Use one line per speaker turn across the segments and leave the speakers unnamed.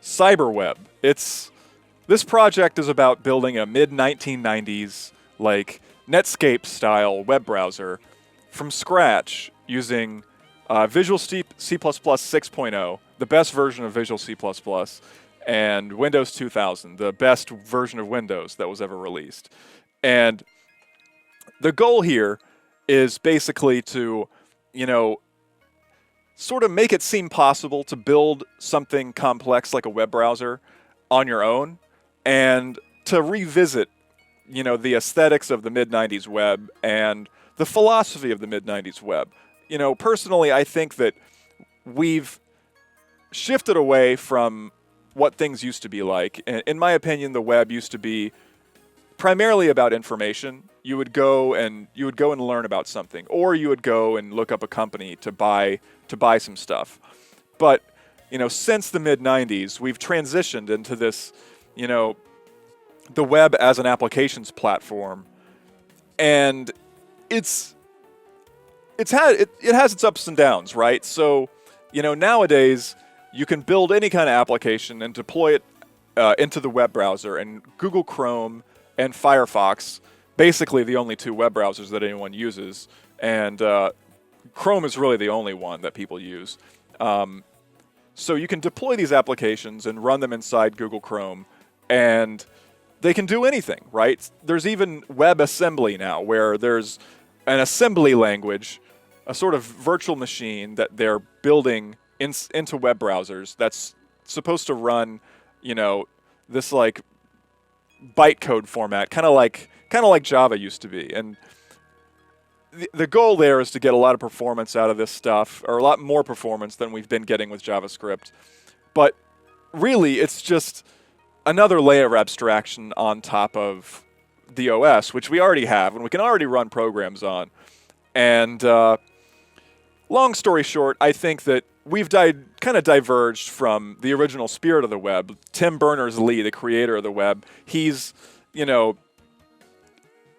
CyberWeb. This project is about building a mid-1990s like Netscape style web browser from scratch using Visual C++ 6.0, the best version of Visual C++, and Windows 2000, the best version of Windows that was ever released. And the goal here is basically to, sort of make it seem possible to build something complex like a web browser on your own, and to revisit, the aesthetics of the mid-90s web and the philosophy of the mid-90s web. Personally, I think that we've shifted away from what things used to be like. In my opinion, the web used to be primarily about information. You would go and learn about something, or you would go and look up a company to buy some stuff. But since the mid '90s, we've transitioned into this, the web as an applications platform, and it has its ups and downs, right? So nowadays you can build any kind of application and deploy it into the web browser, and Google Chrome and Firefox, basically the only two web browsers that anyone uses, and Chrome is really the only one that people use. So you can deploy these applications and run them inside Google Chrome, and they can do anything, right? There's even WebAssembly now, where there's an assembly language, a sort of virtual machine that they're building into web browsers that's supposed to run, this like bytecode format, kind of like Java used to be. And the goal there is to get a lot of performance out of this stuff, or a lot more performance than we've been getting with JavaScript. But really, it's just another layer of abstraction on top of the OS, which we already have, and we can already run programs on. And long story short, I think that we've kind of diverged from the original spirit of the web. Tim Berners-Lee, the creator of the web, he's,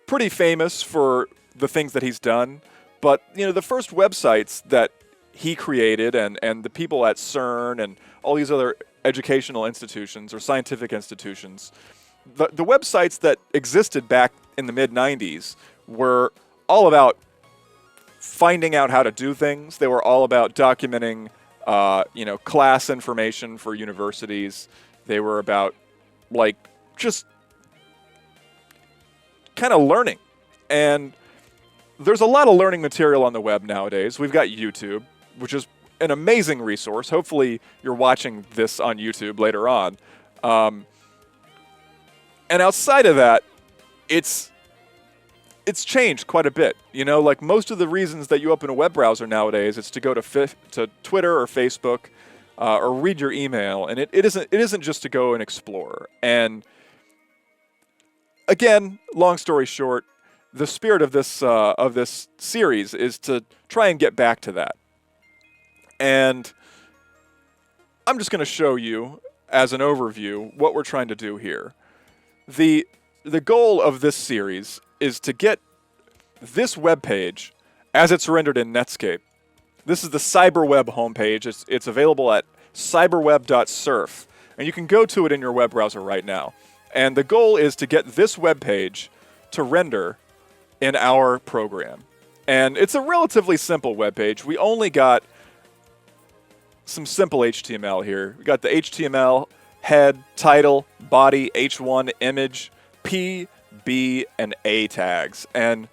pretty famous for the things that he's done. But, the first websites that he created, and the people at CERN and all these other educational institutions or scientific institutions, the websites that existed back in the mid-90s were all about finding out how to do things. They were all about documenting, class information for universities. They were about, just kind of learning. And there's a lot of learning material on the web nowadays. We've got YouTube, which is an amazing resource. Hopefully you're watching this on YouTube later on. And outside of that, it's changed quite a bit. Most of the reasons that you open a web browser nowadays, it's to go to Twitter or Facebook or read your email, and it isn't just to go and explore. And again, long story short, the spirit of this series is to try and get back to that. And I'm just going to show you, as an overview, what we're trying to do here. The goal of this series is to get this web page as it's rendered in Netscape. This is the CyberWeb homepage. It's available at cyberweb.surf, and you can go to it in your web browser right now. And the goal is to get this web page to render in our program. And it's a relatively simple web page. We only got some simple HTML here. We got the HTML, head, title, body, H1, image, P, B, and A tags. And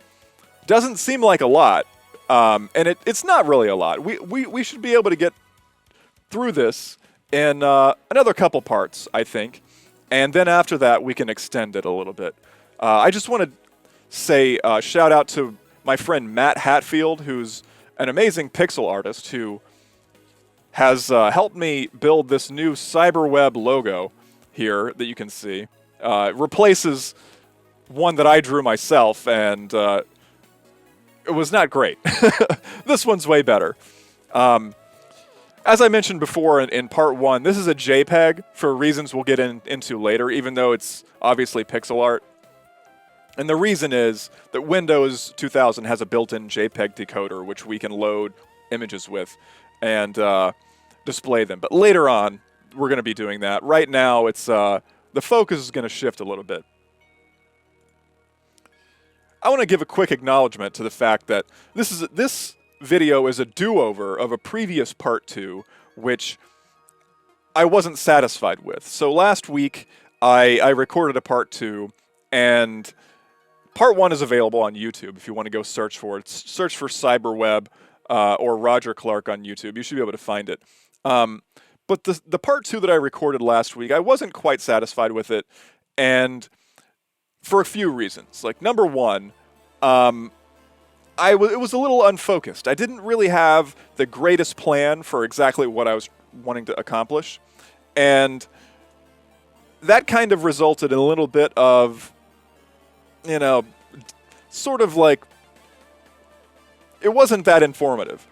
doesn't seem like a lot. And it's not really a lot. We should be able to get through this in another couple parts, I think. And then after that, we can extend it a little bit. I just want to say shout out to my friend Matt Hatfield, who's an amazing pixel artist who has helped me build this new CyberWeb logo here that you can see. It replaces one that I drew myself, and it was not great. This one's way better. As I mentioned before in part one, this is a JPEG for reasons we'll get into later, even though it's obviously pixel art. And the reason is that Windows 2000 has a built-in JPEG decoder, which we can load images with and display them. But later on, we're going to be doing that. Right now, it's the focus is going to shift a little bit. I want to give a quick acknowledgement to the fact that this video is a do-over of a previous part 2, which I wasn't satisfied with. So last week, I recorded a part 2, and part 1 is available on YouTube if you want to go search for it. Search for CyberWeb or Roger Clark on YouTube. You should be able to find it. But the part 2 that I recorded last week, I wasn't quite satisfied with it, and for a few reasons. Like, number one, it was a little unfocused. I didn't really have the greatest plan for exactly what I was wanting to accomplish, and that kind of resulted in a little bit of, sort of like, it wasn't that informative.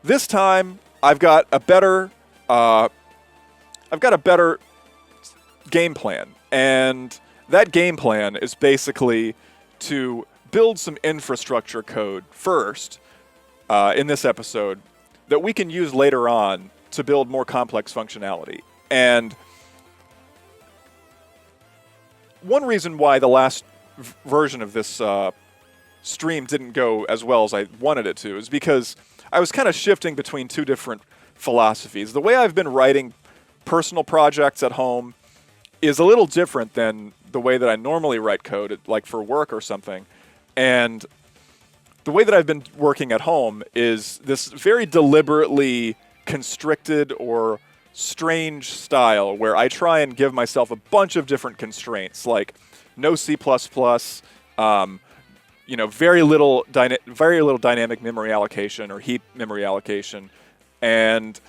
This time, I've got a better game plan, and that game plan is basically to build some infrastructure code first in this episode that we can use later on to build more complex functionality. And one reason why the last version of this stream didn't go as well as I wanted it to is because I was kind of shifting between two different philosophies. The way I've been writing personal projects at home is a little different than the way that I normally write code, like for work or something. And the way that I've been working at home is this very deliberately constricted or strange style where I try and give myself a bunch of different constraints, like no C++, very little dynamic memory allocation or heap memory allocation, and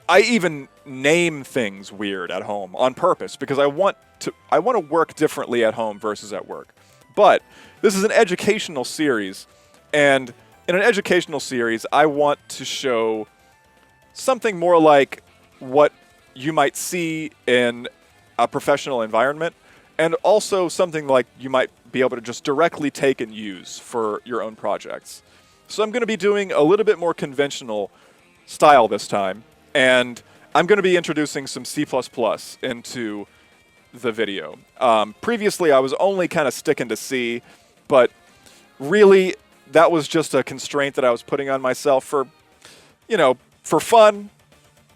I even name things weird at home on purpose because I want to work differently at home versus at work. But this is an educational series, and in an educational series, I want to show something more like what you might see in a professional environment, and also something like you might be able to just directly take and use for your own projects. So I'm going to be doing a little bit more conventional style this time, and I'm going to be introducing some C++ into the video. Previously, I was only kind of sticking to C, but really, that was just a constraint that I was putting on myself for fun,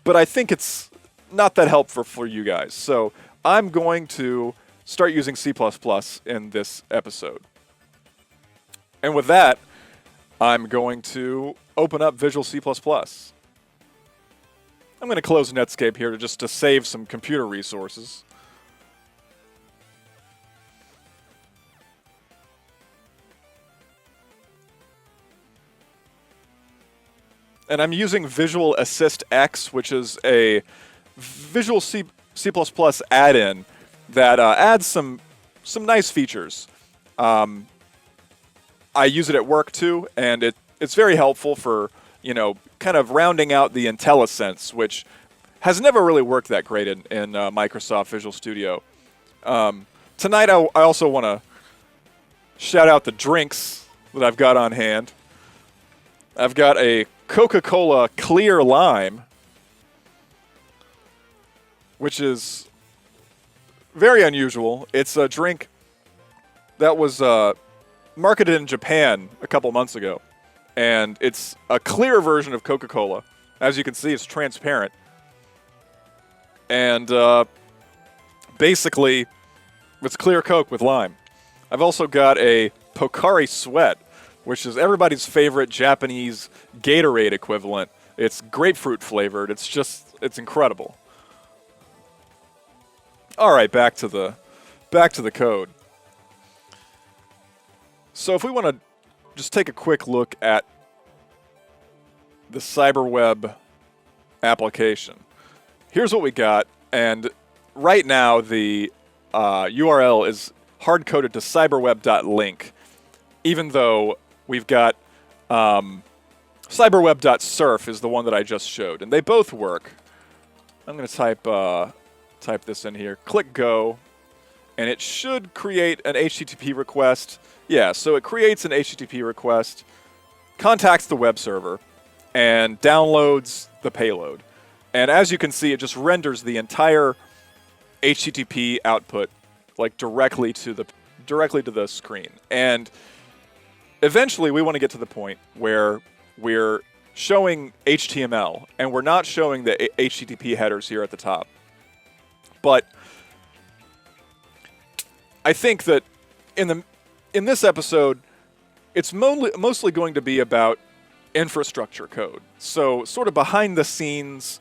but I think it's not that helpful for you guys. So I'm going to start using C++ in this episode. And with that, I'm going to open up Visual C++. I'm going to close Netscape here just to save some computer resources. And I'm using Visual Assist X, which is a Visual C++ add-in that adds some nice features. I use it at work too, and it's very helpful for kind of rounding out the IntelliSense, which has never really worked that great in Microsoft Visual Studio. Tonight, I also want to shout out the drinks that I've got on hand. I've got a Coca-Cola Clear Lime, which is very unusual. It's a drink that was marketed in Japan a couple months ago, and it's a clear version of Coca-Cola. As you can see, it's transparent, and basically, it's clear Coke with lime. I've also got a Pocari Sweat, which is everybody's favorite Japanese Gatorade equivalent. It's grapefruit flavored. It's incredible. All right, back to the code. So if we want to just take a quick look at the CyberWeb application, here's what we got. And right now the URL is hard-coded to cyberweb.link, even though we've got cyberweb.surf is the one that I just showed, and they both work. I'm going to type this in here, click go, and it should create an HTTP request. Yeah, so it creates an HTTP request, contacts the web server, and downloads the payload. And as you can see, it just renders the entire HTTP output like directly to the screen. And eventually we want to get to the point where we're showing HTML and we're not showing the HTTP headers here at the top. But I think that in this episode, it's mostly going to be about infrastructure code. So sort of behind the scenes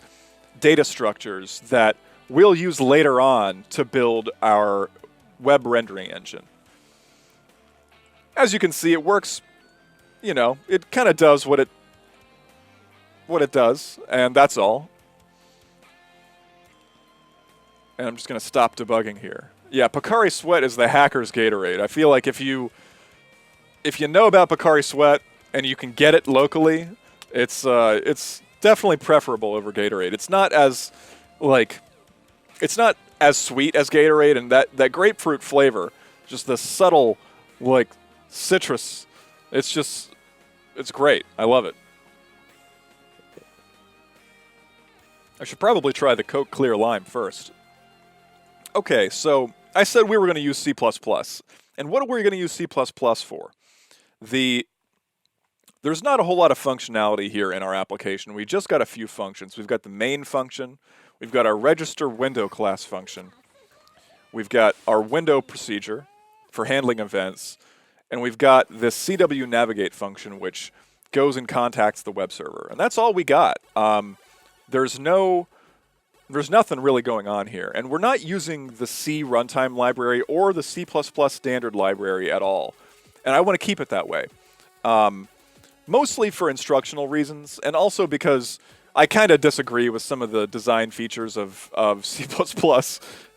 data structures that we'll use later on to build our web rendering engine. As you can see, it works, you know, it kind of does what it does, and that's all. And I'm just going to stop debugging here. Yeah, Pocari Sweat is the hacker's Gatorade. I feel like if you know about Pocari Sweat and you can get it locally, it's definitely preferable over Gatorade. It's not as sweet as Gatorade, and that grapefruit flavor, just the subtle like citrus, it's great. I love it. I should probably try the Coke Clear Lime first. Okay, so I said we were going to use C++. And what are we going to use C++ for? There's not a whole lot of functionality here in our application. We just got a few functions. We've got the main function. We've got our register window class function. We've got our window procedure for handling events. And we've got this CW navigate function, which goes and contacts the web server. And that's all we got. There's nothing really going on here. And we're not using the C runtime library or the C++ standard library at all. And I want to keep it that way. Mostly for instructional reasons, and also because I kind of disagree with some of the design features of C++.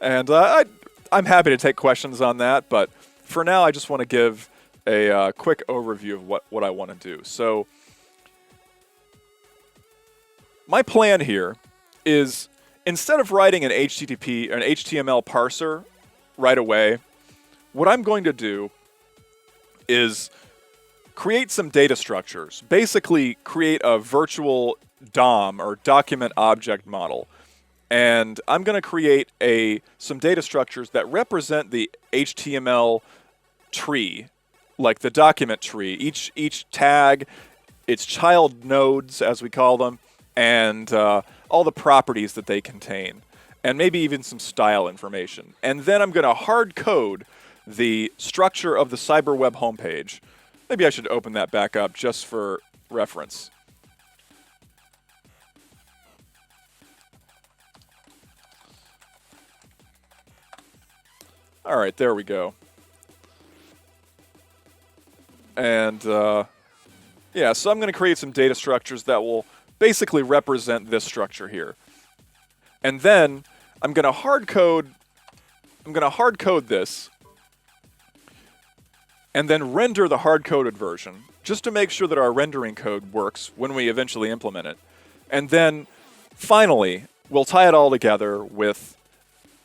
And I'm happy to take questions on that, but for now I just want to give a quick overview of what I want to do. So my plan here is, instead of writing an HTML parser right away, what I'm going to do is create some data structures. Basically create a virtual DOM, or document object model. And I'm going to create some data structures that represent the HTML tree, like the document tree. Each tag, its child nodes, as we call them, and all the properties that they contain, and maybe even some style information. And then I'm going to hard code the structure of the CyberWeb homepage. Maybe I should open that back up just for reference. All right, there we go. And yeah, so I'm going to create some data structures that will basically represent this structure here. And then I'm going to hard code this and then render the hard-coded version, just to make sure that our rendering code works when we eventually implement it. And then, finally, we'll tie it all together with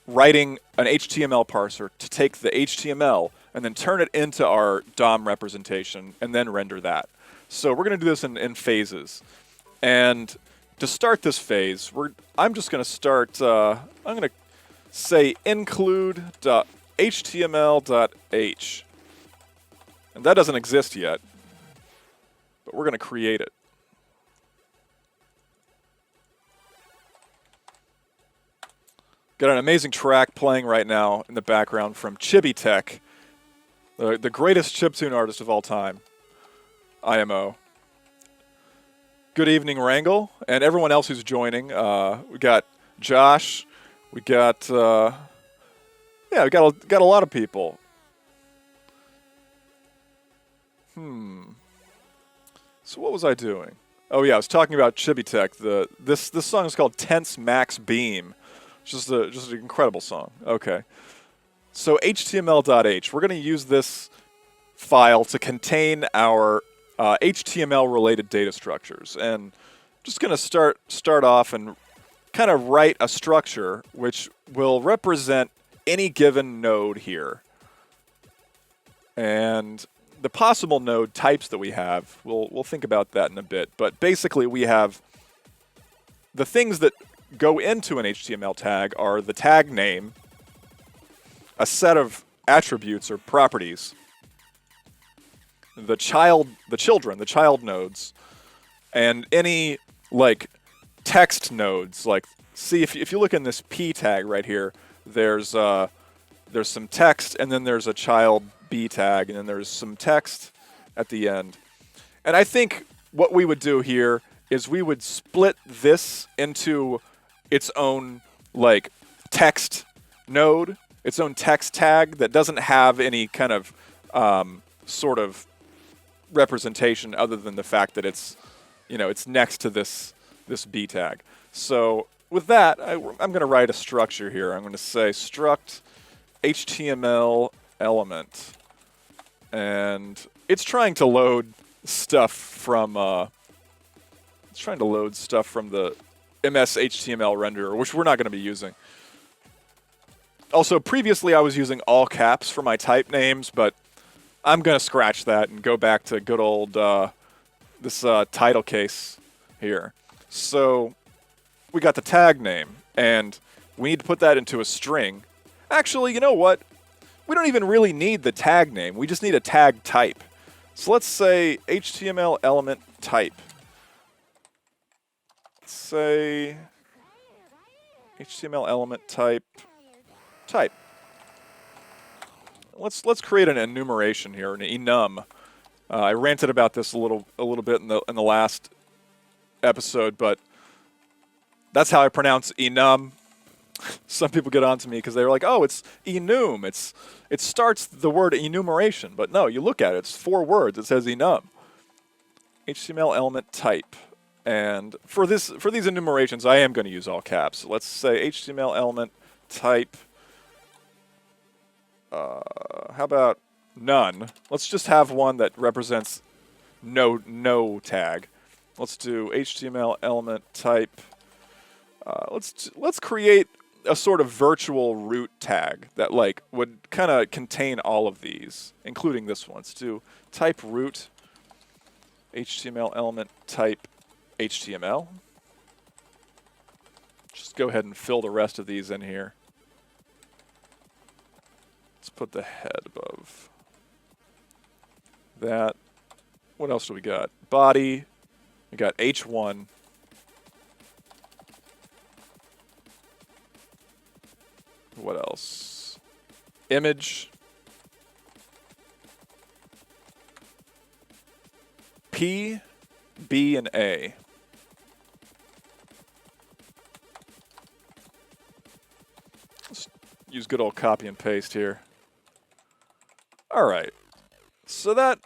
writing an HTML parser to take the HTML and then turn it into our DOM representation and then render that. So we're going to do this in phases. And to start this phase, I'm just going to start, I'm going to say include.html.h. And that doesn't exist yet, but we're going to create it. Got an amazing track playing right now in the background from Chibi Tech, the greatest chiptune artist of all time, IMO. Good evening, Wrangle, and everyone else who's joining. We got Josh. We got we got a lot of people. So what was I doing? Oh yeah, I was talking about Chibi Tech. This song is called Tense Max Beam. Just an incredible song. Okay. So html.h, we're going to use this file to contain our HTML-related data structures. And just going to start off and kind of write a structure which will represent any given node here. And the possible node types that we have, we'll think about that in a bit. But basically we have the things that go into an HTML tag are the tag name, a set of attributes or properties, the child nodes, and any like text nodes. Like, see if you look in this P tag right here, there's some text, and then there's a child B tag, and then there's some text at the end. And I think what we would do here is we would split this into its own like text node, its own text tag that doesn't have any kind of sort of representation other than the fact that it's, you know, it's next to this B tag. So with that, I'm going to write a structure here. I'm going to say struct HTML element, and it's trying to load stuff from the MS HTML renderer, which we're not going to be using. Also, previously I was using all caps for my type names, but I'm going to scratch that and go back to good old this title case here. So we got the tag name, and we need to put that into a string. Actually, you know what? We don't even really need the tag name. We just need a tag type. So let's say HTML element type. Let's say HTML element type. Let's create an enumeration here, an enum. I ranted about this a little bit in the last episode, but that's how I pronounce enum. Some people get on to me because they're like, "Oh, it's enum. It starts the word enumeration." But no, you look at it; it's 4 words. It says enum. HTML element type, and for these enumerations, I am going to use all caps. Let's say HTML element type. How about none? Let's just have one that represents no tag. Let's do HTML element type. Let's create a sort of virtual root tag that like would kind of contain all of these, including this one. Let's do type root HTML element type HTML. Just go ahead and fill the rest of these in here. Let's put the head above that. What else do we got? Body. We got H1. What else? Image. P, B, and A. Let's use good old copy and paste here. All right. So that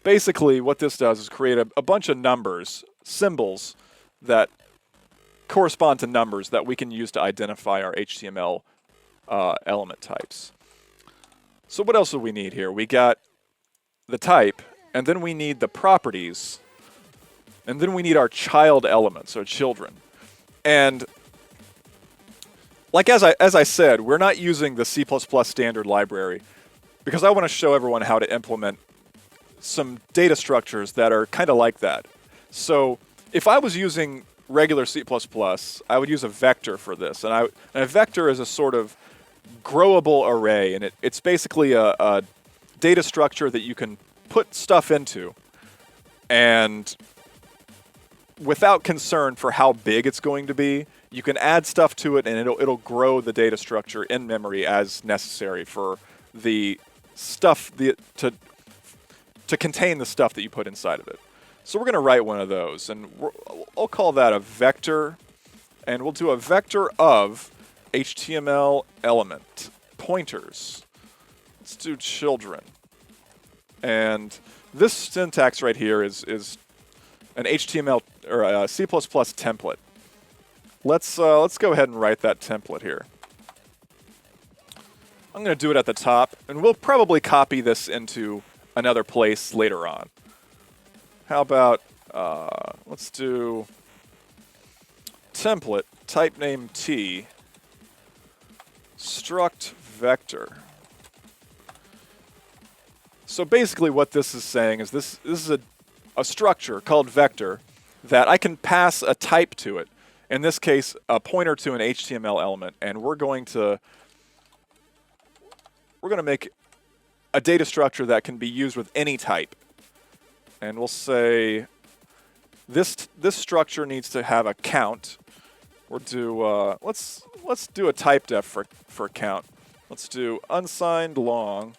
basically what this does is create a bunch of numbers, symbols that correspond to numbers that we can use to identify our HTML element types. So what else do we need here? We got the type, and then we need the properties, and then we need our child elements, or children. And like as I said, we're not using the C++ standard library because I want to show everyone how to implement some data structures that are kind of like that. So if I was using regular C++, I would use a vector for this. And a vector is a sort of growable array, and it's basically a data structure that you can put stuff into, and without concern for how big it's going to be, you can add stuff to it, and it'll grow the data structure in memory as necessary for the stuff to contain the stuff that you put inside of it. So we're going to write one of those, and I'll call that a vector, and we'll do a vector of HTML element pointers. Let's do children. And this syntax right here is an HTML or a C++ template. Let's go ahead and write that template here. I'm going to do it at the top, and we'll probably copy this into another place later on. How about let's do template type name T struct vector. So basically what this is saying is this is a structure called vector that I can pass a type to it. in this case, a pointer to an HTML element, and we're going to make a data structure that can be used with any type. And we'll say this structure needs to have a count. We'll do let's do a type def for count. Let's do unsigned long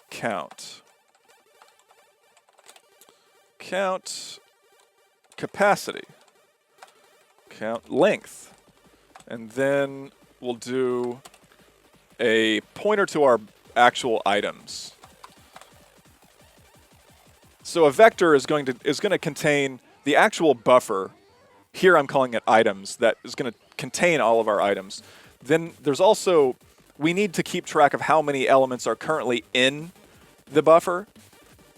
count. Count capacity. Count length. And then we'll do a pointer to our actual items. So a vector is going to contain the actual buffer. Here I'm calling it items. That is going to contain all of our items. Then there's also, we need to keep track of how many elements are currently in the buffer,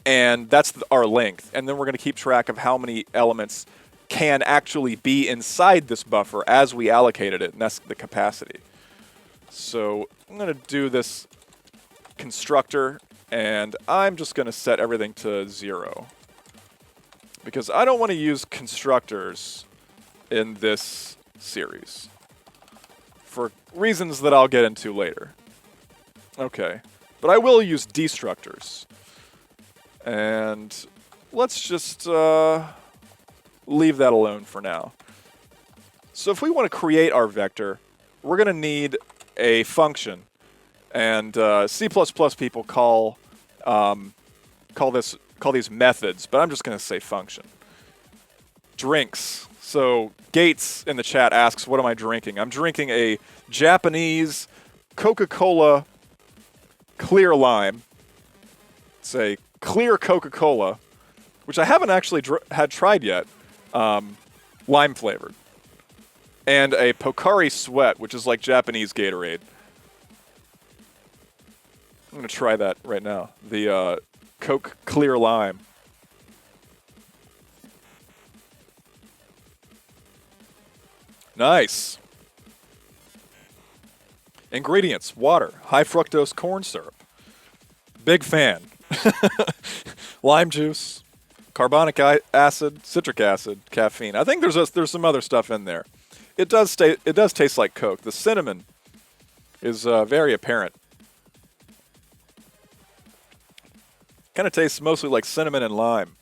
and that's our length. And then we're going to keep track of how many elements can actually be inside this buffer as we allocated it, and that's the capacity. So I'm going to do this constructor, and I'm just going to set everything to 0. Because I don't want to use constructors in this series for reasons that I'll get into later. Okay, but I will use destructors. And let's just leave that alone for now. So if we want to create our vector, we're going to need a function. And C++ people call these methods, but I'm just going to say function. Drinks. So Gates in the chat asks, what am I drinking? I'm drinking a Japanese Coca-Cola clear lime. It's a clear Coca-Cola, which I haven't actually had tried yet, lime flavored. And a Pocari Sweat, which is like Japanese Gatorade. I'm going to try that right now. The Coke Clear Lime. Nice. Ingredients: water, high fructose corn syrup. Big fan. Lime juice, carbonic acid, citric acid, caffeine. I think there's some other stuff in there. It does taste like Coke. The cinnamon is very apparent. Kind of tastes mostly like cinnamon and lime.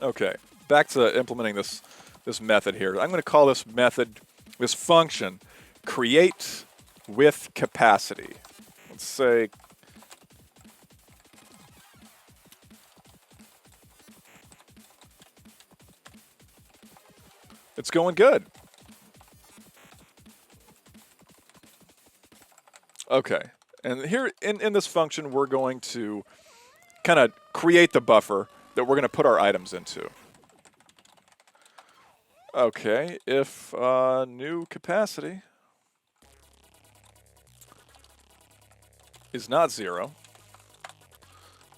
Okay, back to implementing this method here. I'm going to call this function, create with capacity. Let's say it's going good. Okay, and here in this function, we're going to kind of create the buffer that we're going to put our items into. Okay, if new capacity is not 0,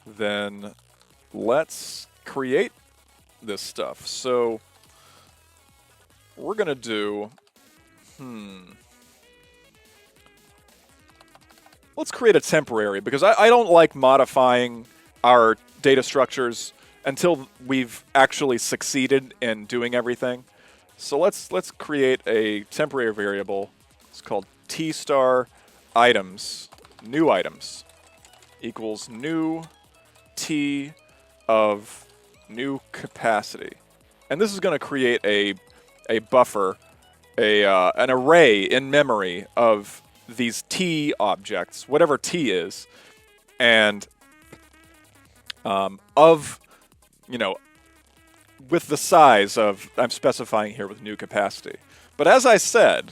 then let's create this stuff. So we're going to do, let's create a temporary, because I don't like modifying our data structures until we've actually succeeded in doing everything. So let's create a temporary variable. It's called t star items, new items, equals new t of new capacity. And this is going to create a buffer, an array in memory of these t objects, whatever t is, and with the size of, I'm specifying here with new capacity. But as I said,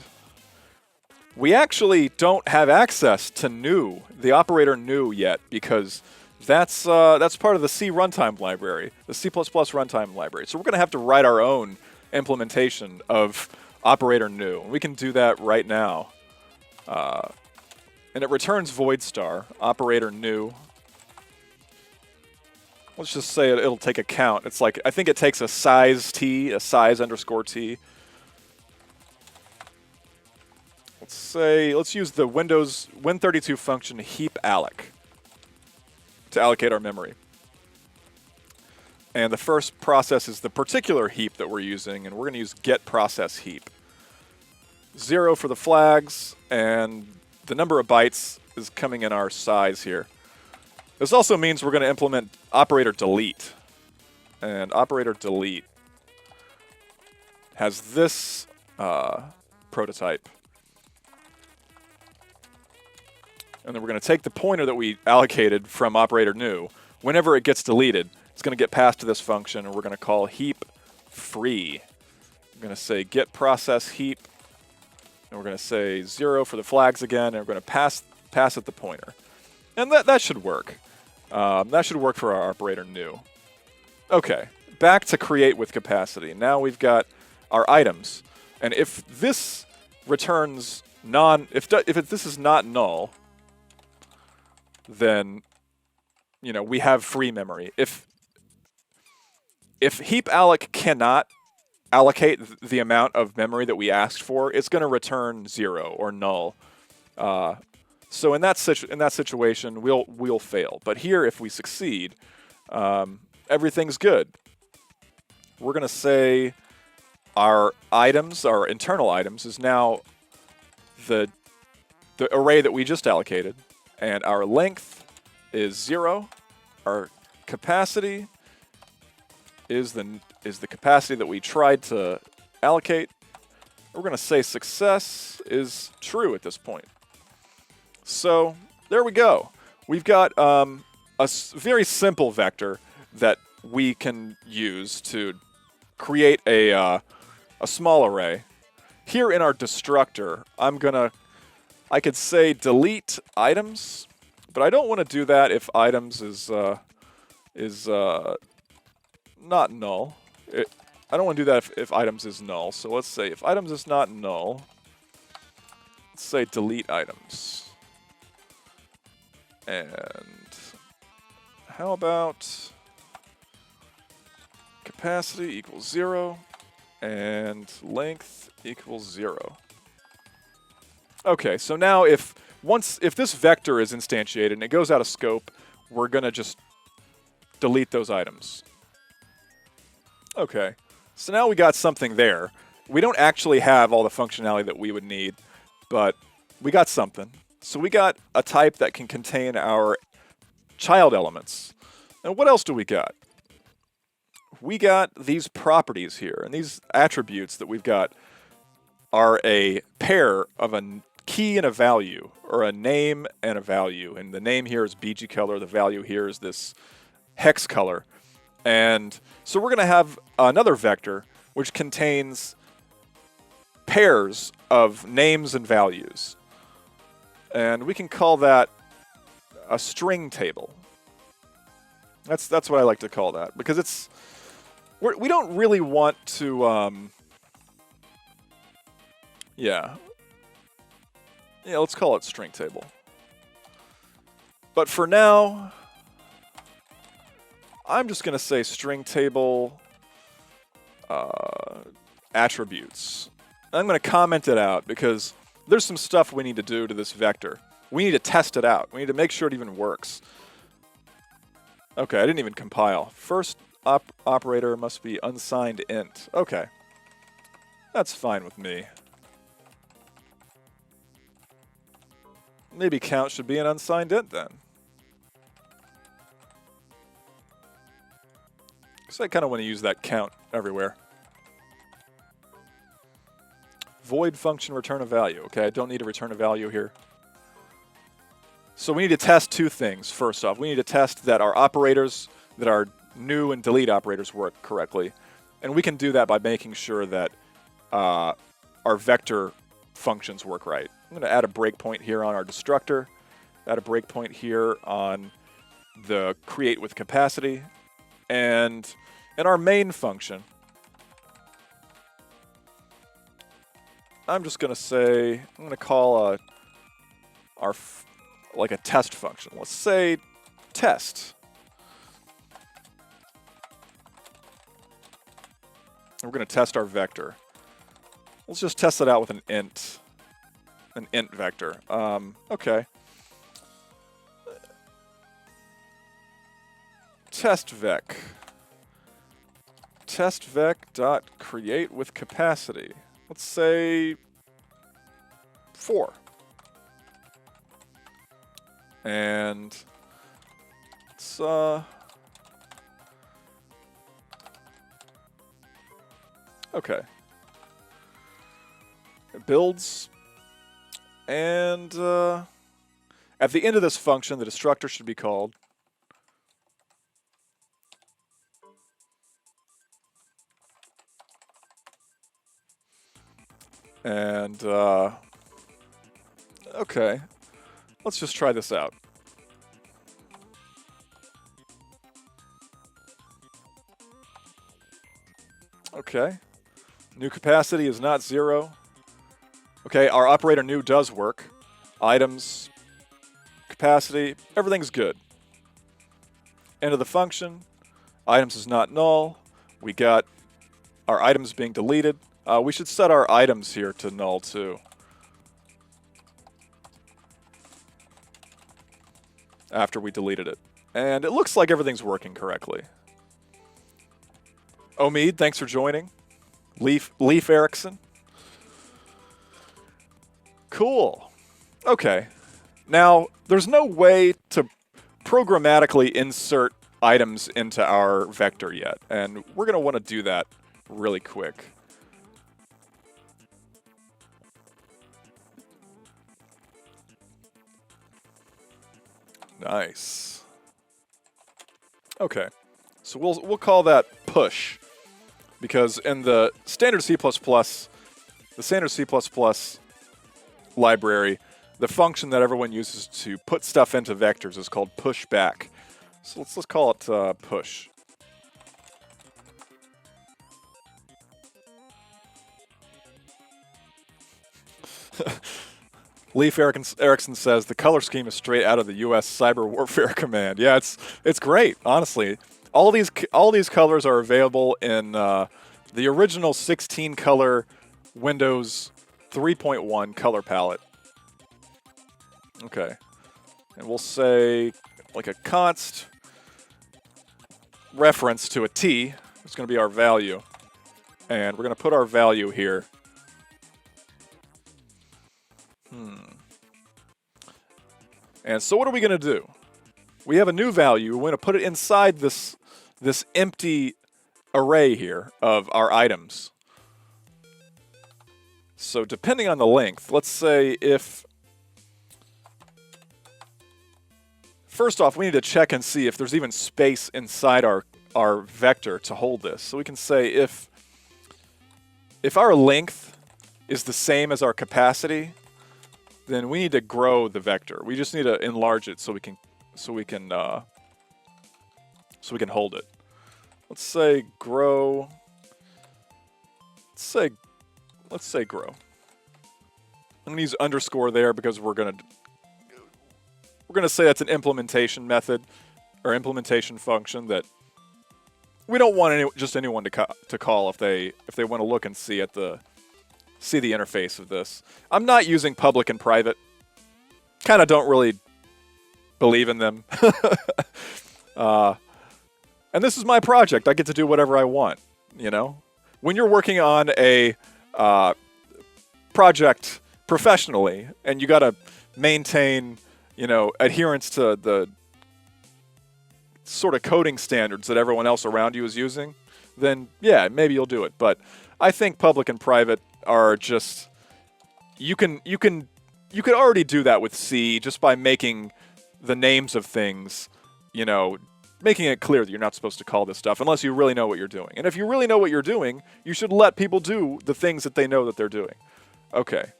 we actually don't have access to new, the operator new yet, because that's part of the C runtime library, the C++ runtime library. So we're going to have to write our own implementation of operator new. We can do that right now. And it returns void star, operator new. Let's just say it'll take a count. It's like, I think it takes a size t, a size underscore t. Let's use the Windows Win32 function heap alloc to allocate our memory. And the first process is the particular heap that we're using, and we're going to use get process heap. 0 for the flags, and the number of bytes is coming in our size here. This also means we're going to implement operator delete. And operator delete has this prototype. And then we're going to take the pointer that we allocated from operator new. Whenever it gets deleted, it's going to get passed to this function, and we're going to call heap free. We're going to say get process heap, and we're going to say 0 for the flags again, and we're going to pass it the pointer. And that should work. That should work for our operator new. Okay, back to create with capacity. Now we've got our items, and if this returns if this is not null, then we have free memory. If heap alloc cannot allocate the amount of memory that we asked for, it's going to return 0 or null. So in that situation, we'll fail. But here, if we succeed, everything's good. We're going to say our items, our internal items, is now the array that we just allocated, and our length is 0. Our capacity is the capacity that we tried to allocate. We're going to say success is true at this point. So there we go. We've got a very simple vector that we can use to create a small array. Here in our destructor, I could say delete items, but I don't want to do that if items is not null. I don't want to do that if items is null. So let's say if items is not null, let's say delete items. And how about capacity equals 0 and length equals 0. Okay, so now if this vector is instantiated and it goes out of scope, we're going to just delete those items. Okay, so now we got something there. We don't actually have all the functionality that we would need, but we got something. So we got a type that can contain our child elements. And what else do we got? We got these properties here, and these attributes that we've got are a pair of a key and a value, or a name and a value. And the name here is BG color, the value here is this hex color. And so we're going to have another vector which contains pairs of names and values. And we can call that a string table. That's what I like to call that, because we don't really want to yeah, let's call it string table. But for now, I'm just going to say string table attributes. I'm going to comment it out because there's some stuff we need to do to this vector. We need to test it out. We need to make sure it even works. Okay, I didn't even compile. First operator must be unsigned int. Okay. That's fine with me. Maybe count should be an unsigned int then. So I kind of want to use that count everywhere. Void function return a value. Okay, I don't need to return a value here. So we need to test two things. First off, we need to test that our operators, that our new and delete operators work correctly. And we can do that by making sure that our vector functions work right. I'm going to add a breakpoint here on our destructor, add a breakpoint here on the create with capacity, and in our main function, I'm just going to say, I'm going to call like a test function. Let's say test. We're going to test our vector. Let's just test it out with an int vector. Okay. Test vec. testvec.create with capacity. Let's say 4. And let's okay. It builds, and at the end of this function, the destructor should be called. And okay, let's just try this out. Okay, new capacity is not 0. Okay, our operator new does work. Items, capacity, everything's good. End of the function, items is not null. We got our items being deleted. We should set our items here to null too. After we deleted it. And it looks like everything's working correctly. Omid, thanks for joining. Leaf Erickson. Cool. Okay. Now, there's no way to programmatically insert items into our vector yet, and we're going to want to do that really quick. Nice. Okay. So we'll call that push, because in the standard C++, library, the function that everyone uses to put stuff into vectors is called pushback. So let's call it push. Leaf Erickson says the color scheme is straight out of the U.S. cyber warfare command. Yeah, it's great, honestly. All these colors are available in the original 16-color Windows 3.1 color palette. Okay, and we'll say like a const reference to a t. It's going to be our value, and we're going to put our value here. And so what are we going to do? We have a new value. We're going to put it inside this empty array here of our items. So depending on the length, let's say if... First off, we need to check and see if there's even space inside our vector to hold this. So we can say if our length is the same as our capacity, then we need to grow the vector. We just need to enlarge it so we can hold it. Let's say grow. Let's say grow. I'm gonna use underscore there because we're gonna say that's an implementation method or implementation function that we don't want just anyone to call if they want to look and see the interface of this. I'm not using public and private. Kind of don't really believe in them. And this is my project. I get to do whatever I want, you know? When you're working on a project professionally and you got to maintain, you know, adherence to the sort of coding standards that everyone else around you is using, then yeah, maybe you'll do it. But I think public and private are just, you could already do that with C just by making the names of things, you know, making it clear that you're not supposed to call this stuff unless you really know what you're doing. And if you really know what you're doing, you should let people do the things that they know that they're doing. Okay.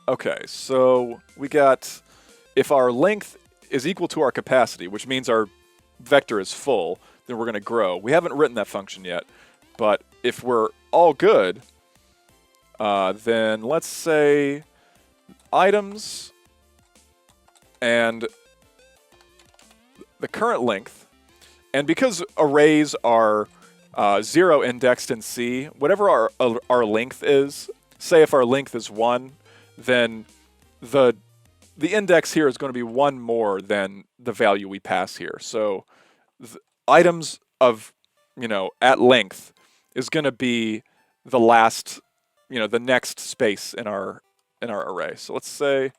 Okay, so we got, if our length is equal to our capacity, which means our vector is full, then we're going to grow. We haven't written that function yet, but if we're all good, then let's say items and the current length, and because arrays are 0 indexed in C, whatever our length is, say if our length is 1, then the index here is going to be 1 more than the value we pass here. So items of at length is going to be the last, the next space in our array. So let's say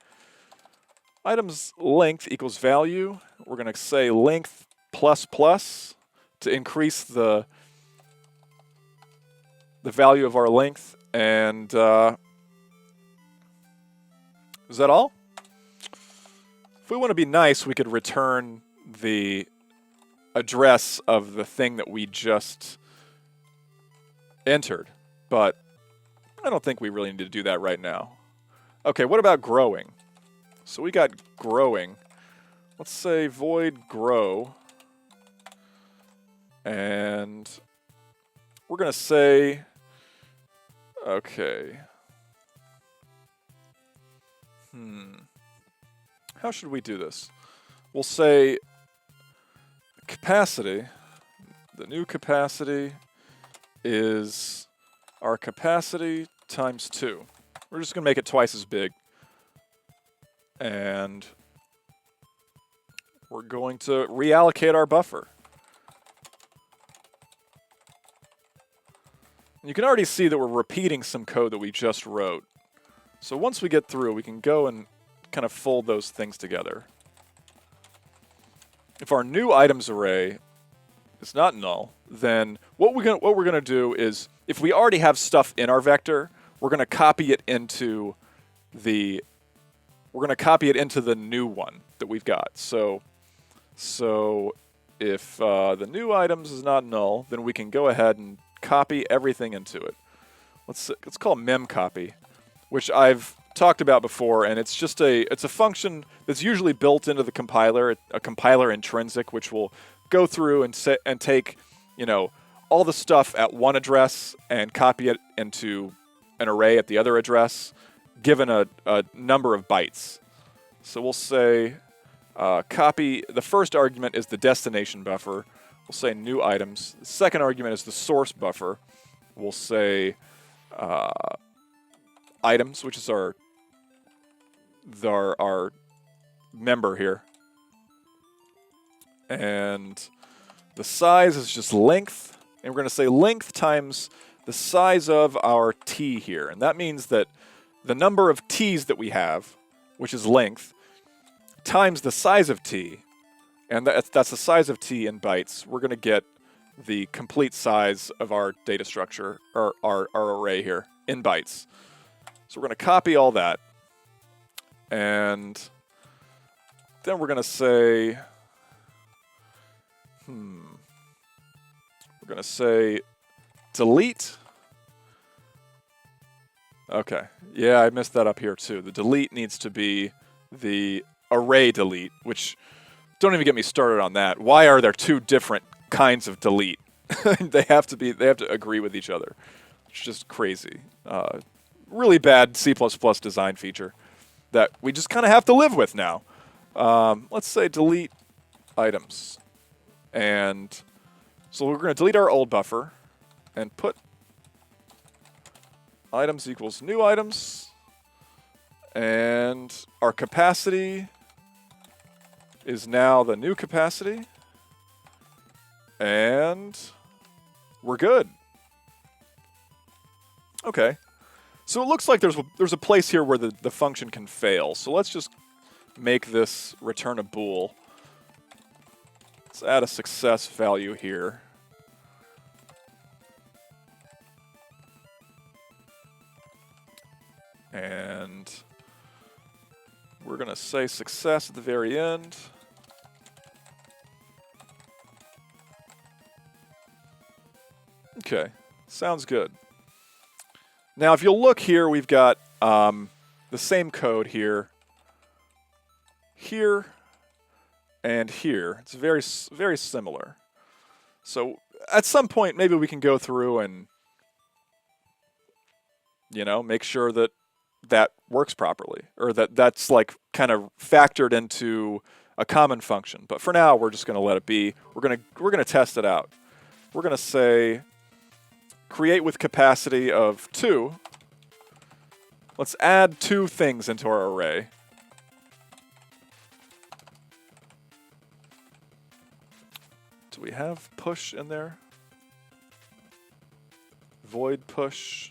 items length equals value. We're going to say length plus plus to increase the value of our length. And is that all? If we want to be nice, we could return the address of the thing that we just entered, but I don't think we really need to do that right now. Okay, what about growing? So we got growing. Let's say void grow, and we're going to say, okay, how should we do this? We'll say capacity, the new capacity is our capacity times 2. We're just going to make it twice as big. And we're going to reallocate our buffer. You can already see that we're repeating some code that we just wrote. So once we get through, we can go and kind of fold those things together. If our new items array is not null, then what we're gonna do is, if we already have stuff in our vector, we're gonna copy it into the new one that we've got. So if the new items is not null, then we can go ahead and copy everything into it. Let's call memcopy, which I've talked about before, and it's just it's a function that's usually built into the compiler, a compiler intrinsic, which will go through and take, all the stuff at one address and copy it into an array at the other address, given a number of bytes. So we'll say copy, the first argument is the destination buffer. We'll say new items. The second argument is the source buffer. We'll say items, which is our member here. And the size is just length. And we're going to say length times the size of our t here. And that means that the number of t's that we have, which is length, times the size of t, and that's the size of t in bytes, we're going to get the complete size of our data structure, or our array here, in bytes. So we're going to copy all that, and then we're going to say, we're going to say delete. Okay, yeah, I messed that up here too. The delete needs to be the array delete, which, don't even get me started on that. Why are there two different kinds of delete? they have to agree with each other. It's just crazy. Really bad C++ design feature that we just kind of have to live with now. Let's say delete items. And so we're going to delete our old buffer and put items equals new items. And our capacity is now the new capacity. And we're good. Okay. So it looks like there's a place here where the function can fail. So let's just make this return a bool. Let's add a success value here. And we're going to say success at the very end. Okay, sounds good. Now, if you'll look here, we've got the same code here, and here. It's very, very similar. So at some point, maybe we can go through and, make sure that that works properly, or that's like kind of factored into a common function. But for now, we're just going to let it be. We're going to test it out. We're going to say create with capacity of 2. Let's add 2 things into our array. Do we have push in there? Void push.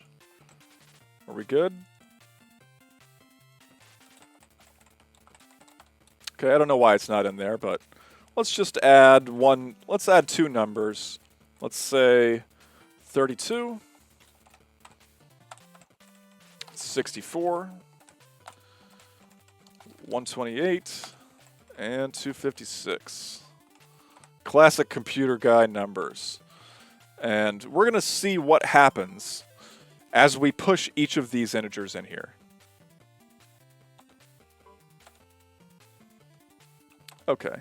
Are we good? Okay, I don't know why it's not in there, but let's just add one. Let's add two numbers. Let's say 32, 64, 128, and 256. Classic computer guy numbers. And we're going to see what happens as we push each of these integers in here. Okay.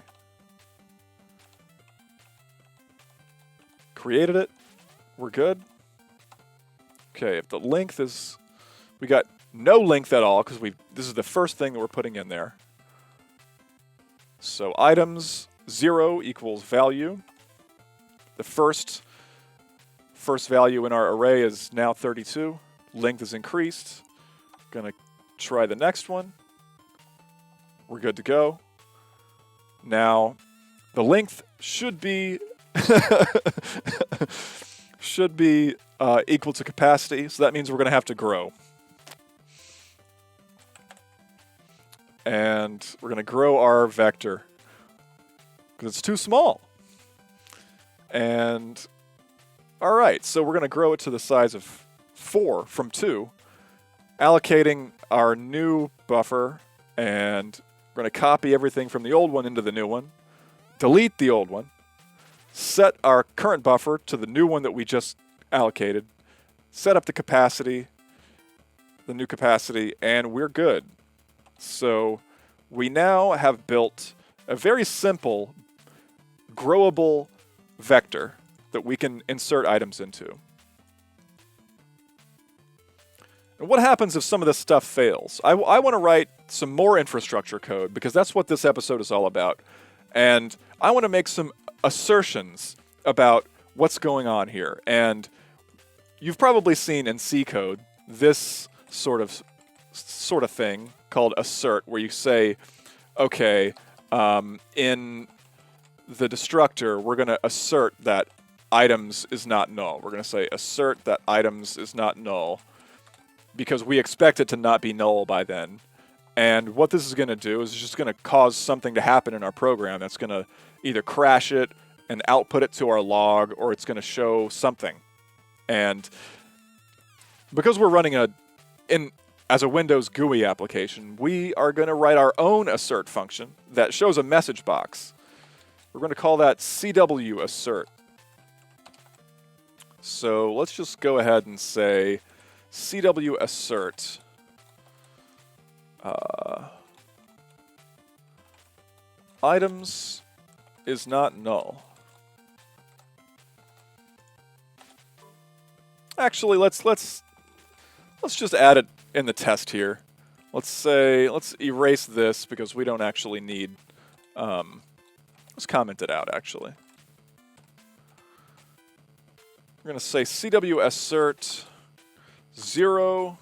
Created it. We're good. Okay, if the length is... We got no length at all because this is the first thing that we're putting in there. So items 0 equals value. The first value in our array is now 32. Length is increased. Gonna try the next one. We're good to go. Now, the length should be equal to capacity, so that means we're going to have to grow. And we're going to grow our vector because it's too small. And all right, so we're going to grow it to the size of 4 from 2, allocating our new buffer, and we're going to copy everything from the old one into the new one, delete the old one, set our current buffer to the new one that we just allocated, set up the capacity, the new capacity, and we're good. So we now have built a very simple, growable vector that we can insert items into. And what happens if some of this stuff fails? I want to write some more infrastructure code because that's what this episode is all about. And I want to make some assertions about what's going on here. And you've probably seen in C code this sort of thing called assert, where you say, okay, in the destructor, we're going to assert that items is not null. We're going to say assert that items is not null because we expect it to not be null by then. And what this is going to do is it's just going to cause something to happen in our program that's going to either crash it and output it to our log, or it's going to show something. And because we're running as a Windows GUI application, we are going to write our own assert function that shows a message box. We're going to call that CW assert. So let's just go ahead and say CW assert items is not null. Actually, let's just add it in the test here. Let's erase this because we don't actually need. Let's comment it out actually. We're going to say CW assert 0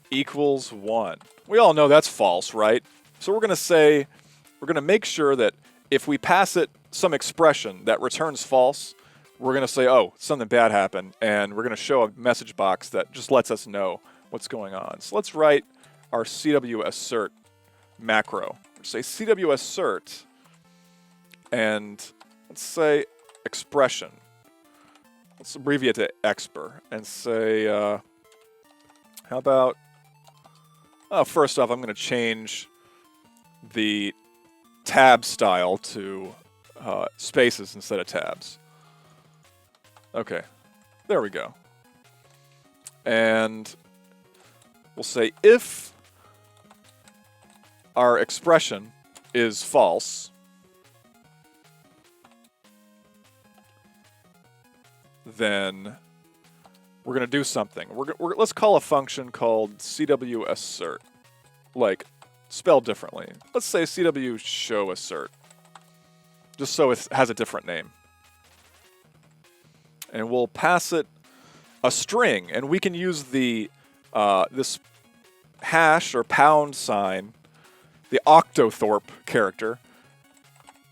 equals 1. We all know that's false, right? So we're going to make sure that if we pass it some expression that returns false, we're going to say, oh, something bad happened, and we're going to show a message box that just lets us know what's going on. So let's write our CW assert macro. Say CW assert, and let's say expression. Let's abbreviate to exper and say, how about, first off, I'm going to change the tab style to spaces instead of tabs. Okay, there we go. And we'll say if our expression is false, then we're going to do something. Let's call a function called CW assert, like spelled differently. Let's say CW show assert, just so it has a different name. And we'll pass it a string, and we can use the this hash or pound sign, the octothorpe character,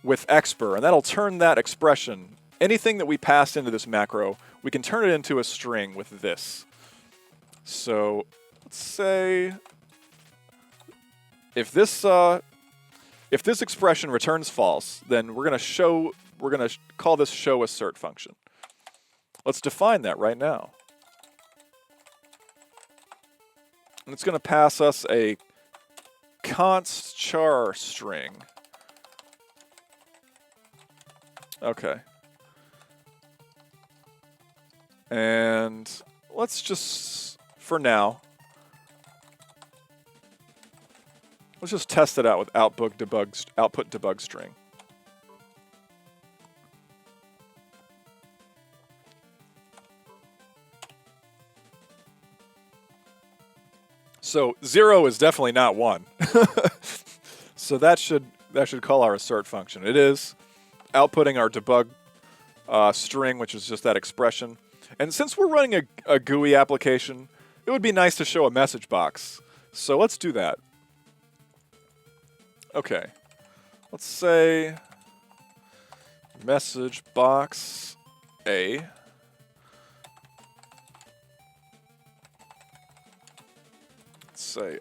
with exper, and that'll turn that expression. Anything that we pass into this macro we can turn it into a string with this. So let's say if this expression returns false, then we're gonna call this show assert function. Let's define that right now. And it's gonna pass us a const char string. Okay. And let's just, for now, let's just test it out with output debug string. So 0 is definitely not 1. So that should call our assert function. It is outputting our debug string, which is just that expression. And since we're running a GUI application, it would be nice to show a message box. So let's do that. Okay. Let's say message box A. Let's say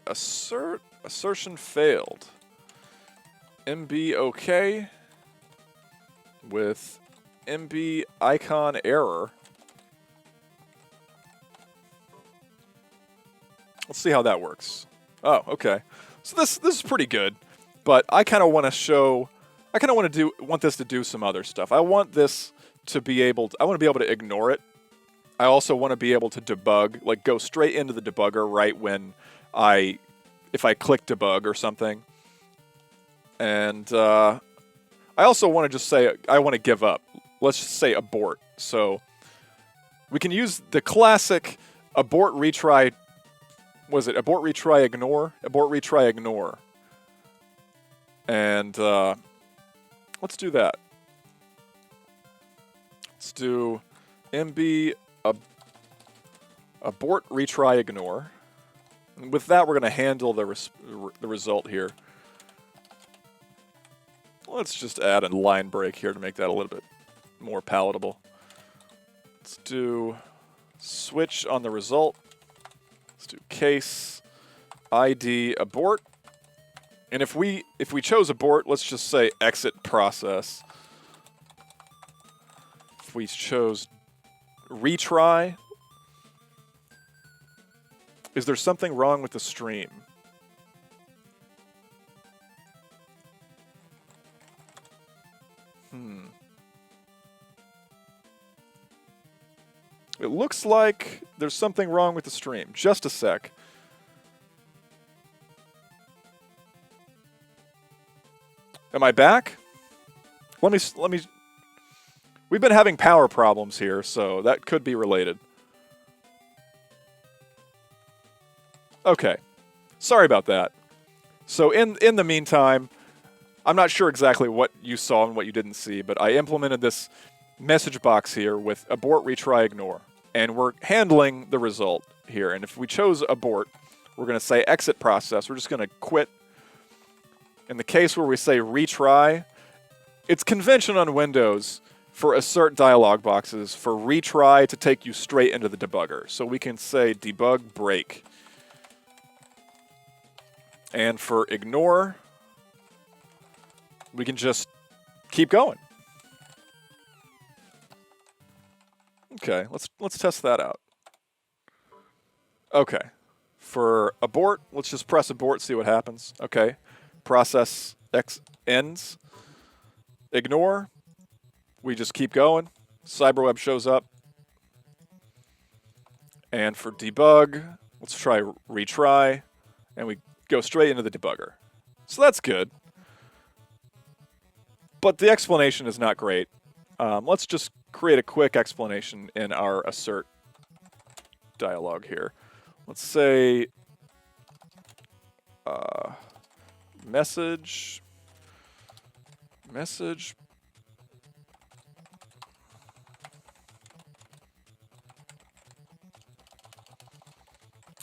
assertion failed. MB OK with MB icon error. Let's see how that works. Oh, okay. So this is pretty good, but I kind of want this to do some other stuff. I want this to be able to, I want to be able to ignore it. I also want to be able to debug, like go straight into the debugger right when if I click debug or something. And I also want to just say, I want to give up. Let's just say abort. So we can use the classic abort retry. Was it abort retry ignore? Abort retry ignore. And let's do that. Let's do MB abort retry ignore. And with that, we're going to handle the result here. Let's just add a line break here to make that a little bit more palatable. Let's do switch on the result. Let's do case ID abort. And if we chose abort, let's just say exit process. If we chose retry, is there something wrong with the stream? It looks like there's something wrong with the stream. Just a sec. Am I back? Let me. We've been having power problems here, so that could be related. Okay. Sorry about that. So in the meantime, I'm not sure exactly what you saw and what you didn't see, but I implemented this message box here with abort retry ignore. And we're handling the result here. And if we chose abort, we're going to say exit process. We're just going to quit. In the case where we say retry, it's convention on Windows for assert dialog boxes for retry to take you straight into the debugger. So we can say debug break. And for ignore, we can just keep going. Okay, let's test that out. Okay. For abort, let's just press abort, see what happens. Okay. Process X ends. Ignore. We just keep going. CyberWeb shows up. And for debug, let's try retry. And we go straight into the debugger. So that's good. But the explanation is not great. Let's just create a quick explanation in our assert dialog here. Let's say message.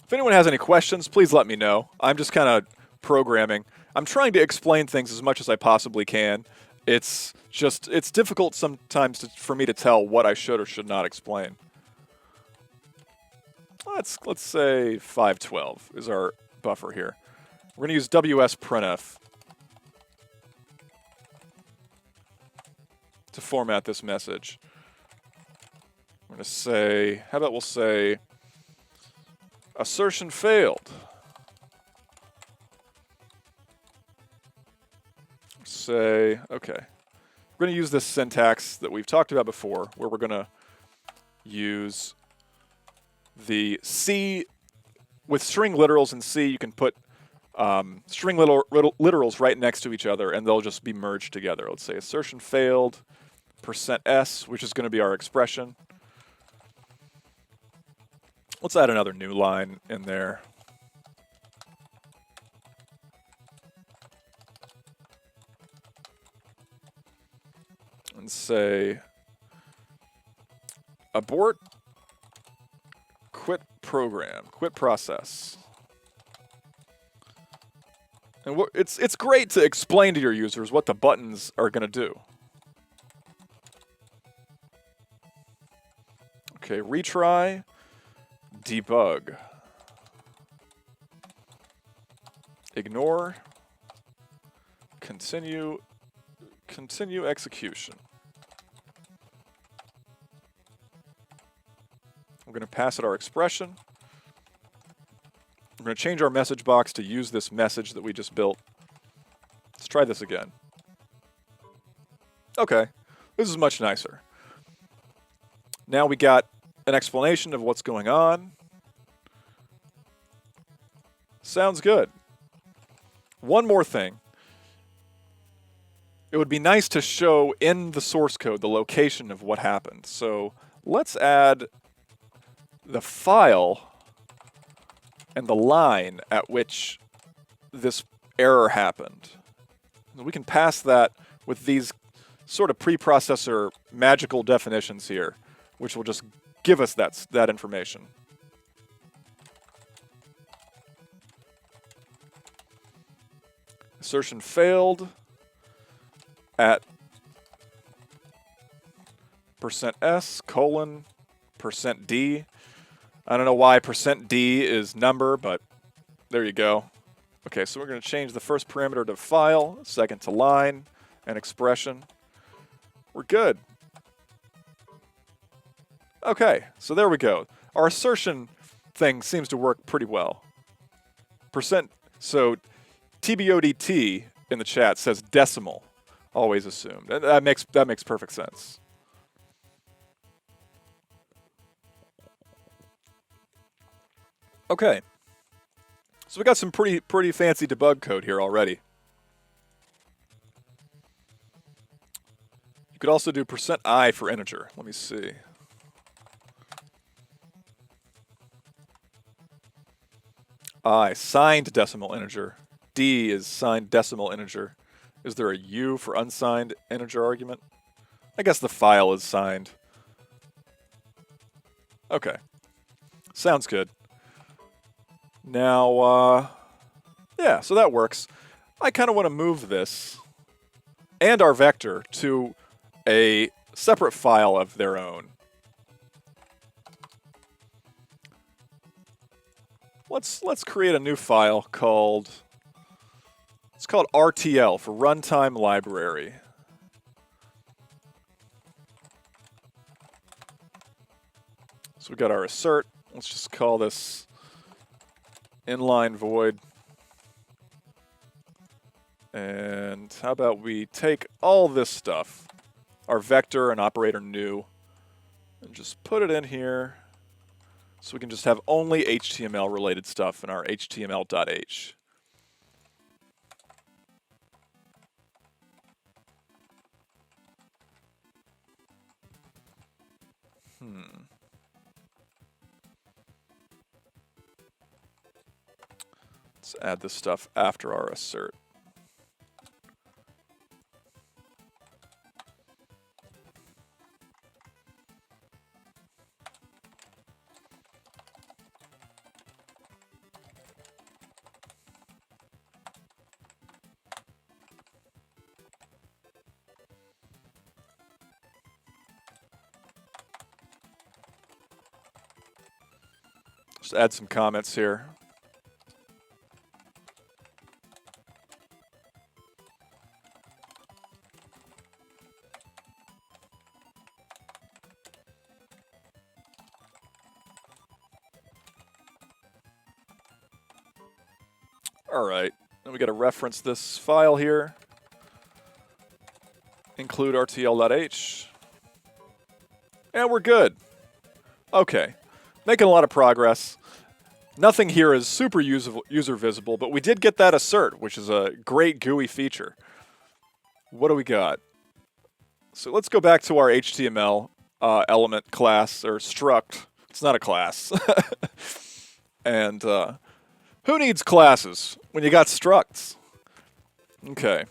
If anyone has any questions, please let me know. I'm just kind of programming. I'm trying to explain things as much as I possibly can. It's difficult sometimes for me to tell what I should or should not explain. let's say 512 is our buffer here. We're going to use WSPrintf to format this message. We're going to say, how about we'll say assertion failed. Say, okay. We're going to use this syntax that we've talked about before, where we're going to use the C. With string literals in C, you can put string literals right next to each other, and they'll just be merged together. Let's say assertion failed, %s, which is going to be our expression. Let's add another new line in there. And say abort, quit program, quit process. And it's great to explain to your users what the buttons are going to do. Okay, retry, debug, ignore, continue execution. We're going to pass it our expression. We're going to change our message box to use this message that we just built. Let's try this again. Okay, this is much nicer. Now we got an explanation of what's going on. Sounds good. One more thing. It would be nice to show in the source code the location of what happened. So let's add the file and the line at which this error happened. We can pass that with these sort of preprocessor magical definitions here, which will just give us that information. Assertion failed at %s colon %d. I don't know why %d is number, but there you go. Okay, so we're going to change the first parameter to file, second to line, and expression. We're good. Okay, so there we go. Our assertion thing seems to work pretty well. So TBODT in the chat says decimal, always assumed. And that makes perfect sense. Okay. So we got some pretty fancy debug code here already. You could also do %i for integer. Let me see. I, signed decimal integer. D is signed decimal integer. Is there a U for unsigned integer argument? I guess the file is signed. Okay. Sounds good. Now, yeah, so that works. I kind of want to move this and our vector to a separate file of their own. Let's create a new file called, it's called RTL for Runtime Library. So we got our assert. Let's just call this inline void. And how about we take all this stuff, our vector and operator new, and just put it in here so we can just have only HTML related stuff in our HTML.h. Let's add this stuff after our assert. Just add some comments here. All right, then we got to reference this file here. Include rtl.h. And we're good. Okay, making a lot of progress. Nothing here is super user visible, but we did get that assert, which is a great GUI feature. What do we got? So let's go back to our HTML element class, or struct. It's not a class. And who needs classes when you got structs? Okay.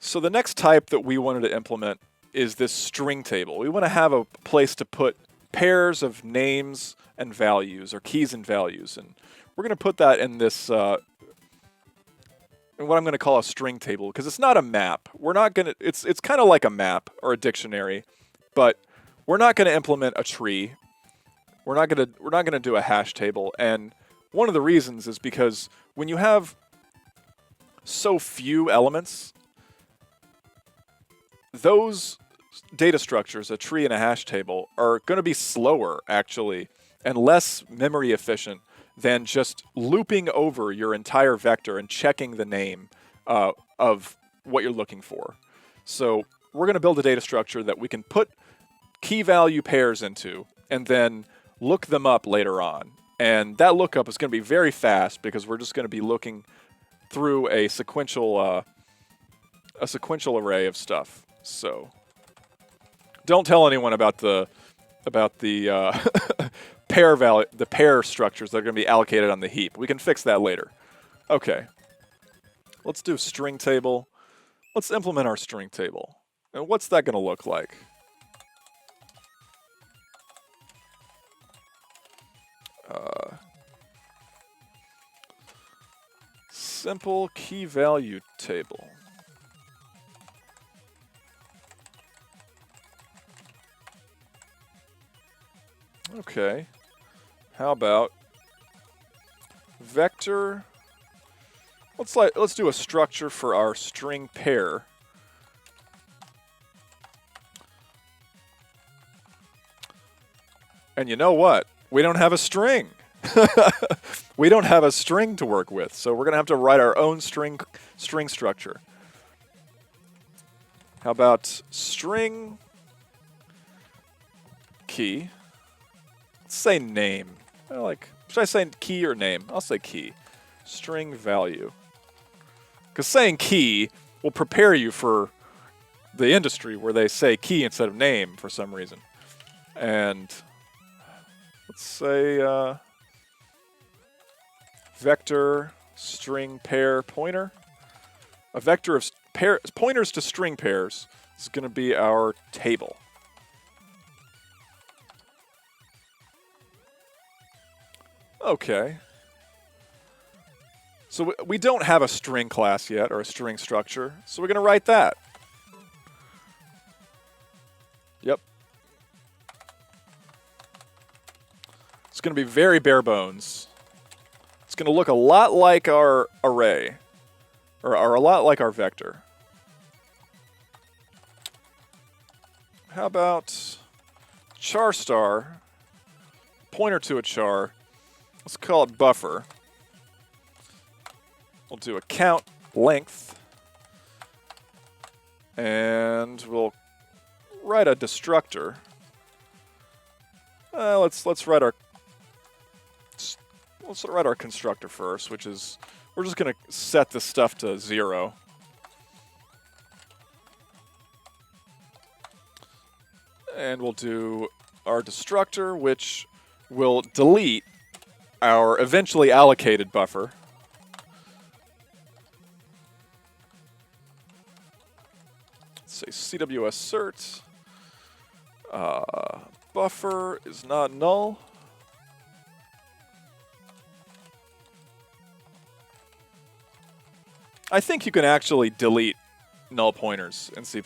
So the next type that we wanted to implement is this string table. We want to have a place to put pairs of names and values, or keys and values, and we're going to put that in this in what I'm going to call a string table, because it's not a map. We're not going to. It's kind of like a map or a dictionary, but we're not going to implement a tree. We're not going to do a hash table, and one of the reasons is because when you have so few elements, those data structures, a tree and a hash table, are going to be slower, actually, and less memory efficient than just looping over your entire vector and checking the name of what you're looking for. So we're going to build a data structure that we can put key value pairs into and then look them up later on. And that lookup is going to be very fast because we're just going to be looking through a sequential array of stuff. So don't tell anyone about the pair value, the pair structures that are going to be allocated on the heap. We can fix that later. Okay. Let's do string table. Let's implement our string table. And what's that going to look like? Simple key value table. Okay. How about vector? Let's do a structure for our string pair. And you know what? We don't have a string. We don't have a string to work with, so we're going to have to write our own string structure. How about string key? Let's say name. Should I say key or name? I'll say key. String value. Because saying key will prepare you for the industry where they say key instead of name for some reason. And let's say vector string pair pointer. A vector of pointers to string pairs is going to be our table. Okay. So we don't have a string class yet, or a string structure, so we're going to write that. Yep. It's going to be very bare bones. It's going to look a lot like our array, or a lot like our vector. How about char star, pointer to a char? Let's call it buffer. We'll do a count length, and we'll write a destructor. Let's write our constructor first, which is we're just going to set this stuff to 0. And we'll do our destructor, which will delete our eventually allocated buffer. Let's say CW assert. Buffer is not null. I think you can actually delete null pointers in C++.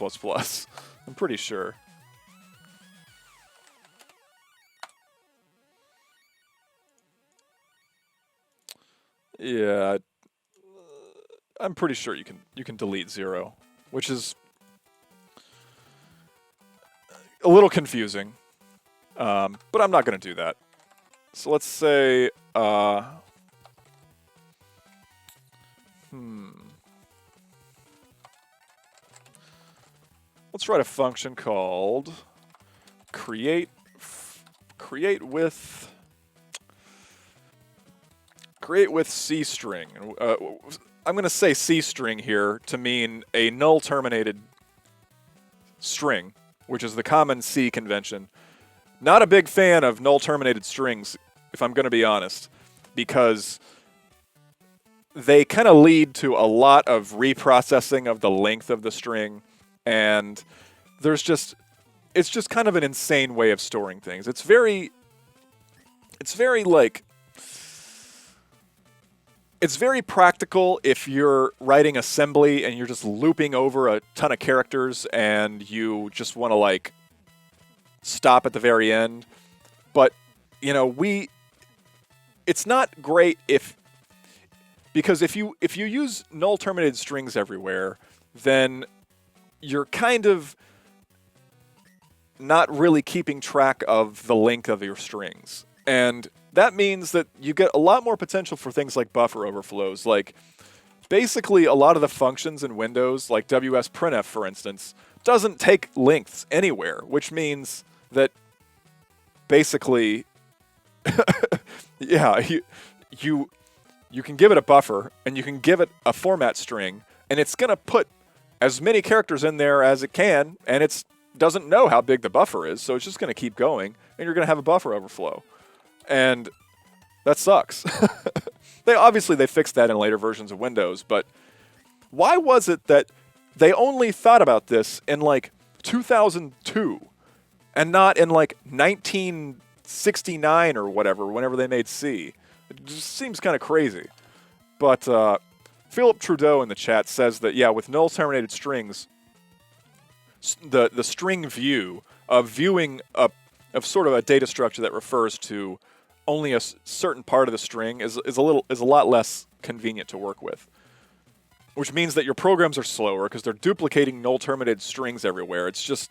I'm pretty sure. Yeah, I'm pretty sure you can delete 0, which is a little confusing. But I'm not going to do that. So let's say, let's write a function called create with C string. I'm going to say C string here to mean a null terminated string, which is the common C convention. Not a big fan of null terminated strings, if I'm going to be honest, because they kind of lead to a lot of reprocessing of the length of the string, and it's just kind of an insane way of storing things. It's very practical if you're writing assembly and you're just looping over a ton of characters and you just want to like stop at the very end. But, you know, it's not great because if you use null terminated strings everywhere, then you're kind of not really keeping track of the length of your strings. And that means that you get a lot more potential for things like buffer overflows. Like, basically, a lot of the functions in Windows, like WSPrintf, for instance, doesn't take lengths anywhere, which means that basically, yeah, you can give it a buffer, and you can give it a format string, and it's going to put as many characters in there as it can, and it doesn't know how big the buffer is, so it's just going to keep going, and you're going to have a buffer overflow. And that sucks. They fixed that in later versions of Windows, but why was it that they only thought about this in like 2002 and not in like 1969 or whatever, whenever they made C? It just seems kind of crazy. But Philip Trudeau in the chat says that, yeah, with null terminated strings, the string view of viewing of sort of a data structure that refers to only a certain part of the string is a lot less convenient to work with, which means that your programs are slower because they're duplicating null terminated strings everywhere. It's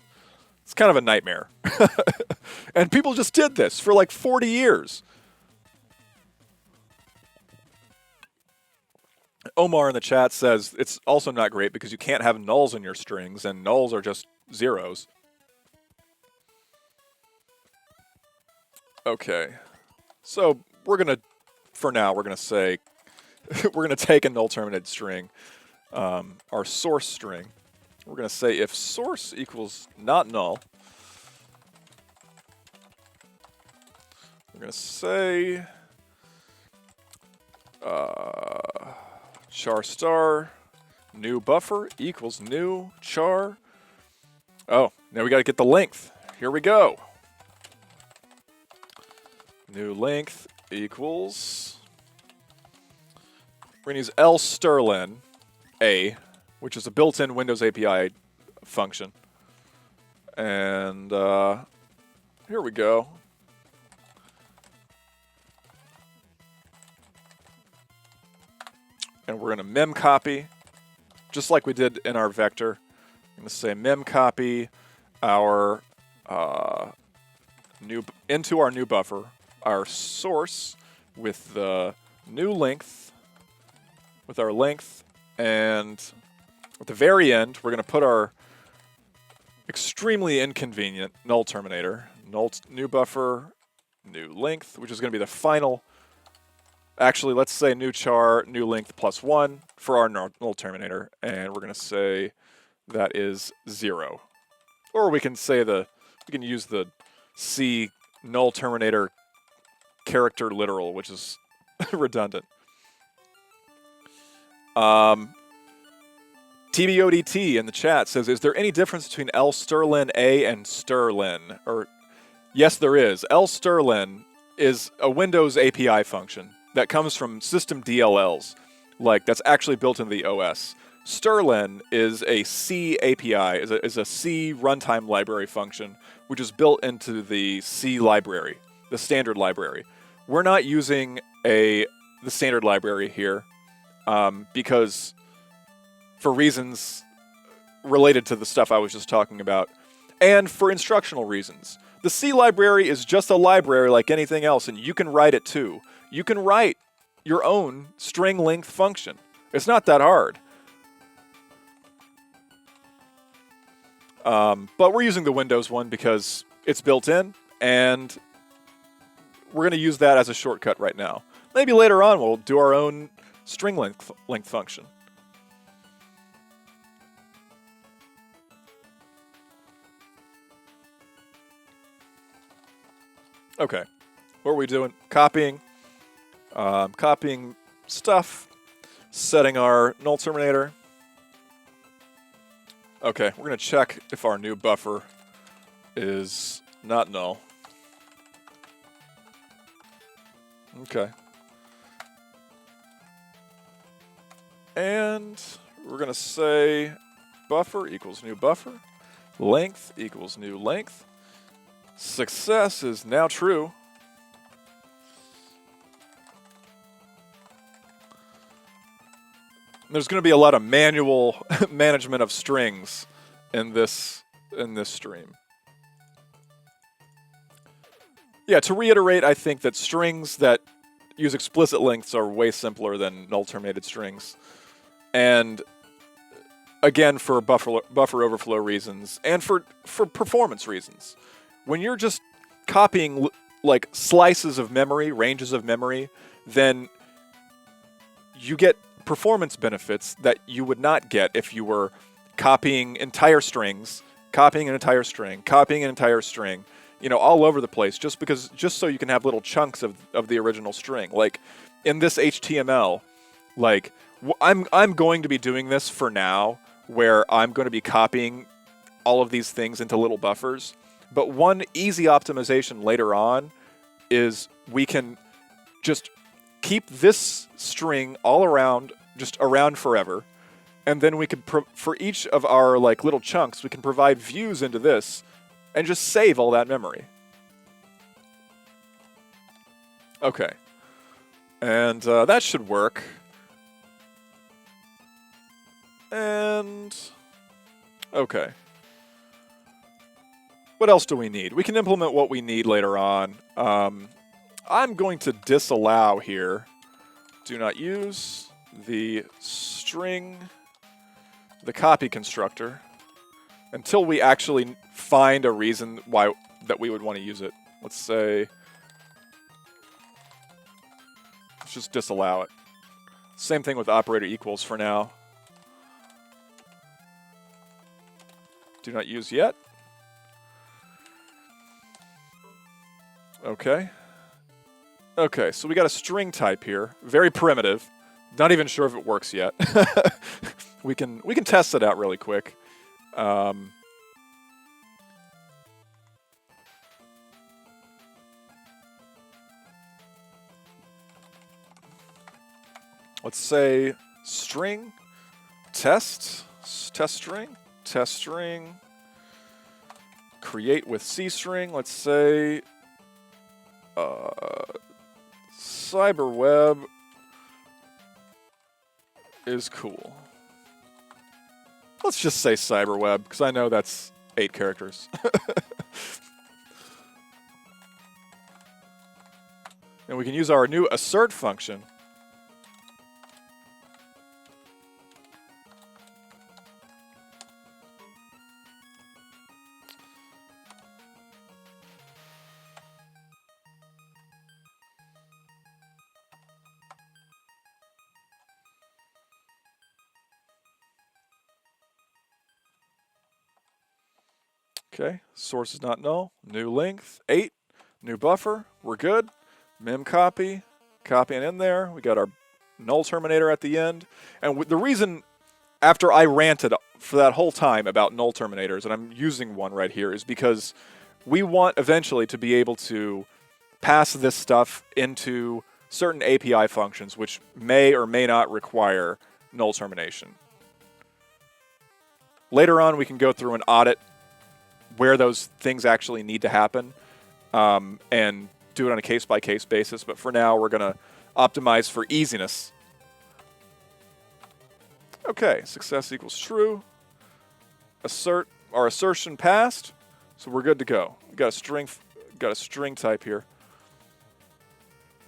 kind of a nightmare. And people just did this for like 40 years. Omar in the chat says it's also not great because you can't have nulls in your strings, and nulls are just zeros. Okay. So for now, we're gonna say, we're gonna take a null terminated string, our source string. We're gonna say if source equals not null, we're gonna say char star new buffer equals new char. Oh, now we gotta get the length. Here we go. New length equals, we're going to use lstrlen a, which is a built-in Windows API function. And here we go. And we're going to memcopy, just like we did in our vector. I'm going to say memcopy our into our new buffer, our source with the new length, with our length, and at the very end, we're going to put our extremely inconvenient null terminator, new buffer, new length, which is going to be the final. Actually, let's say new char, new length plus 1 for our null terminator, and we're going to say that is 0. Or we can say we can use the C null terminator character literal, which is redundant. TBODT in the chat says, is there any difference between lstrlen A and strlen? Or, yes, there is. lstrlen is a Windows API function that comes from system DLLs. Like, that's actually built into the OS. Strlen is a C API, is a C runtime library function, which is built into the C library, the standard library. We're not using a the standard library here because for reasons related to the stuff I was just talking about, and for instructional reasons. The C library is just a library like anything else, and you can write it too. You can write your own string length function. It's not that hard. But we're using the Windows one because it's built in, and we're going to use that as a shortcut right now. Maybe later on we'll do our own string length function. Okay, what are we doing? Copying stuff, setting our null terminator. Okay, we're going to check if our new buffer is not null. Okay. And we're going to say buffer equals new buffer, length equals new length. Success is now true. There's going to be a lot of manual management of strings in this stream. Yeah, to reiterate, I think that strings that use explicit lengths are way simpler than null terminated strings. And again, for buffer overflow reasons and for performance reasons. When you're just copying like slices of memory, ranges of memory, then you get performance benefits that you would not get if you were copying entire strings, copying an entire string, copying an entire string, you know, all over the place, just so you can have little chunks of the original string. Like in this HTML, like I'm going to be doing this for now, where I'm going to be copying all of these things into little buffers. But one easy optimization later on is we can just keep this string all around, just around forever, and then we could, for each of our like little chunks, we can provide views into this and just save all that memory. Okay, and that should work. And okay. What else do we need? We can implement what we need later on. I'm going to disallow here. Do not use the string, the copy constructor, until we actually find a reason why that we would want to use it. Let's say, let's just disallow it. Same thing with operator equals for now. Do not use yet. Okay. Okay, so we got a string type here. Very primitive. Not even sure if it works yet. we can test it out really quick. Let's say string test string create with C string. Let's say CyberWeb is cool. Let's just say CyberWeb, because I know that's 8 characters. And we can use our new assert function. Okay, source is not null. New length, 8. New buffer, we're good. Mem copy, copying in there. We got our null terminator at the end. And the reason, after I ranted for that whole time about null terminators, and I'm using one right here, is because we want eventually to be able to pass this stuff into certain API functions which may or may not require null termination. Later on, we can go through and audit where those things actually need to happen, and do it on a case-by-case basis. But for now, we're going to optimized for easiness. Okay, success equals true. Assert our assertion passed, so we're good to go. We got a string type here.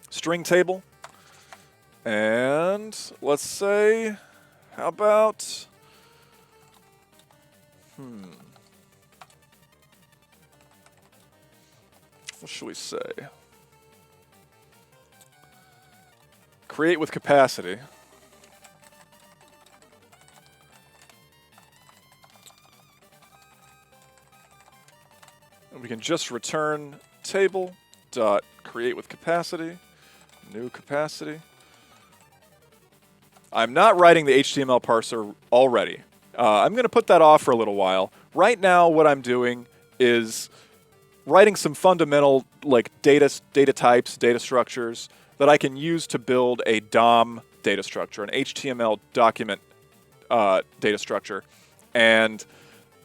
String table. And let's say, how about what should we say? Create with capacity. And we can just return table dot create with capacity, new capacity. I'm not writing the HTML parser already. I'm going to put that off for a little while. Right now, what I'm doing is writing some fundamental like data types, data structures that I can use to build a DOM data structure, an HTML document data structure. And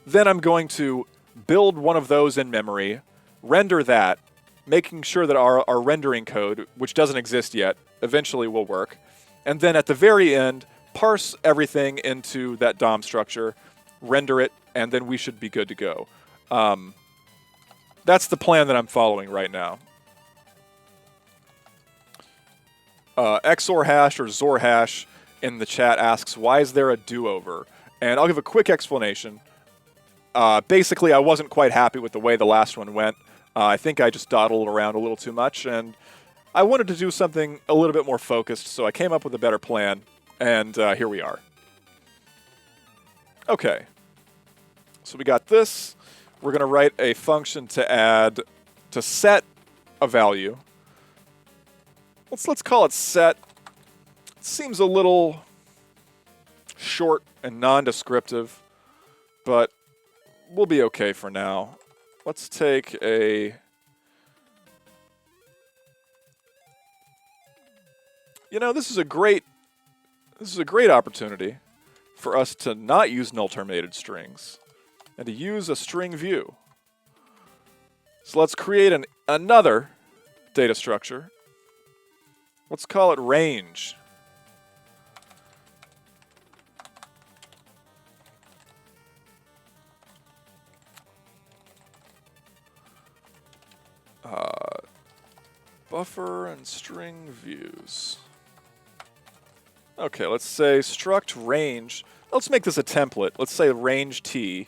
then I'm going to build one of those in memory, render that, making sure that our rendering code, which doesn't exist yet, eventually will work. And then at the very end, parse everything into that DOM structure, render it, and then we should be good to go. That's the plan that I'm following right now. XOR hash or XOR hash in the chat asks, why is there a do-over? And I'll give a quick explanation. Basically, I wasn't quite happy with the way the last one went. I think I just dawdled around a little too much, and I wanted to do something a little bit more focused, so I came up with a better plan, and here we are. Okay. So we got this. We're going to write a function to set a value. Let's call it set. It seems a little short and non-descriptive, but we'll be okay for now. Let's take a... You know, this is a great opportunity for us to not use null terminated strings and to use a string view. So let's create another data structure. Let's call it range. Buffer and string views. Okay, let's say struct range. Let's make this a template. Let's say range t.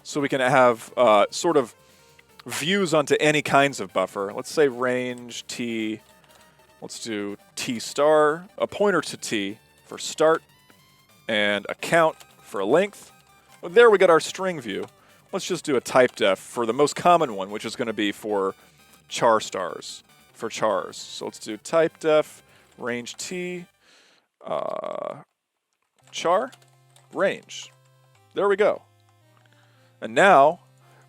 So we can have sort of views onto any kinds of buffer. Let's say range t. Let's do t star, a pointer to t for start, and a count for a length. Well, there we got our string view. Let's just do a type def for the most common one, which is going to be for char stars, for chars. So let's do type def range t char range. There we go. And now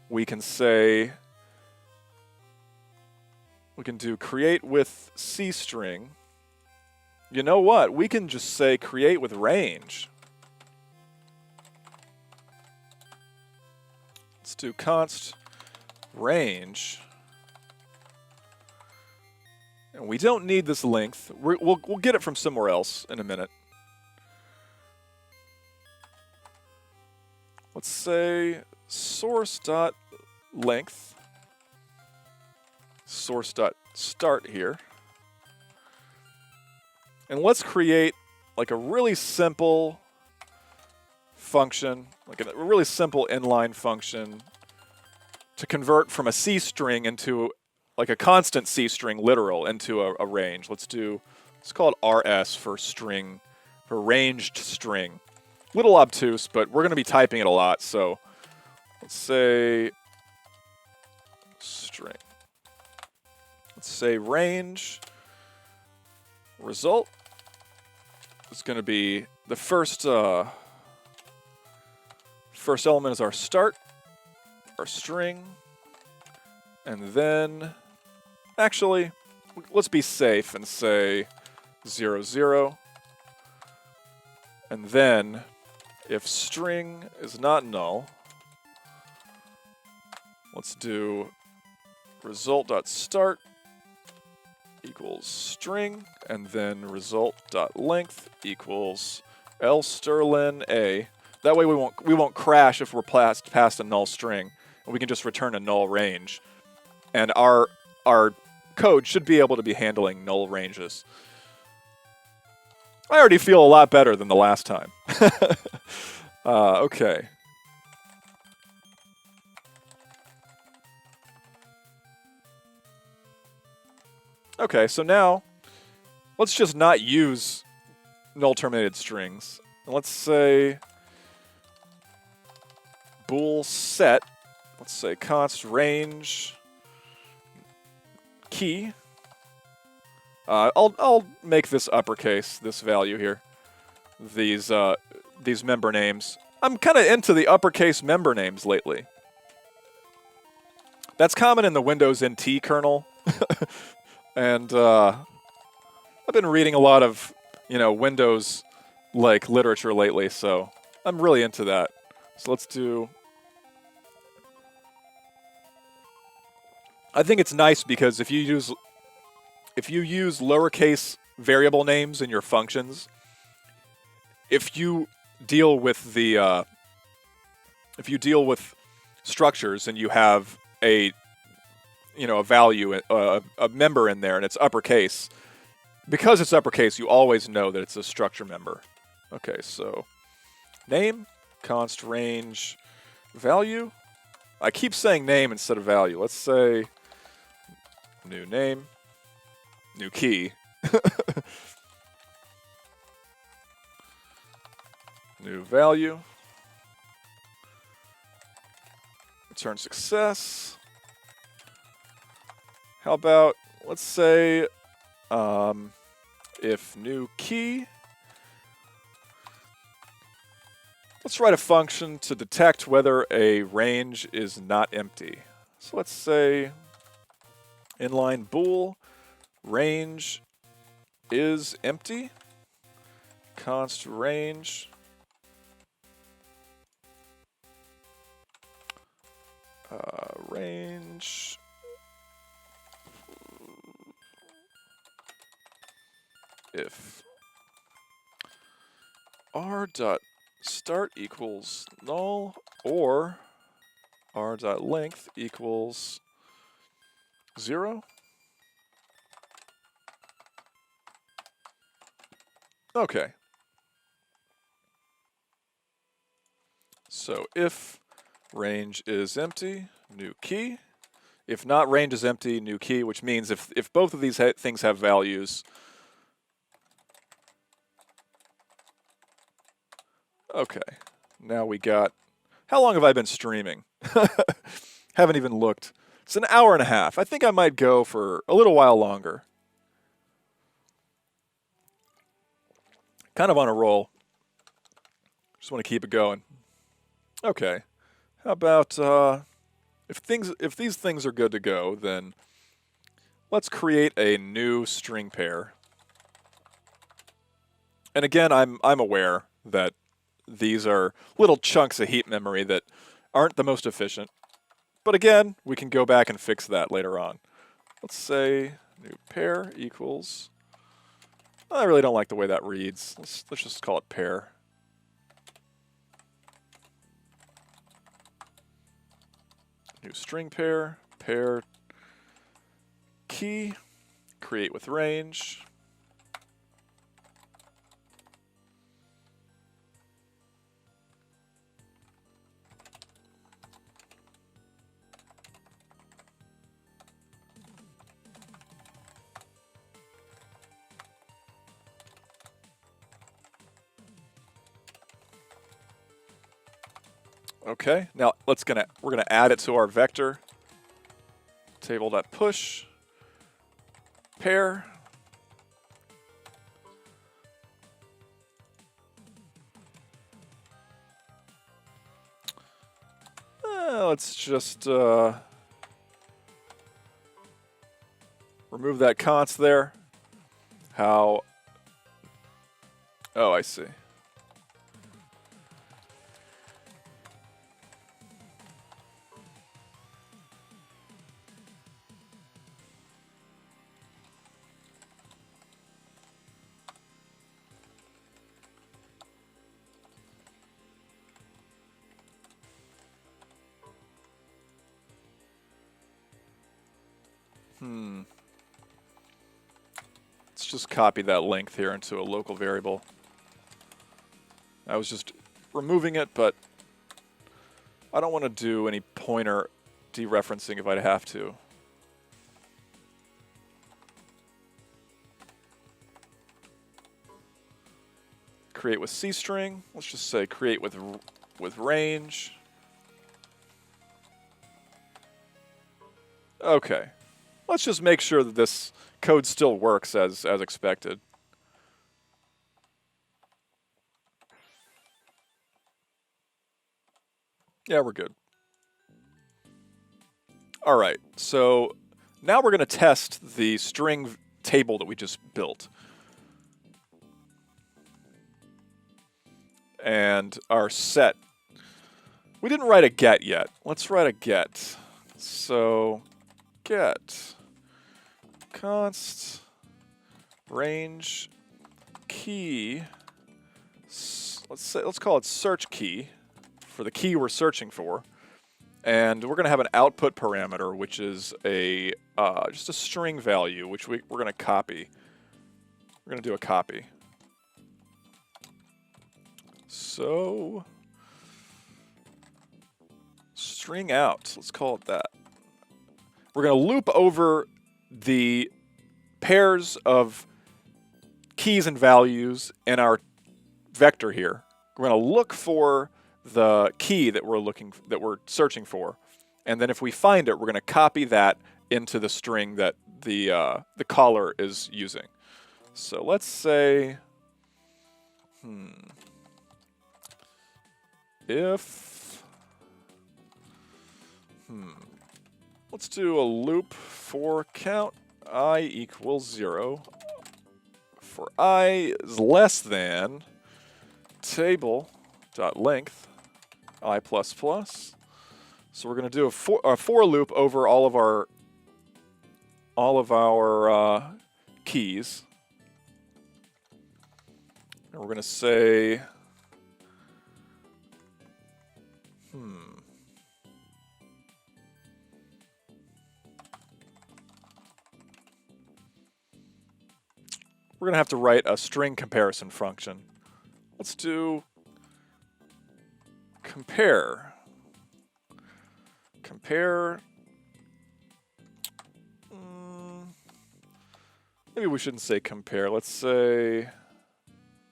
we can say, we can do create with C string. You know what? We can just say create with range. Let's do const range. And we don't need this length. We'll get it from somewhere else in a minute. Let's say source.length, source.start here. And let's create like a really simple function, like a really simple inline function to convert from a C string into like a constant C string literal into a range. Let's call it RS for string, for ranged string. Little obtuse, but we're going to be typing it a lot, so let's say string. Let's say range result is going to be the first element is our start, our string, and then actually let's be safe and say 0, 0, and then if string is not null, let's do result.start equals string, and then result.length equals lsterlin a. That way we won't crash if we're past a null string, and we can just return a null range. And our code should be able to be handling null ranges. I already feel a lot better than the last time. Okay. Okay, so now let's just not use null terminated strings. And let's say bool set, let's say const range key. I'll make this uppercase, this value here. These member names. I'm kind of into the uppercase member names lately. That's common in the Windows NT kernel. And I've been reading a lot of, Windows like literature lately, so I'm really into that. So let's do. I think it's nice because if you use lowercase variable names in your functions, if you deal with structures and you have a value, a member in there, and it's uppercase, because it's uppercase, you always know that it's a structure member. Okay, so name, const range value. I keep saying name instead of value. Let's say new name, new key. New value. Return success. How about, let's say, if new key. Let's write a function to detect whether a range is not empty. So let's say inline bool range is empty. Const range range if r.start equals null or r.length equals 0. Okay. So if range is empty, new key. If not, range is empty, new key, which means if both of these things have values. Okay, now we got. How long have I been streaming? Haven't even looked. It's an hour and a half. I think I might go for a little while longer. Kind of on a roll. Just want to keep it going. Okay. How about if these things are good to go, then let's create a new string pair. And again, I'm aware that these are little chunks of heap memory that aren't the most efficient. But again, we can go back and fix that later on. Let's say new pair equals. I really don't like the way that reads. Let's just call it pair. New string pair, pair key, create with range. Okay, now we're gonna add it to our vector. Table.push pair. Let's just remove that const there. How? Oh, I see. Let's just copy that length here into a local variable. I was just removing it, but I don't want to do any pointer dereferencing if I'd have to. Create with C-string. Let's just say create with range. Okay. Let's just make sure that this code still works as expected. Yeah, we're good. All right, so now we're going to test the string table that we just built. And our set. We didn't write a get yet. Let's write a get. So get const range key. Let's call it search key for the key we're searching for. And we're going to have an output parameter, which is a just a string value, which we're going to copy. We're going to do a copy. So string out, let's call it that. We're going to loop over the pairs of keys and values in our vector here. We're going to look for the key that we're searching for, and then if we find it, we're going to copy that into the string that the caller is using. So let's say, if let's do a loop for count I equals 0 for I is less than table.length I++. So we're going to do a for loop over all of our keys. And we're going to say we're going to have to write a string comparison function. Let's do compare. Maybe we shouldn't say compare. Let's say,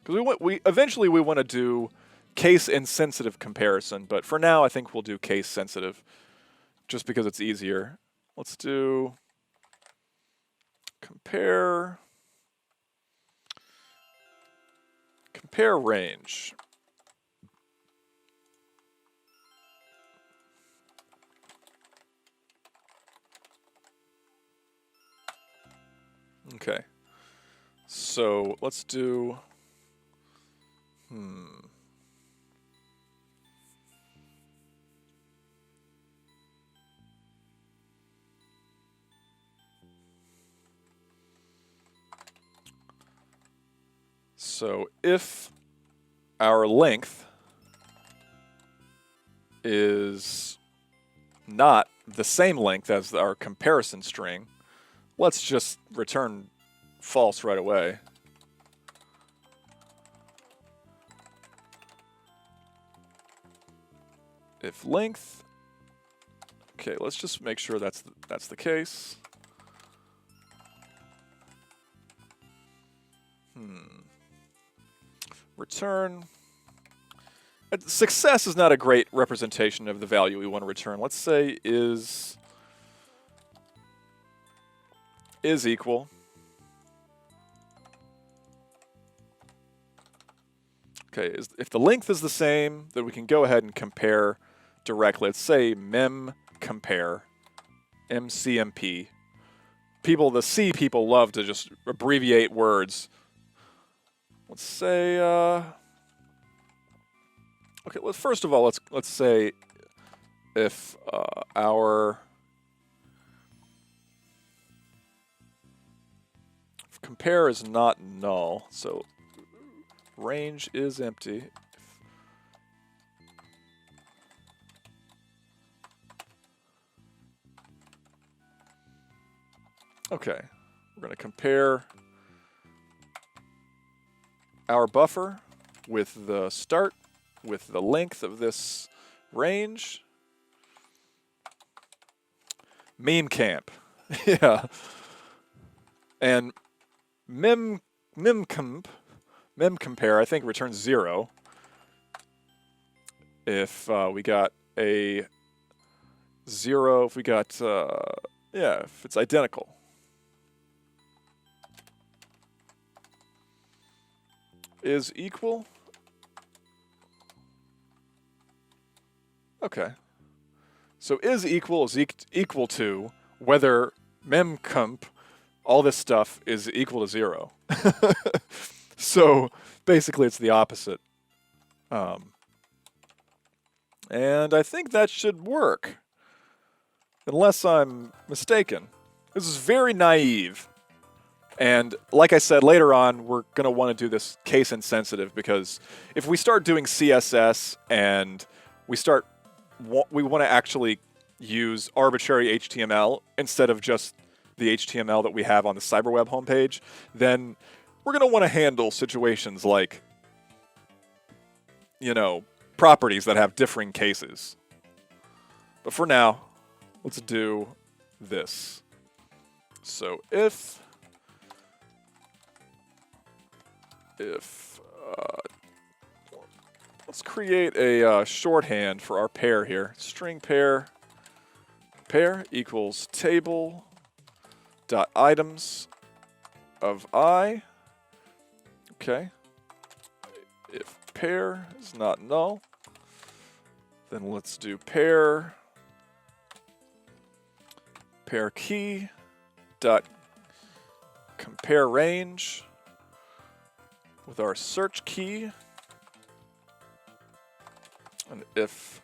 because eventually we want to do case insensitive comparison, but for now I think we'll do case sensitive, just because it's easier. Let's do compare range. Okay, so let's do, so if our length is not the same length as our comparison string, let's just return false right away. If length, okay, let's just make sure that's the case. Return. Success is not a great representation of the value we want to return. Let's say is equal. Okay, if the length is the same, then we can go ahead and compare directly. Let's say mem compare, MCMP. The C people love to just abbreviate words. Let's say, okay, well, first of all, let's say if our compare is not null, so range is empty. Okay, we're going to compare our buffer with the start, with the length of this range. Meme camp. Yeah. And memcompare, I think, returns 0 if we got a 0, if we got, yeah, if it's identical. Is equal. Okay. So is equal to whether memcomp, all this stuff, is equal to 0. So basically it's the opposite. And I think that should work. Unless I'm mistaken. This is very naive. And like I said, later on, we're going to want to do this case insensitive, because if we start doing CSS and we want to actually use arbitrary HTML instead of just the HTML that we have on the CyberWeb homepage, then we're going to want to handle situations like, you know, properties that have differing cases. But for now, let's do this. So if let's create a shorthand for our pair here. String pair equals table dot items of I. Okay. If pair is not null, then let's do pair key dot compare range with our search key. And if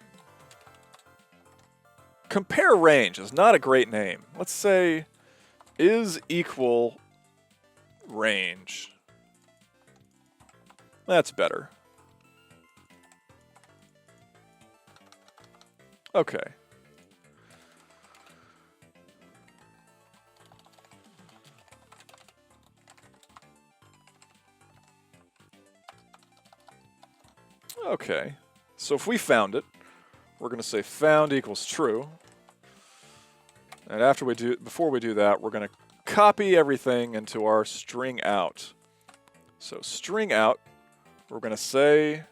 compare range is not a great name, let's say is equal range. That's better. Okay. Okay. So if we found it, we're going to say found equals true. And before we do that, we're going to copy everything into our string out. So string out, we're going to say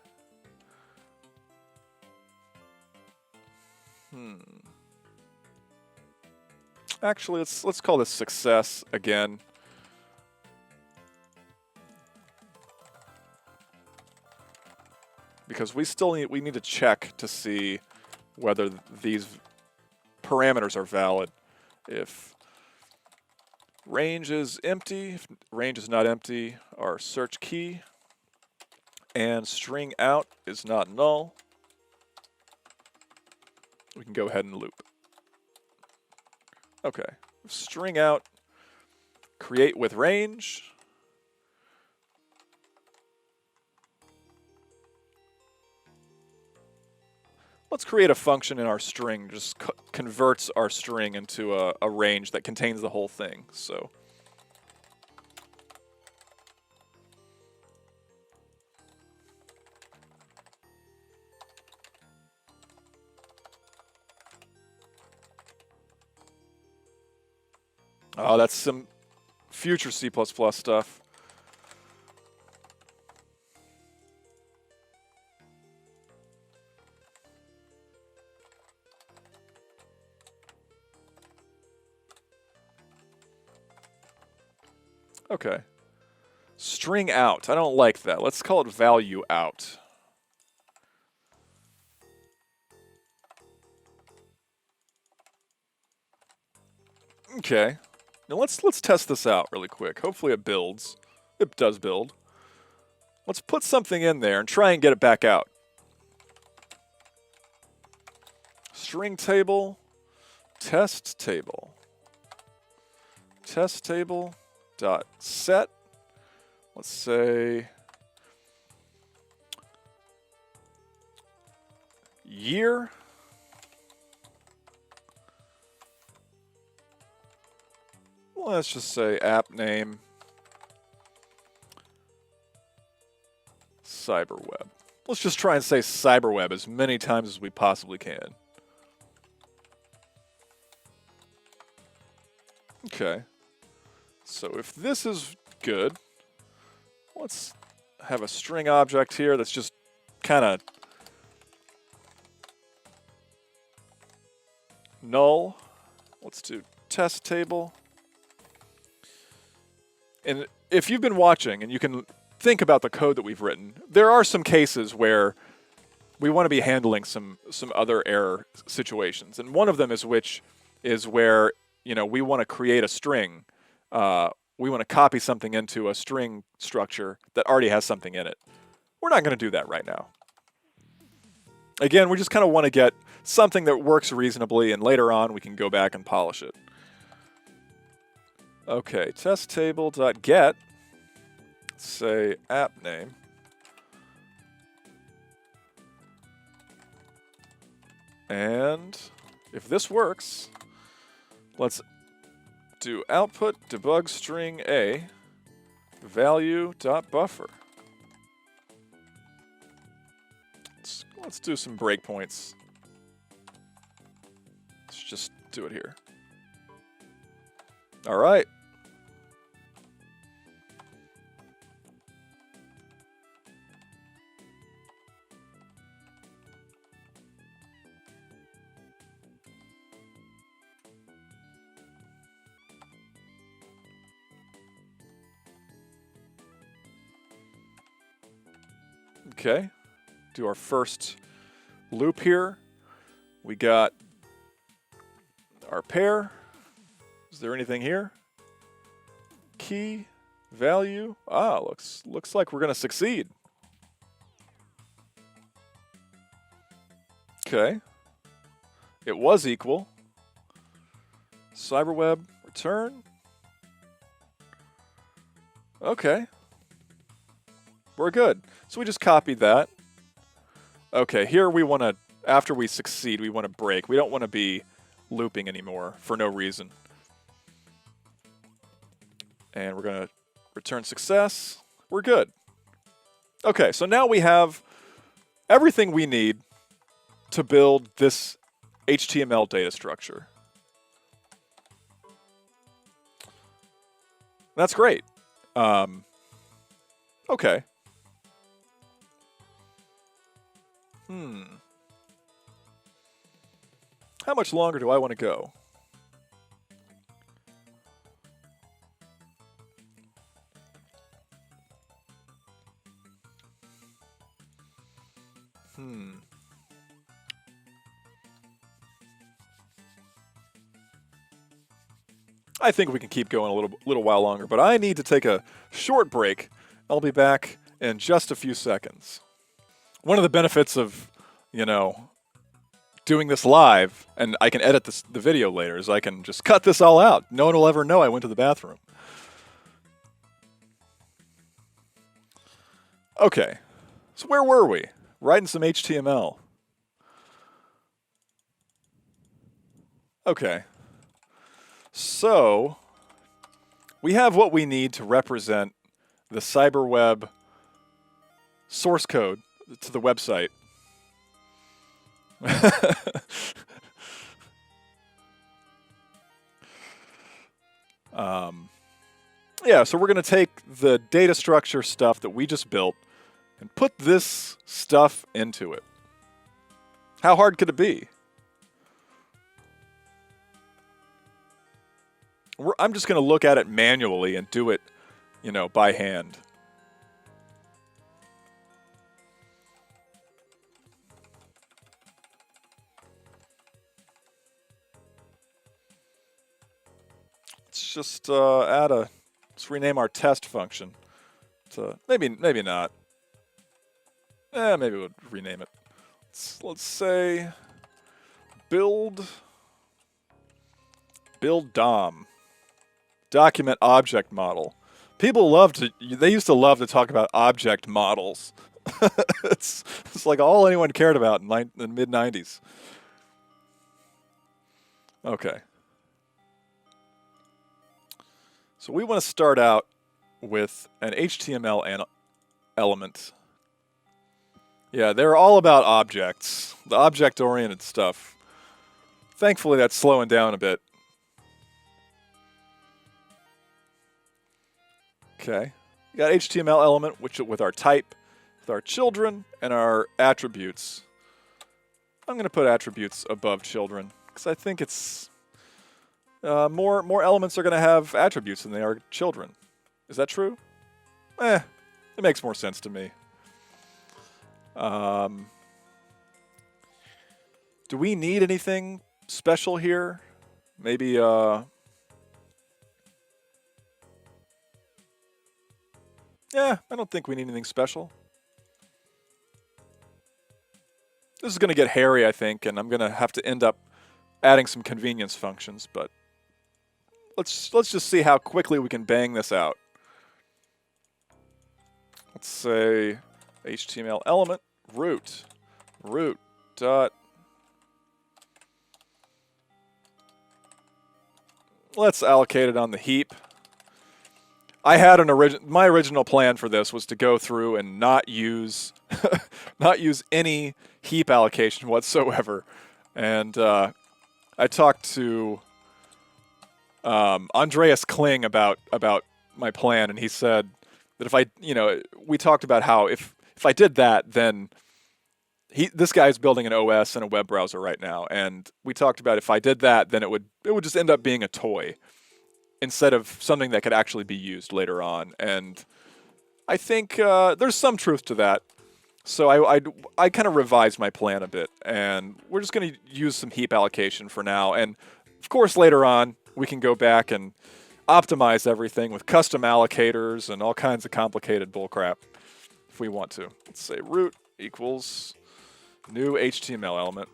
actually, let's call this success again. Because we need to check to see whether these parameters are valid. If range is empty, if range is not empty, our search key and string out is not null, we can go ahead and loop. Okay, string out, create with range. Let's create a function in our string, just converts our string into a range that contains the whole thing. So oh, that's some future C++ stuff. Okay. String out. I don't like that. Let's call it value out. Okay. Now let's test this out really quick. Hopefully it builds. It does build. Let's put something in there and try and get it back out. String table, test table. Test table dot set. Let's say year. let's just say app name CyberWeb. Let's just try and say CyberWeb as many times as we possibly can. Okay. So if this is good, let's have a string object here that's just kind of null. Let's do test table. And if you've been watching and you can think about the code that we've written, there are some cases where we want to be handling some other error situations. And one of them is where, you know, we want to create a string. We want to copy something into a string structure that already has something in it. We're not going to do that right now. Again, we just kind of want to get something that works reasonably, and later on we can go back and polish it. Okay, test table.get, say app name. And if this works, let's do output debug string a value.buffer. Let's do some breakpoints. Let's just do it here. All right. Okay, do our first loop here. We got our pair. Is there anything here? Key, value. Ah, looks like we're gonna succeed. Okay, it was equal. CyberWeb return. Okay. We're good. So we just copied that. Okay, here we want to, after we succeed, we want to break. We don't want to be looping anymore for no reason. And we're going to return success. We're good. Okay, so now we have everything we need to build this HTML data structure. That's great. Okay. How much longer do I want to go? I think we can keep going a little while longer, but I need to take a short break. I'll be back in just a few seconds. One of the benefits of, you know, doing this live, and I can edit the video later, is I can just cut this all out. No one will ever know I went to the bathroom. Okay, so where were we? Writing some HTML. Okay. So, we have what we need to represent the CyberWeb source code to the website. Yeah, so we're going to take the data structure stuff that we just built and put this stuff into it. How hard could it be? I'm just going to look at it manually and do it, you know, by hand. Let's just let's rename our test function to maybe not. Maybe we'll rename it. Let's say build DOM. Document object model. They used to love to talk about object models. it's like all anyone cared about in the mid-90s. Okay. So we want to start out with an HTML element. Yeah, they're all about objects, the object-oriented stuff. Thankfully, that's slowing down a bit. Okay, we got HTML element, which with our type, with our children, and our attributes. I'm going to put attributes above children because I think it's more elements are going to have attributes than they are children. Is that true? It makes more sense to me. Do we need anything special here? Maybe, yeah, I don't think we need anything special. This is going to get hairy, I think, and I'm going to have to end up adding some convenience functions, but let's just see how quickly we can bang this out. Let's say HTML element root dot. Let's allocate it on the heap. I had my original plan for this was to go through and not use any heap allocation whatsoever, and I talked to Andreas Kling about my plan, and he said that if we talked about how if I did that, then this guy's building an OS and a web browser right now, and we talked about if I did that, then it would just end up being a toy instead of something that could actually be used later on. And I think there's some truth to that. So I kind of revised my plan a bit, and we're just going to use some heap allocation for now. And of course, later on, we can go back and optimize everything with custom allocators and all kinds of complicated bullcrap if we want to. Let's say root equals new HTML element.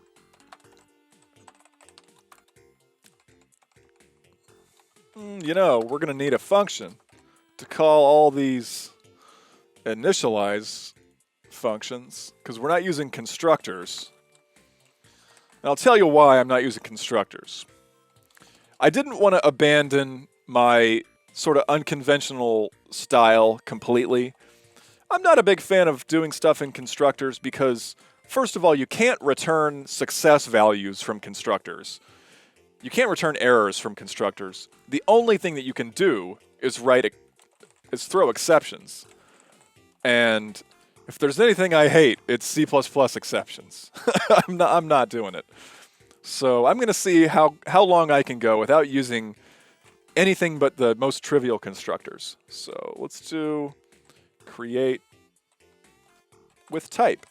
We're going to need a function to call all these initialize functions because we're not using constructors. And I'll tell you why I'm not using constructors. I didn't want to abandon my sort of unconventional style completely. I'm not a big fan of doing stuff in constructors because, first of all, you can't return success values from constructors. You can't return errors from constructors. The only thing that you can do is throw exceptions. And if there's anything I hate, it's C++ exceptions. I'm not doing it. So I'm going to see how long I can go without using anything but the most trivial constructors. So let's do create with type.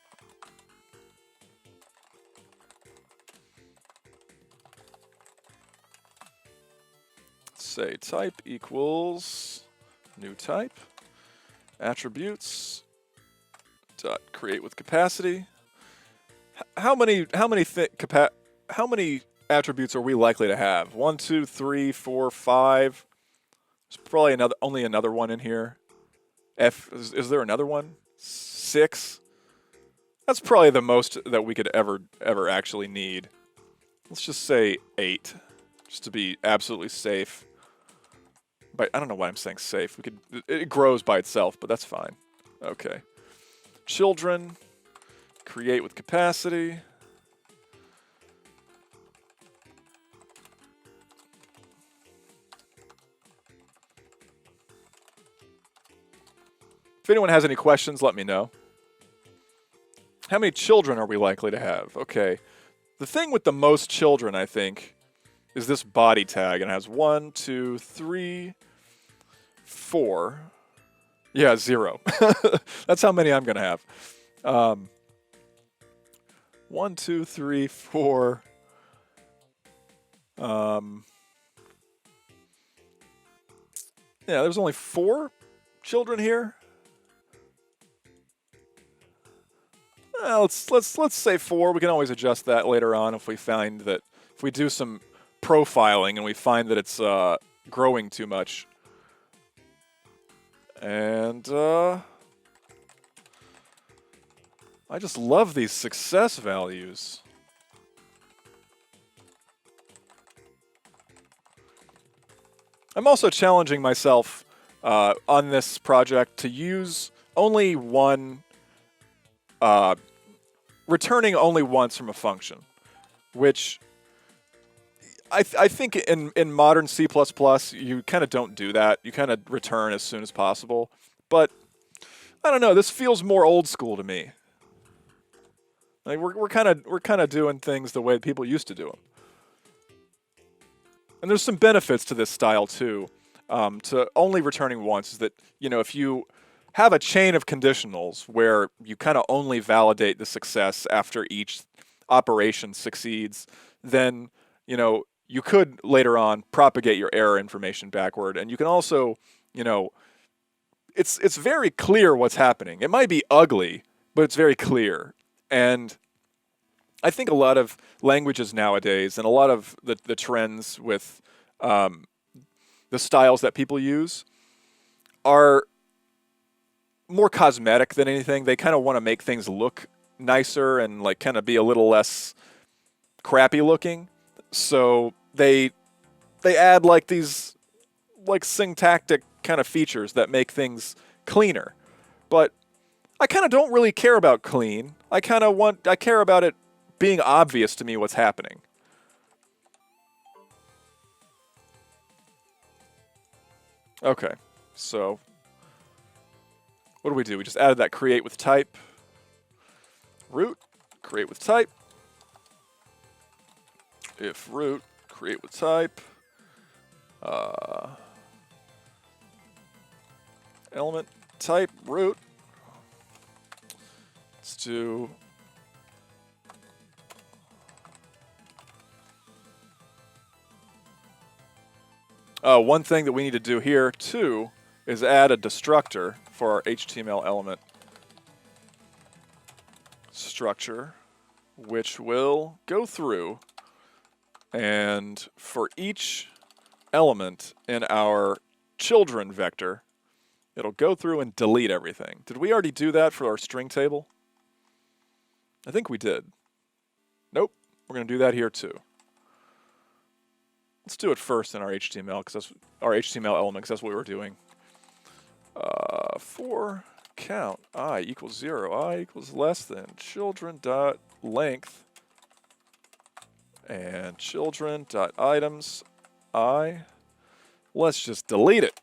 Say type equals new type attributes dot create with capacity. How many attributes are we likely to have? 1, 2, 3, 4, 5. There's probably only another one in here. Is there another one? 6. That's probably the most that we could ever actually need. Let's just say 8, just to be absolutely safe. But I don't know why I'm saying safe. It grows by itself, but that's fine. Okay. Children, create with capacity. If anyone has any questions, let me know. How many children are we likely to have? Okay. The thing with the most children, I think, is this body tag, and it has 1, 2, 3, 4. Yeah, 0. That's how many I'm going to have. 1, 2, 3, 4. Yeah, there's only 4 children here. Let's say 4. We can always adjust that later on if we find that if we do some profiling and we find that it's growing too much. And I just love these success values. I'm also challenging myself on this project to use only one, returning only once from a function, which I think in modern C++, you kind of don't do that. You kind of return as soon as possible. But I don't know, this feels more old school to me. Like we're kind of doing things the way people used to do them. And there's some benefits to this style too. To only returning once is that, if you have a chain of conditionals where you kind of only validate the success after each operation succeeds, then, you could later on propagate your error information backward. And you can also, it's very clear what's happening. It might be ugly, but it's very clear. And I think a lot of languages nowadays and a lot of the trends with the styles that people use are more cosmetic than anything. They kind of want to make things look nicer and like kind of be a little less crappy looking. So they add like these like syntactic kind of features that make things cleaner. But I kind of don't really care about clean. I care about it being obvious to me what's happening. Okay, so what do? We just added that create with type. Root, create with type. If root, create with type. Element type root. Let's do one thing that we need to do here too is add a destructor for our HTML element structure, which will go through and for each element in our children vector, it'll go through and delete everything. Did we already do that for our string table? I think we did. Nope. We're going to do that here too. Let's do it first in our HTML because that's our HTML element because that's what we were doing. For count I equals 0, I equals less than children dot length and children dot items I. Let's just delete it.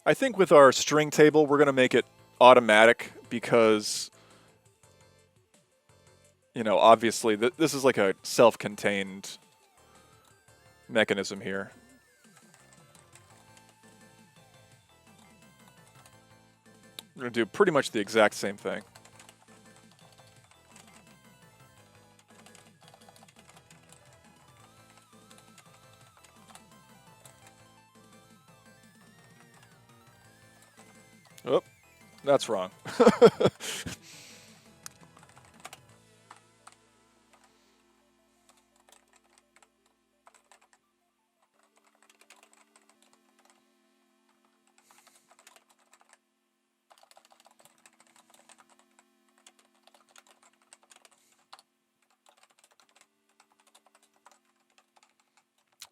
I think with our string table, we're going to make it automatic because, obviously this is like a self-contained mechanism here. We're going to do pretty much the exact same thing. Oh, that's wrong.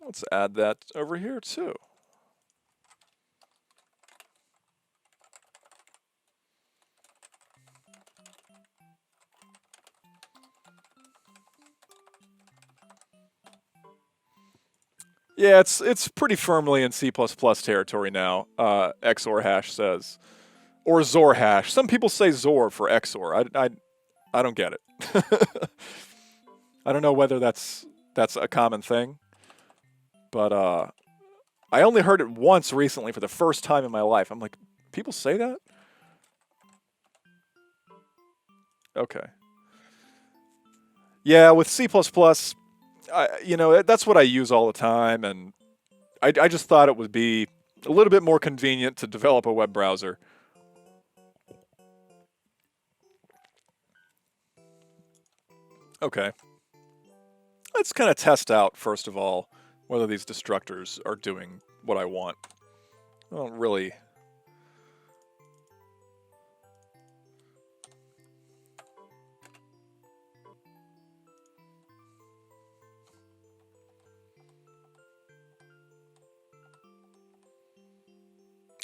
Let's add that over here too. Yeah, it's pretty firmly in C++ territory now, XOR hash says. Or XOR hash. Some people say XOR for XOR. I don't get it. I don't know whether that's a common thing. But I only heard it once recently for the first time in my life. I'm like, people say that? Okay. Yeah, with C++, that's what I use all the time, and I just thought it would be a little bit more convenient to develop a web browser. Okay. Let's kind of test out, first of all, whether these destructors are doing what I want. I don't really...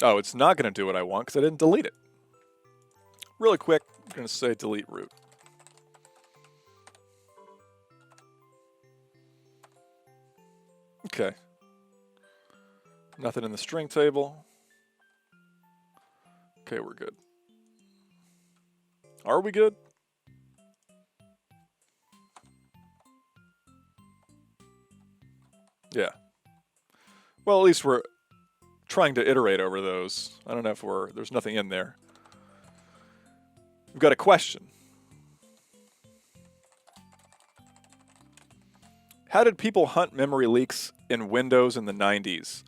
Oh, it's not going to do what I want because I didn't delete it. Really quick, I'm going to say delete root. Okay. Nothing in the string table. Okay, we're good. Are we good? Yeah. Well, at least we're trying to iterate over those. I don't know if there's nothing in there. We've got a question. How did people hunt memory leaks in Windows in the 90s?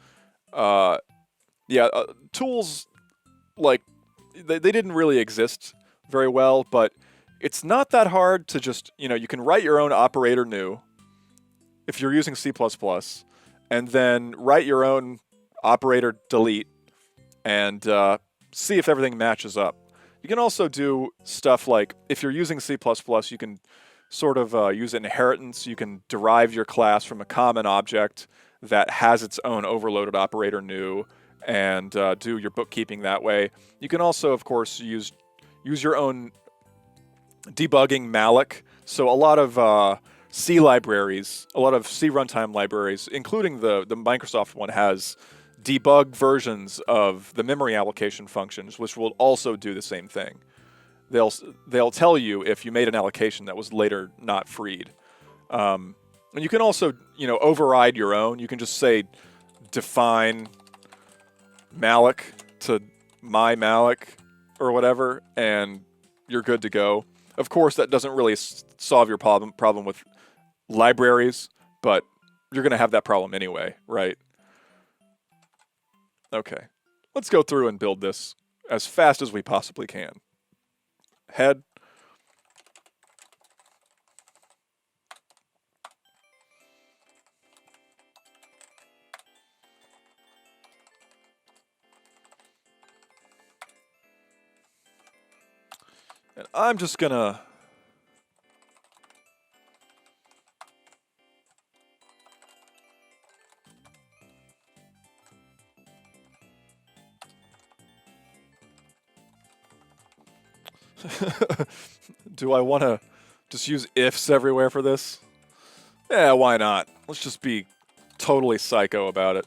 Tools like they didn't really exist very well, but it's not that hard to just, you can write your own operator new if you're using C++, and then write your own operator delete and see if everything matches up. You can also do stuff like, if you're using C++, you can sort of use inheritance. You can derive your class from a common object that has its own overloaded operator new, and do your bookkeeping that way. You can also, of course, use your own debugging malloc. So a lot of C libraries, a lot of C runtime libraries, including the Microsoft one, has debug versions of the memory allocation functions, which will also do the same thing. They'll tell you if you made an allocation that was later not freed. And you can also, override your own. You can just say define malloc to my malloc or whatever, and you're good to go. Of course, that doesn't really solve your problem with libraries, but you're going to have that problem anyway, right? Okay, let's go through and build this as fast as we possibly can. Head. And I'm just gonna do I want to just use ifs everywhere for this? Yeah, why not? Let's just be totally psycho about it.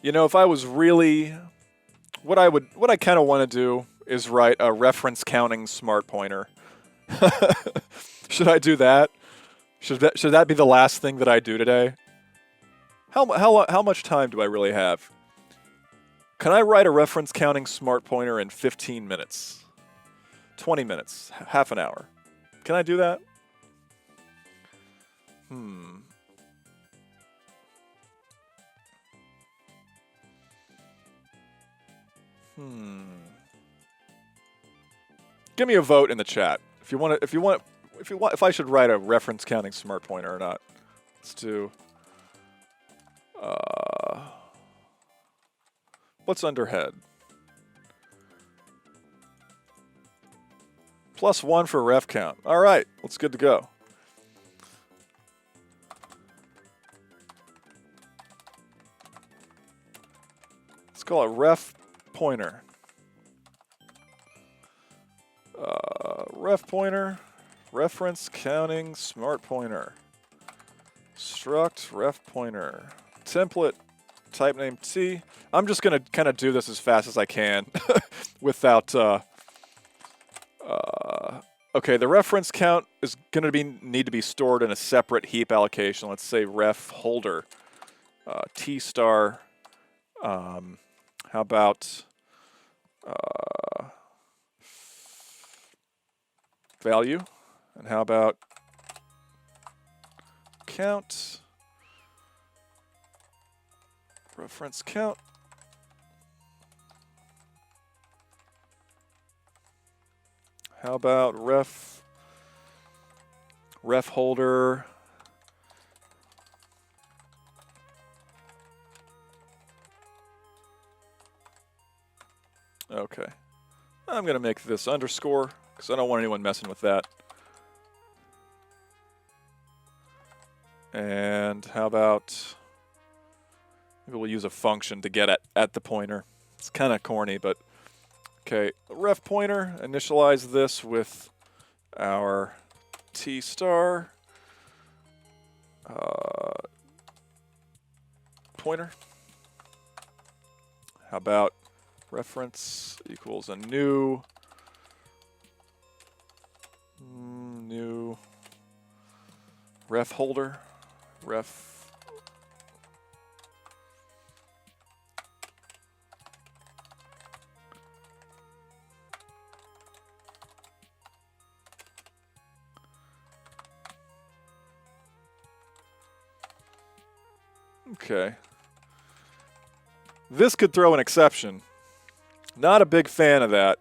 If I was really, what I kind of want to do is write a reference counting smart pointer. Should I do that? Should that be the last thing that I do today? How much time do I really have? Can I write a reference counting smart pointer in 15 minutes? 20 minutes? Half an hour? Can I do that? Give me a vote in the chat if I should write a reference counting smart pointer or not. Let's do. What's under head? +1 for ref count. All right, let's good to go. Let's call it ref pointer. Ref pointer, reference counting smart pointer. Struct ref pointer. Template type name T. I'm just gonna kind of do this as fast as I can without. Okay, the reference count is gonna need to be stored in a separate heap allocation. Let's say ref holder T star. How about value? And how about count? Reference count. How about ref holder? Okay. I'm going to make this underscore because I don't want anyone messing with that. And how about maybe we'll use a function to get at the pointer. It's kind of corny, but okay. Ref pointer, initialize this with our T star pointer. How about reference equals a new ref holder, ref okay. This could throw an exception. Not a big fan of that.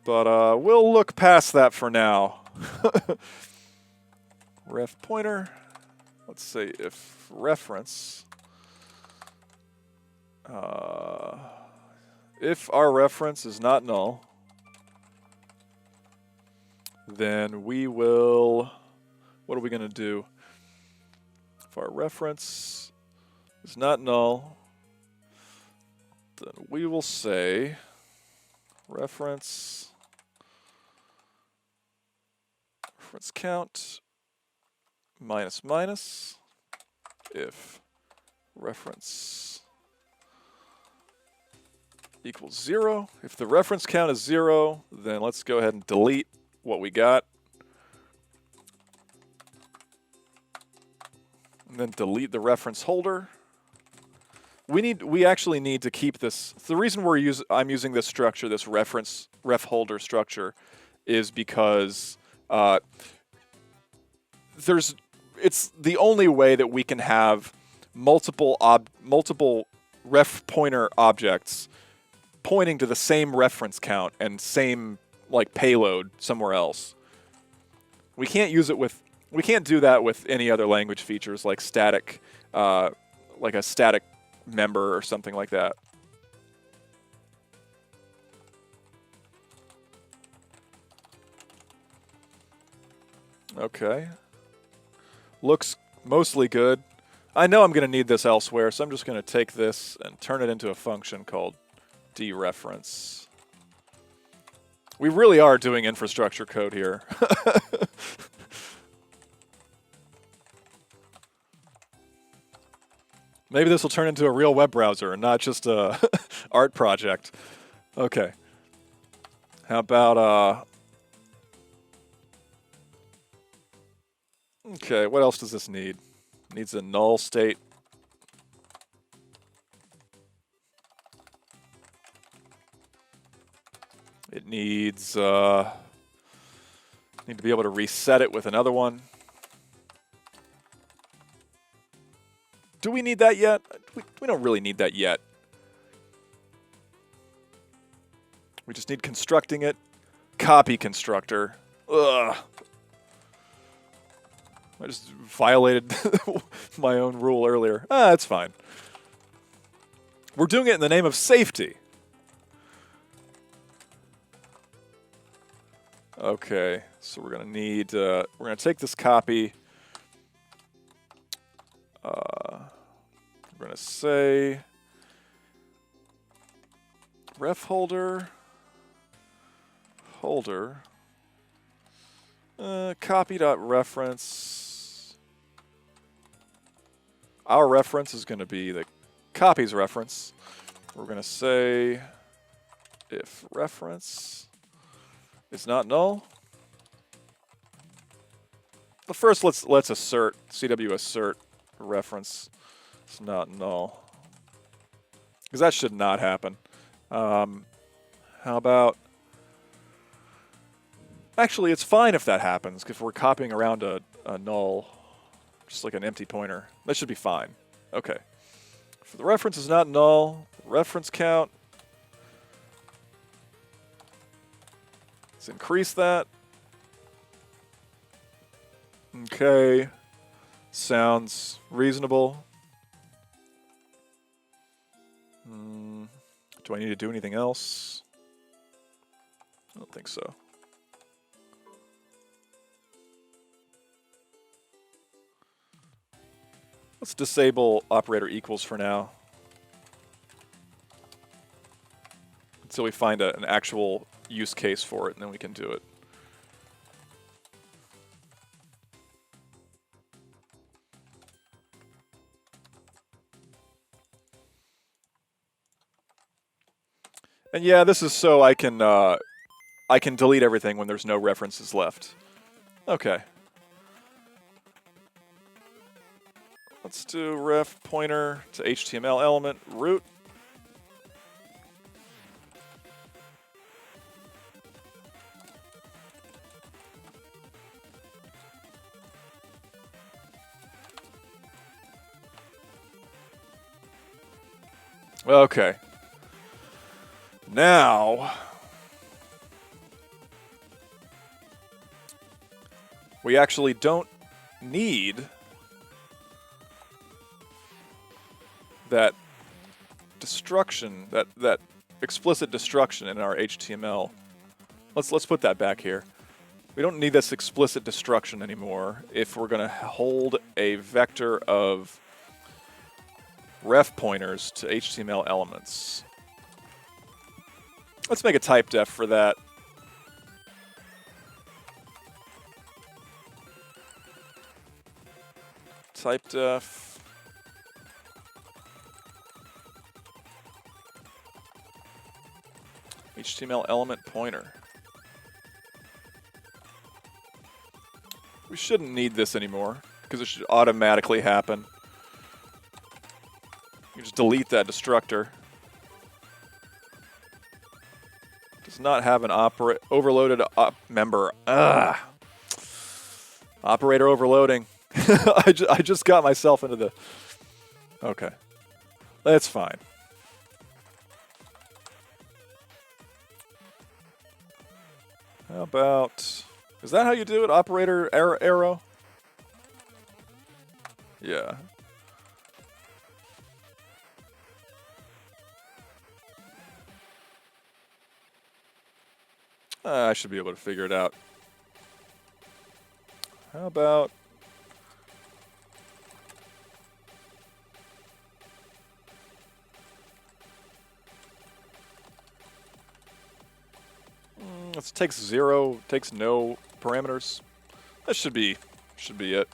But we'll look past that for now. Ref pointer. Let's say if reference. If our reference is not null, then we will. What are we going to do? If our reference is not null, then we will say reference count minus minus if reference equals 0. If the reference count is 0, then let's go ahead and delete what we got. And then delete the reference holder. We actually need to keep this. The reason I'm using this structure, this ref holder structure, is because it's the only way that we can have multiple ref pointer objects pointing to the same reference count and same like payload somewhere else. We can't do that with any other language features like static, like a static member or something like that. Okay. Looks mostly good. I know I'm going to need this elsewhere, so I'm just going to take this and turn it into a function called dereference. We really are doing infrastructure code here. Maybe this will turn into a real web browser and not just a art project. Okay. How about okay, what else does this need? It needs a null state. It needs need to be able to reset it with another one. Do we need that yet? We don't really need that yet. We just need constructing it. Copy constructor. Ugh. I just violated my own rule earlier. That's fine. We're doing it in the name of safety. Okay, so we're gonna need. We're gonna take this copy. We're gonna say ref holder copy.reference. Our reference is going to be the copies reference. We're going to say if reference is not null. But first, let's assert CW assert reference is not null, because that should not happen. How about? Actually, it's fine if that happens, if we're copying around a null, just like an empty pointer. That should be fine. Okay. If the reference is not null, reference count Let's increase that. Okay. Sounds reasonable. Do I need to do anything else? I don't think so. Let's disable operator equals for now. Until we find an actual use case for it, and then we can do it. And yeah, this is so I can delete everything when there's no references left. Okay. Let's do ref pointer to HTML element root. Okay. Now, we actually don't need that destruction, that explicit destruction in our HTML. Let's put that back here. We don't need this explicit destruction anymore if we're going to hold a vector of ref pointers to HTML elements. Let's make a type def for that. Type def. HTML element pointer. We shouldn't need this anymore because it should automatically happen. You just delete that destructor. Does not have an overloaded member. Ugh. Operator overloading. I just got myself into the... Okay. That's fine. How about... Is that how you do it? Operator arrow? Yeah. I should be able to figure it out. How about... Let's takes no parameters. That should be it.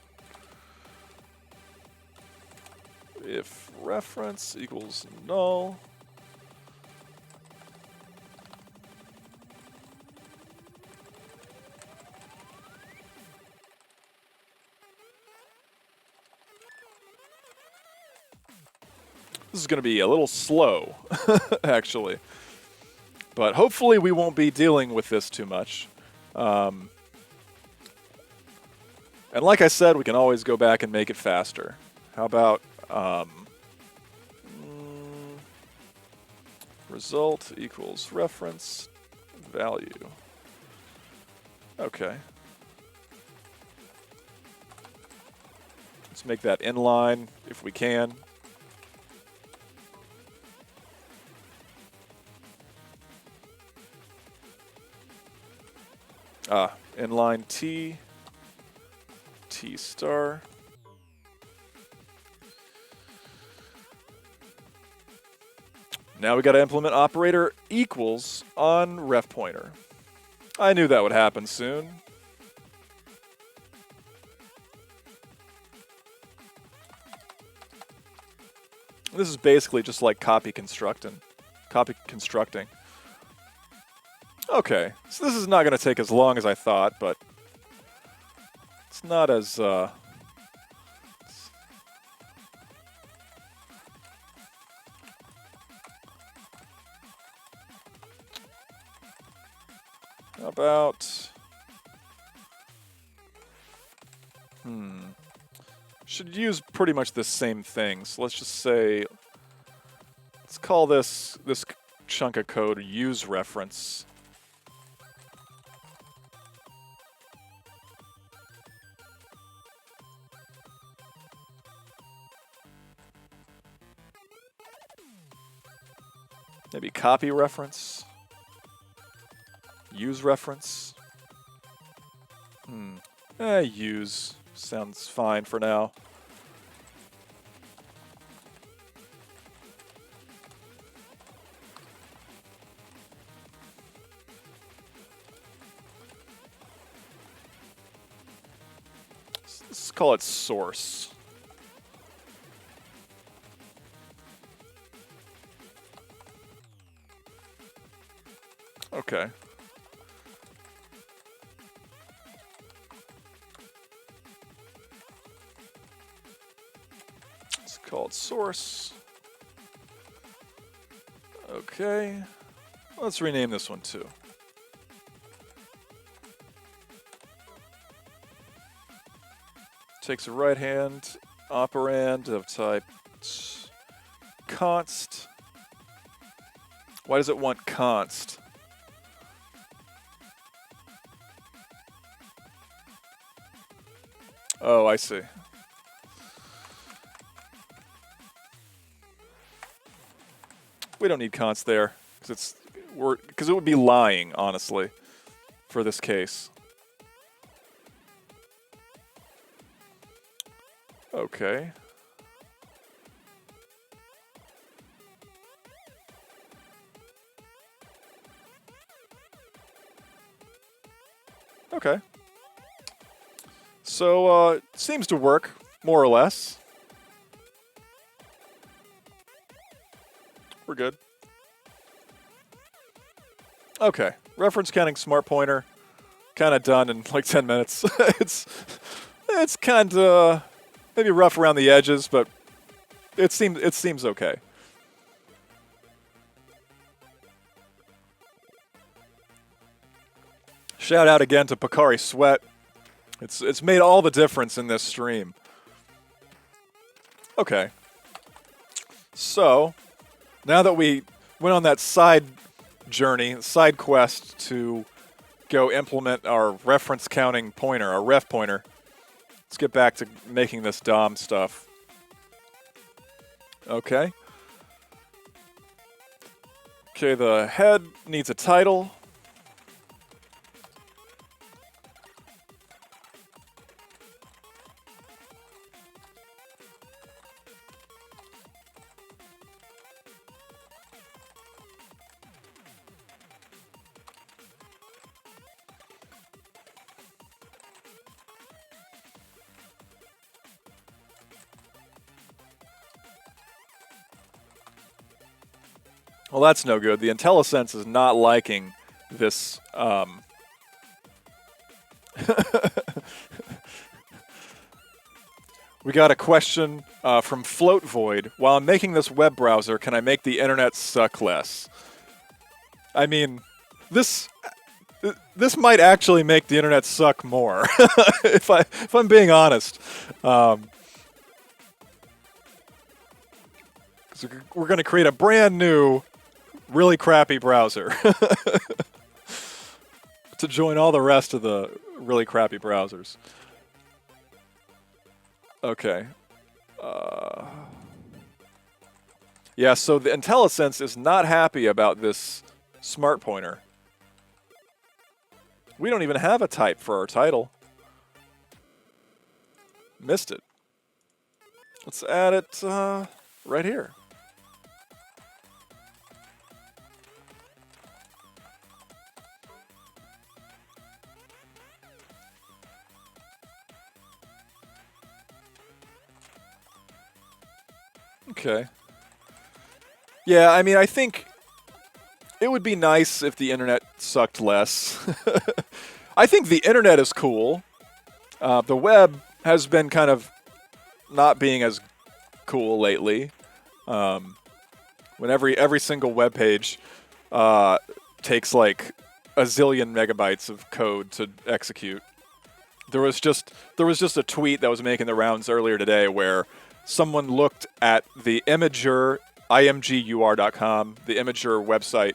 If reference equals null. This is going to be a little slow, actually. But hopefully we won't be dealing with this too much. And like I said, we can always go back and make it faster. How about result equals reference value. Okay. Let's make that inline if we can. Inline T star. Now we got to implement operator equals on ref pointer. I knew that would happen soon. This is basically just like copy constructing. Okay, so this is not going to take as long as I thought, but it's not as... How about... Should use pretty much the same thing. So let's just say... Let's call this chunk of code use reference. Maybe copy reference. Use reference. Use sounds fine for now. Let's call it source. Okay. Let's call it source. Okay. Let's rename this one too. Takes a right-hand operand of type const. Why does it want const? Oh, I see. We don't need const there because it would be lying, honestly, for this case. Okay. Okay. So, seems to work, more or less. We're good. Okay. Reference counting smart pointer. Kind of done in like 10 minutes. It's kind of maybe rough around the edges, but it seems okay. Shout out again to Picari Sweat. It's made all the difference in this stream. Okay. So, now that we went on that side quest to go implement our reference counting pointer, our ref pointer, let's get back to making this DOM stuff. Okay. Okay, the head needs a title. Well, that's no good. The IntelliSense is not liking this. We got a question from Float Void. While I'm making this web browser, can I make the internet suck less? I mean, this might actually make the internet suck more, if I'm being honest. We're going to create a brand new, really crappy browser to join all the rest of the really crappy browsers. Okay. Yeah, so the IntelliSense is not happy about this smart pointer. We don't even have a type for our title. Missed it. Let's add it right here. Okay. Yeah, I mean, I think it would be nice if the internet sucked less. I think the internet is cool. The web has been kind of not being as cool lately. When every single web page takes like a zillion megabytes of code to execute. There was just a tweet that was making the rounds earlier today where someone looked at the Imager, imgur.com, the Imager website,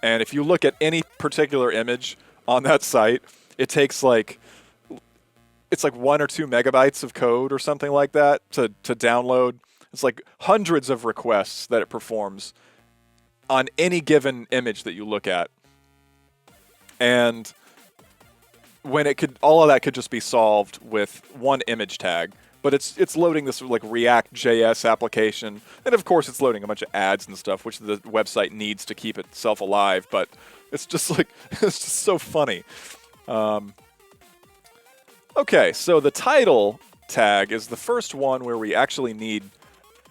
and if you look at any particular image on that site, it takes it's like 1 or 2 megabytes of code or something like that to download. It's like hundreds of requests that it performs on any given image that you look at. And when it could, all of that could just be solved with one image tag. But it's loading this like React JS application, and of course it's loading a bunch of ads and stuff, which the website needs to keep itself alive. But it's just like it's just so funny. Okay, so the title tag is the first one where we actually need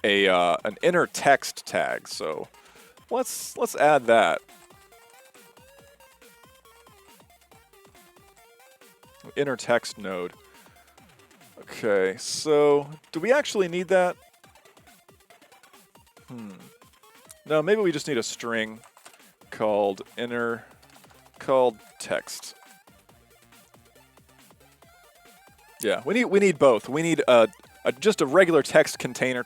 a an inner text tag. So let's add that. Inner text node. Okay, so do we actually need that? No, maybe we just need a string called text. Yeah, we need both. We need just a regular text container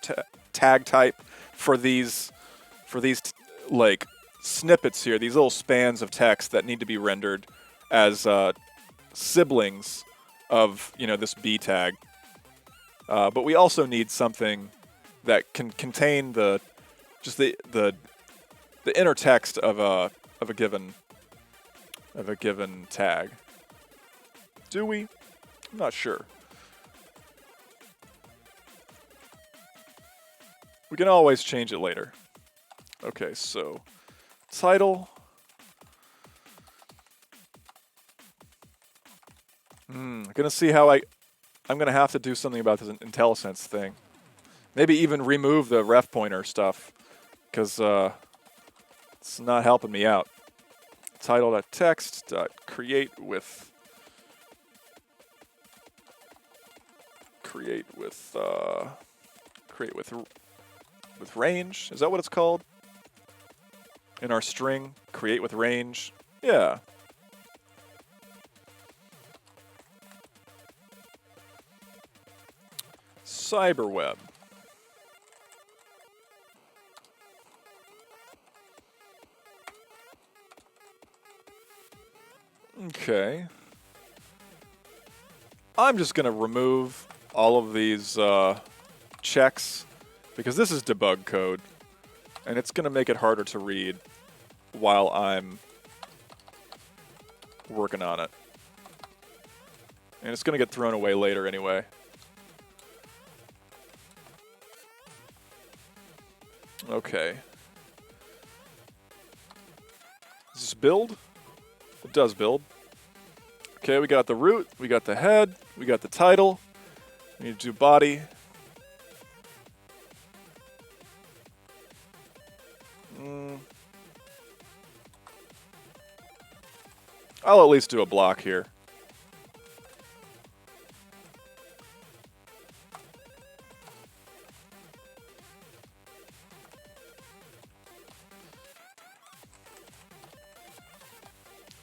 tag type for these like snippets here, these little spans of text that need to be rendered as siblings of this B tag. But we also need something that can contain the inner text of a given tag. Do we? I'm not sure. We can always change it later. Okay, so title. Gonna see how I'm gonna have to do something about this IntelliSense thing. Maybe even remove the ref pointer stuff, because it's not helping me out. Title.text.create with range. Is that what it's called? In our string, create with range. Yeah. CyberWeb. Okay. I'm just going to remove all of these checks because this is debug code and it's going to make it harder to read while I'm working on it. And it's going to get thrown away later anyway. Okay. Does this build? It does build. Okay, we got the root, we got the head, we got the title. We need to do body. I'll at least do a block here.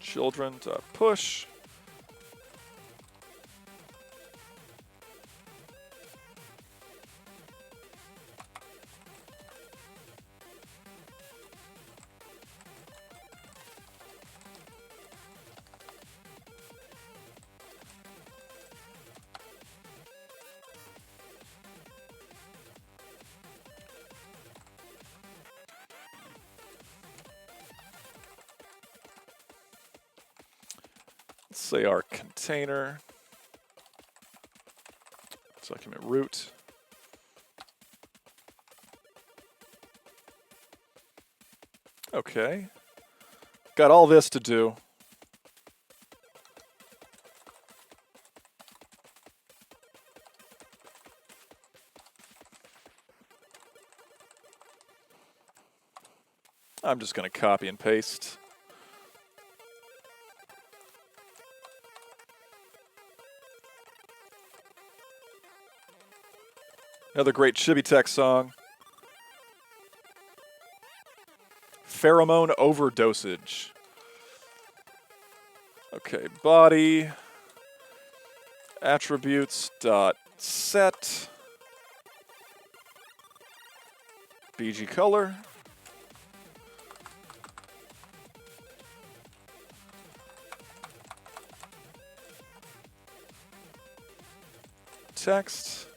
Children.push. Let's say our container, document root. Okay. Got all this to do. I'm just going to copy and paste. Another great Chibi Tech song. Pheromone overdosage. Okay, body. Attributes dot set. BG color. Text.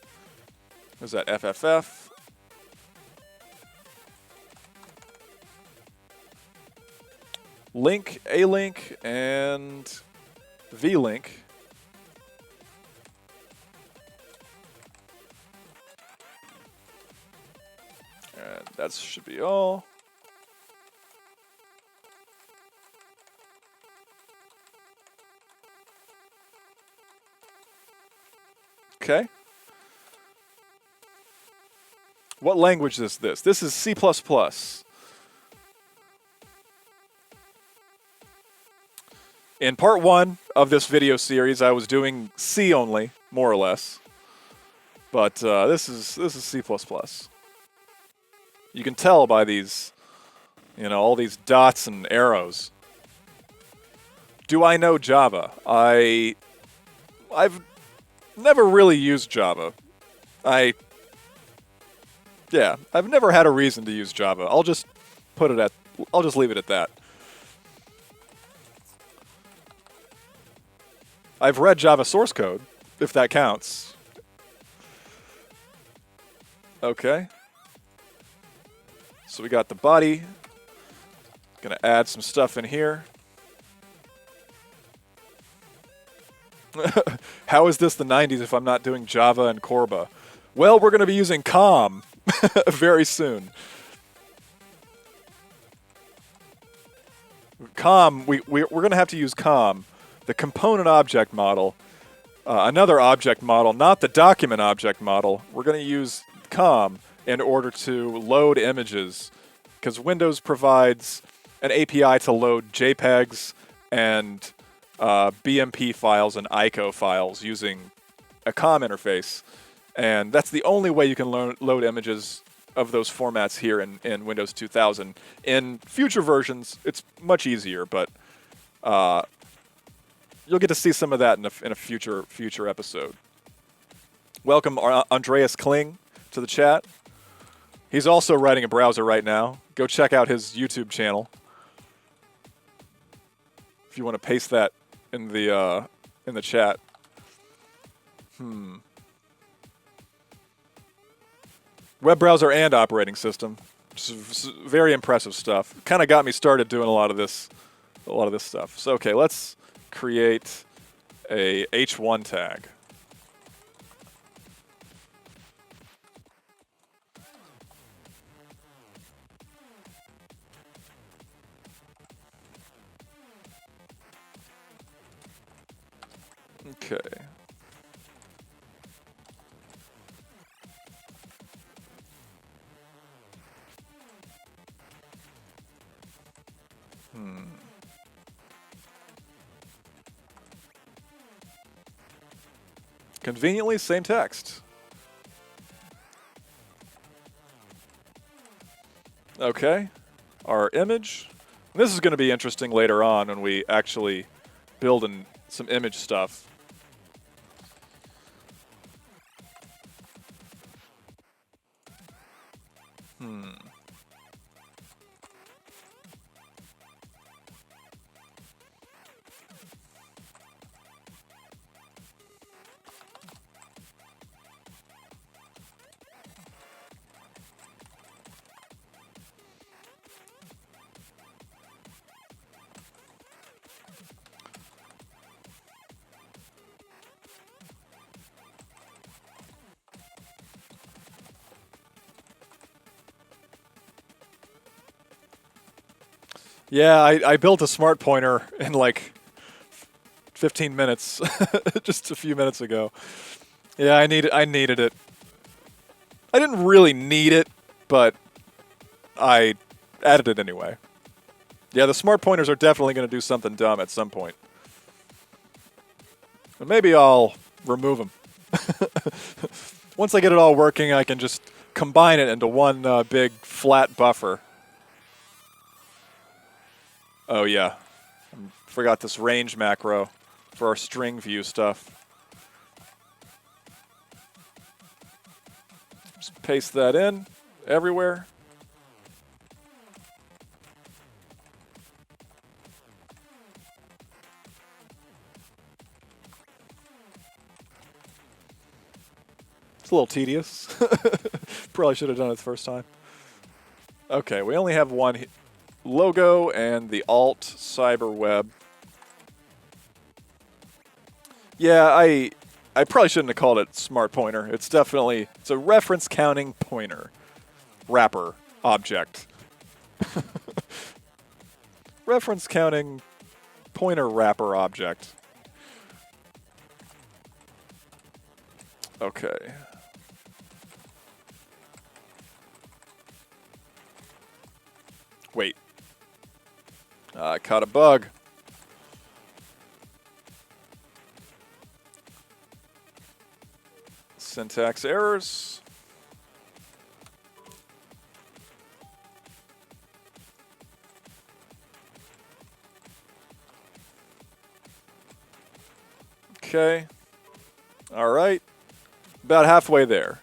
Was that FFF? link, A-link, and V-link. And that should be all. Okay. What language is this? This is C++. In part 1 of this video series, I was doing C only, more or less. But this is C++. You can tell by these, all these dots and arrows. Do I know Java? I've never really used Java. I've never had a reason to use Java. I'll just leave it at that. I've read Java source code, if that counts. Okay. So we got the body. Gonna add some stuff in here. How is this the 90s if I'm not doing Java and Corba? Well, we're gonna be using COM very soon. COM, we're gonna have to use COM. The component object model, another object model, not the document object model. We're going to use COM in order to load images, because Windows provides an API to load JPEGs and BMP files and ICO files using a COM interface. And that's the only way you can load images of those formats here in Windows 2000. In future versions, it's much easier, but you'll get to see some of that in a future episode. Welcome Andreas Kling to the chat. He's also writing a browser right now. Go check out his YouTube channel. If you want to paste that in the chat. Web browser and operating system. Just very impressive stuff. Kind of got me started doing a lot of this stuff. So okay, let's create a H1 tag. Okay. Conveniently, same text. Okay, our image. This is going to be interesting later on when we actually build in some image stuff. Yeah, I built a smart pointer in like 15 minutes, just a few minutes ago. Yeah, I needed it. I didn't really need it, but I added it anyway. Yeah, the smart pointers are definitely going to do something dumb at some point. And maybe I'll remove them. Once I get it all working, I can just combine it into one big flat buffer. Oh yeah, forgot this range macro for our string view stuff. Just paste that in everywhere. It's a little tedious. Probably should have done it the first time. Okay, we only have one logo and the alt CyberWeb. Yeah, I probably shouldn't have called it smart pointer. It's a reference counting pointer wrapper object. Reference counting pointer wrapper object. Okay. Wait. I caught a bug. Syntax errors. Okay. All right. About halfway there.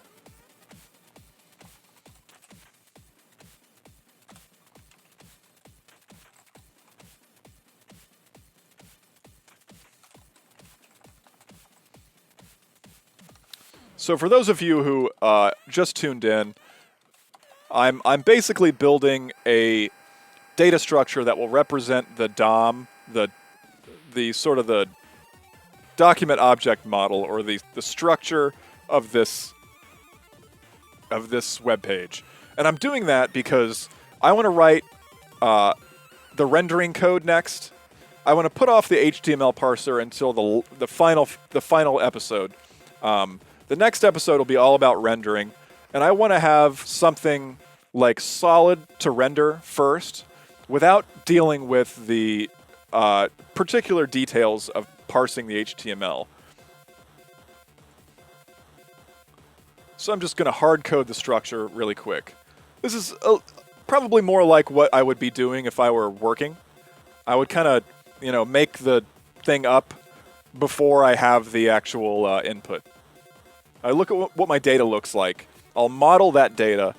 So for those of you who just tuned in, I'm basically building a data structure that will represent the DOM, the sort of the document object model, or the structure of this web page. And I'm doing that because I want to write the rendering code next. I want to put off the HTML parser until the final episode. The next episode will be all about rendering, and I want to have something like solid to render first without dealing with the particular details of parsing the HTML. So I'm just going to hard code the structure really quick. This is probably more like what I would be doing if I were working. I would kind of, make the thing up before I have the actual input. I look at what my data looks like. I'll model that data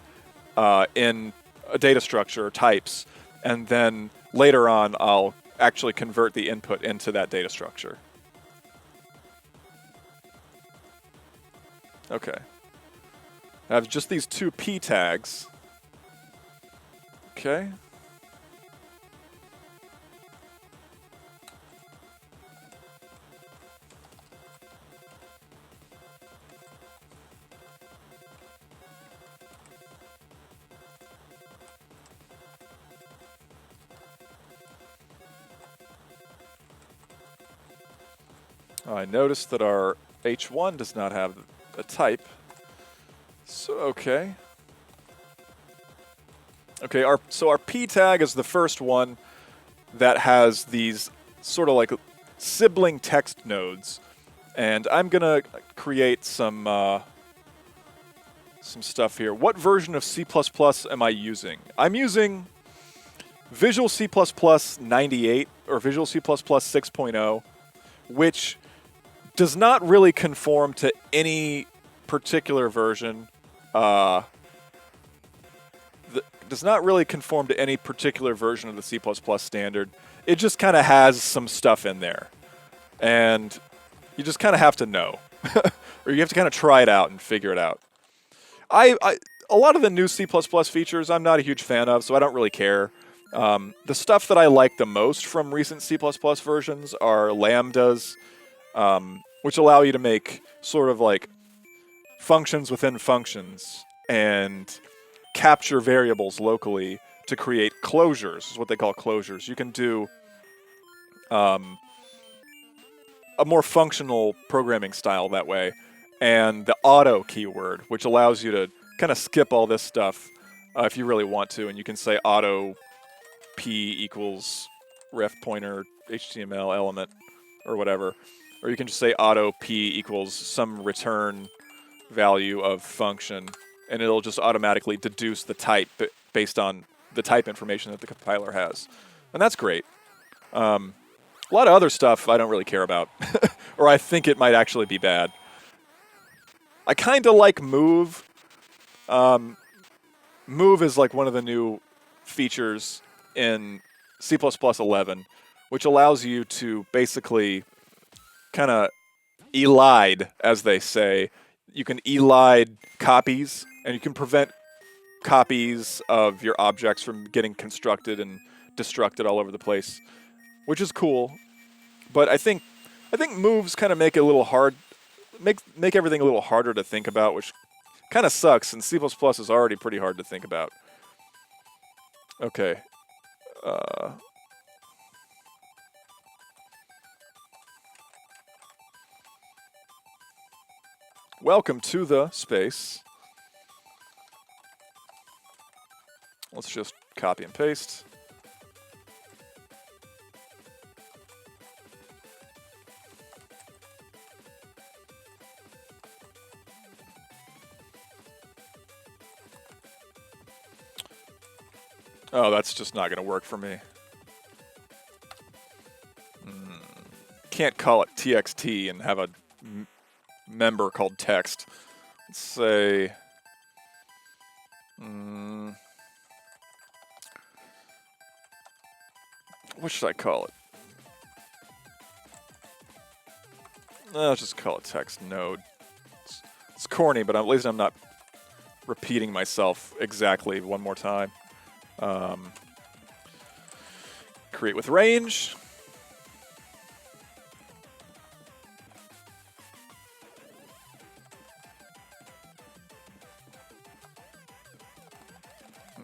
in a data structure, types, and then later on I'll actually convert the input into that data structure. Okay. I have just these two p tags. Okay. I noticed that our H1 does not have a type. So, okay. Okay, so our P tag is the first one that has these sort of like sibling text nodes. And I'm going to create some stuff here. What version of C++ am I using? I'm using Visual C++ 98 or Visual C++ 6.0, which does not really conform to any particular version. Does not really conform to any particular version of the C++ standard. It just kind of has some stuff in there. And you just kind of have to know. Or you have to kind of try it out and figure it out. A lot of the new C++ features I'm not a huge fan of, so I don't really care. The stuff that I like the most from recent C++ versions are lambdas, which allow you to make sort of like functions within functions and capture variables locally to create closures, is what they call closures. You can do a more functional programming style that way. And the auto keyword, which allows you to kind of skip all this stuff if you really want to. And you can say auto p equals ref pointer HTML element or whatever. Or you can just say auto p equals some return value of function, and it'll just automatically deduce the type based on the type information that the compiler has. And that's great. A lot of other stuff I don't really care about, or I think it might actually be bad. I kind of like move. Move is like one of the new features in C++ 11, which allows you to basically kind of elide, as they say. You can elide copies, and you can prevent copies of your objects from getting constructed and destructed all over the place, which is cool. But I think moves kind of make it a little hard, make everything a little harder to think about, which kind of sucks. And C++ is already pretty hard to think about. Okay. Welcome to the space. Let's just copy and paste. Oh, that's just not going to work for me. Can't call it txt and have a member called text. Let's say... what should I call it? I'll just call it text node. It's corny, but at least I'm not repeating myself exactly one more time. Create with range.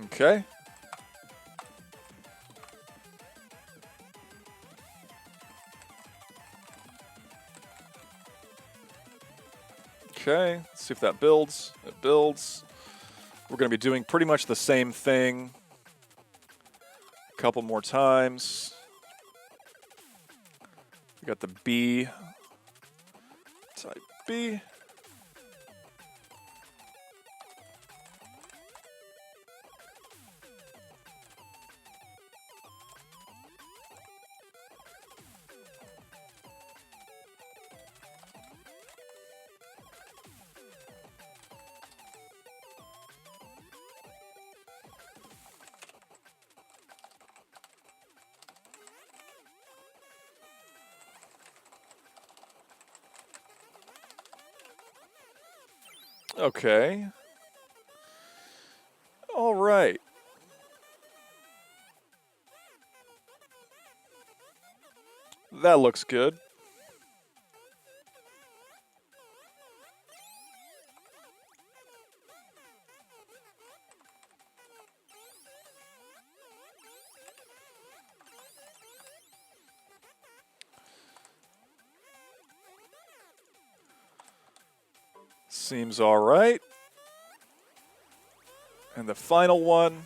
Okay. Okay, let's see if that builds. It builds. We're going to be doing pretty much the same thing a couple more times. We got the B, type B. Okay. All right. That looks good. Seems all right. And the final one.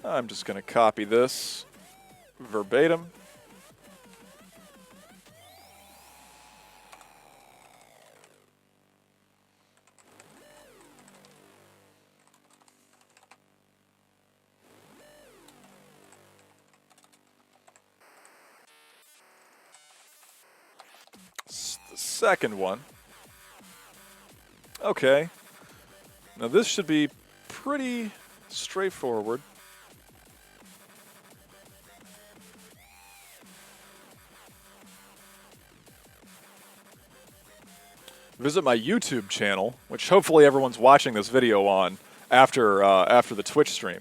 I'm just going to copy this verbatim. The second one. Okay. Now this should be pretty straightforward. Visit my YouTube channel, which hopefully everyone's watching this video on after the Twitch stream.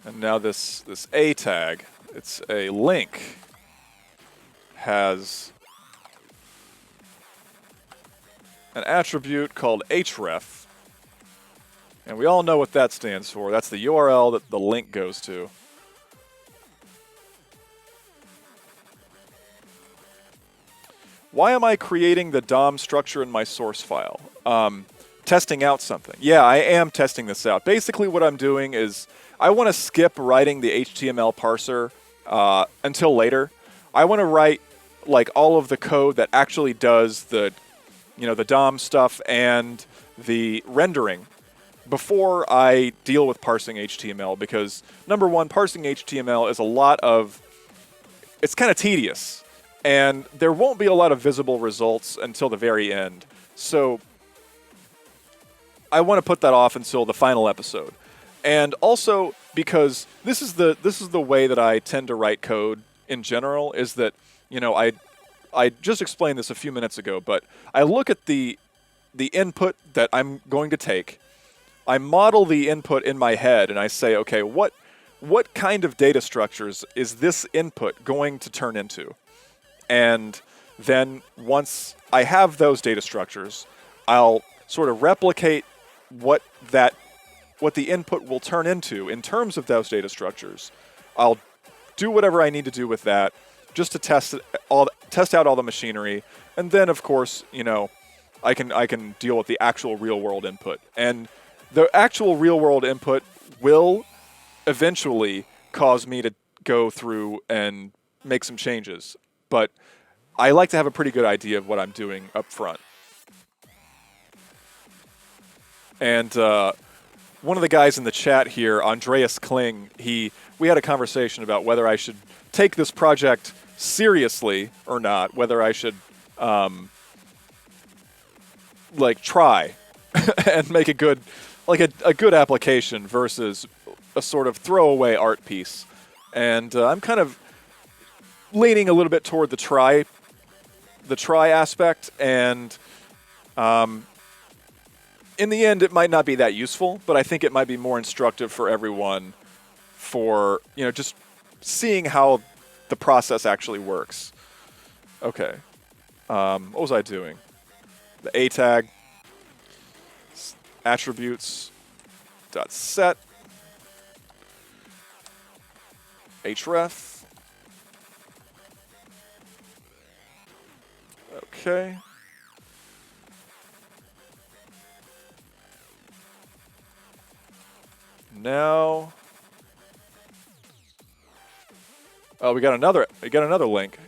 And now this A tag, it's a link, has an attribute called href. And we all know what that stands for. That's the URL that the link goes to. Why am I creating the DOM structure in my source file? Testing out something. Yeah, I am testing this out. Basically what I'm doing is I want to skip writing the HTML parser until later. I want to write like all of the code that actually does the, the DOM stuff and the rendering before I deal with parsing HTML, because number one, parsing HTML is it's kind of tedious, and there won't be a lot of visible results until the very end. So I want to put that off until the final episode. And also because this is the way that I tend to write code in general, is that, I just explained this a few minutes ago, but I look at the input that I'm going to take. I model the input in my head, and I say, okay, what kind of data structures is this input going to turn into? And then once I have those data structures, I'll sort of replicate what the input will turn into in terms of those data structures. I'll do whatever I need to do with that just to test out all the machinery, and then of course, I can deal with the actual real world input. And the actual real world input will eventually cause me to go through and make some changes. But I like to have a pretty good idea of what I'm doing up front. And one of the guys in the chat here, Andreas Kling, we had a conversation about whether I should take this project seriously or not, whether I should try and make a good application versus a sort of throwaway art piece. And I'm kind of leaning a little bit toward the try aspect, and in the end, it might not be that useful, but I think it might be more instructive for everyone for, just seeing how the process actually works. Okay. What was I doing? The A tag, attributes, dot set, href. Okay. Now, oh, we got another link.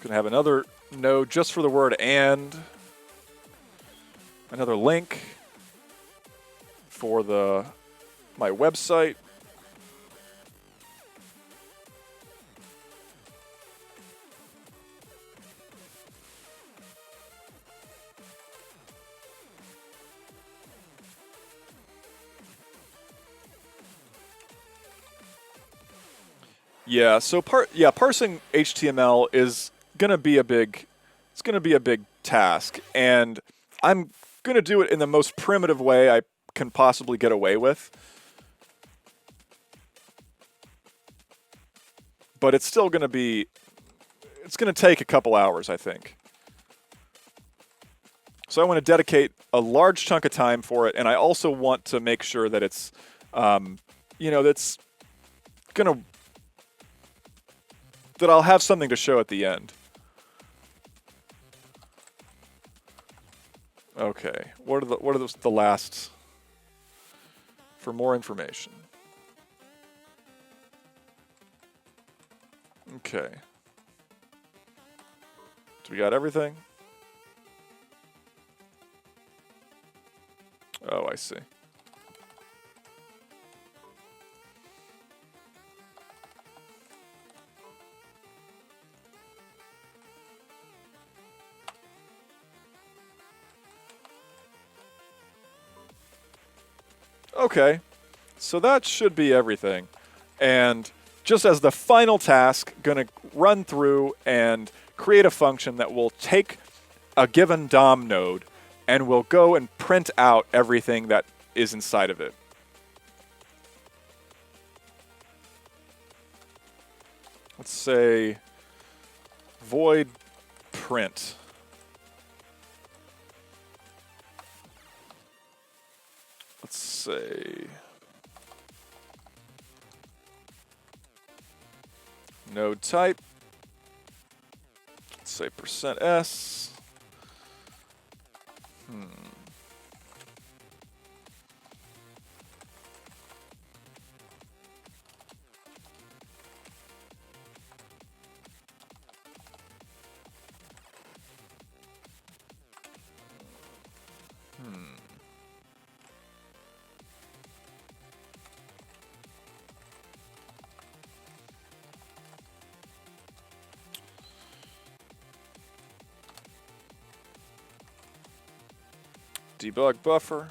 Gonna have another node just for the word and. Another link for my website. Yeah, so parsing HTML is gonna be a big task, and I'm gonna do it in the most primitive way I can possibly get away with. But it's still gonna take a couple hours, I think. So I want to dedicate a large chunk of time for it, and I also want to make sure that it's, that I'll have something to show at the end. Okay, what are the last for more information? Okay. Do we got everything? Oh, I see. Okay, so that should be everything. And just as the final task, gonna run through and create a function that will take a given DOM node and will go and print out everything that is inside of it. Let's say void print. Let's say node type. Let's say %s. Debug buffer.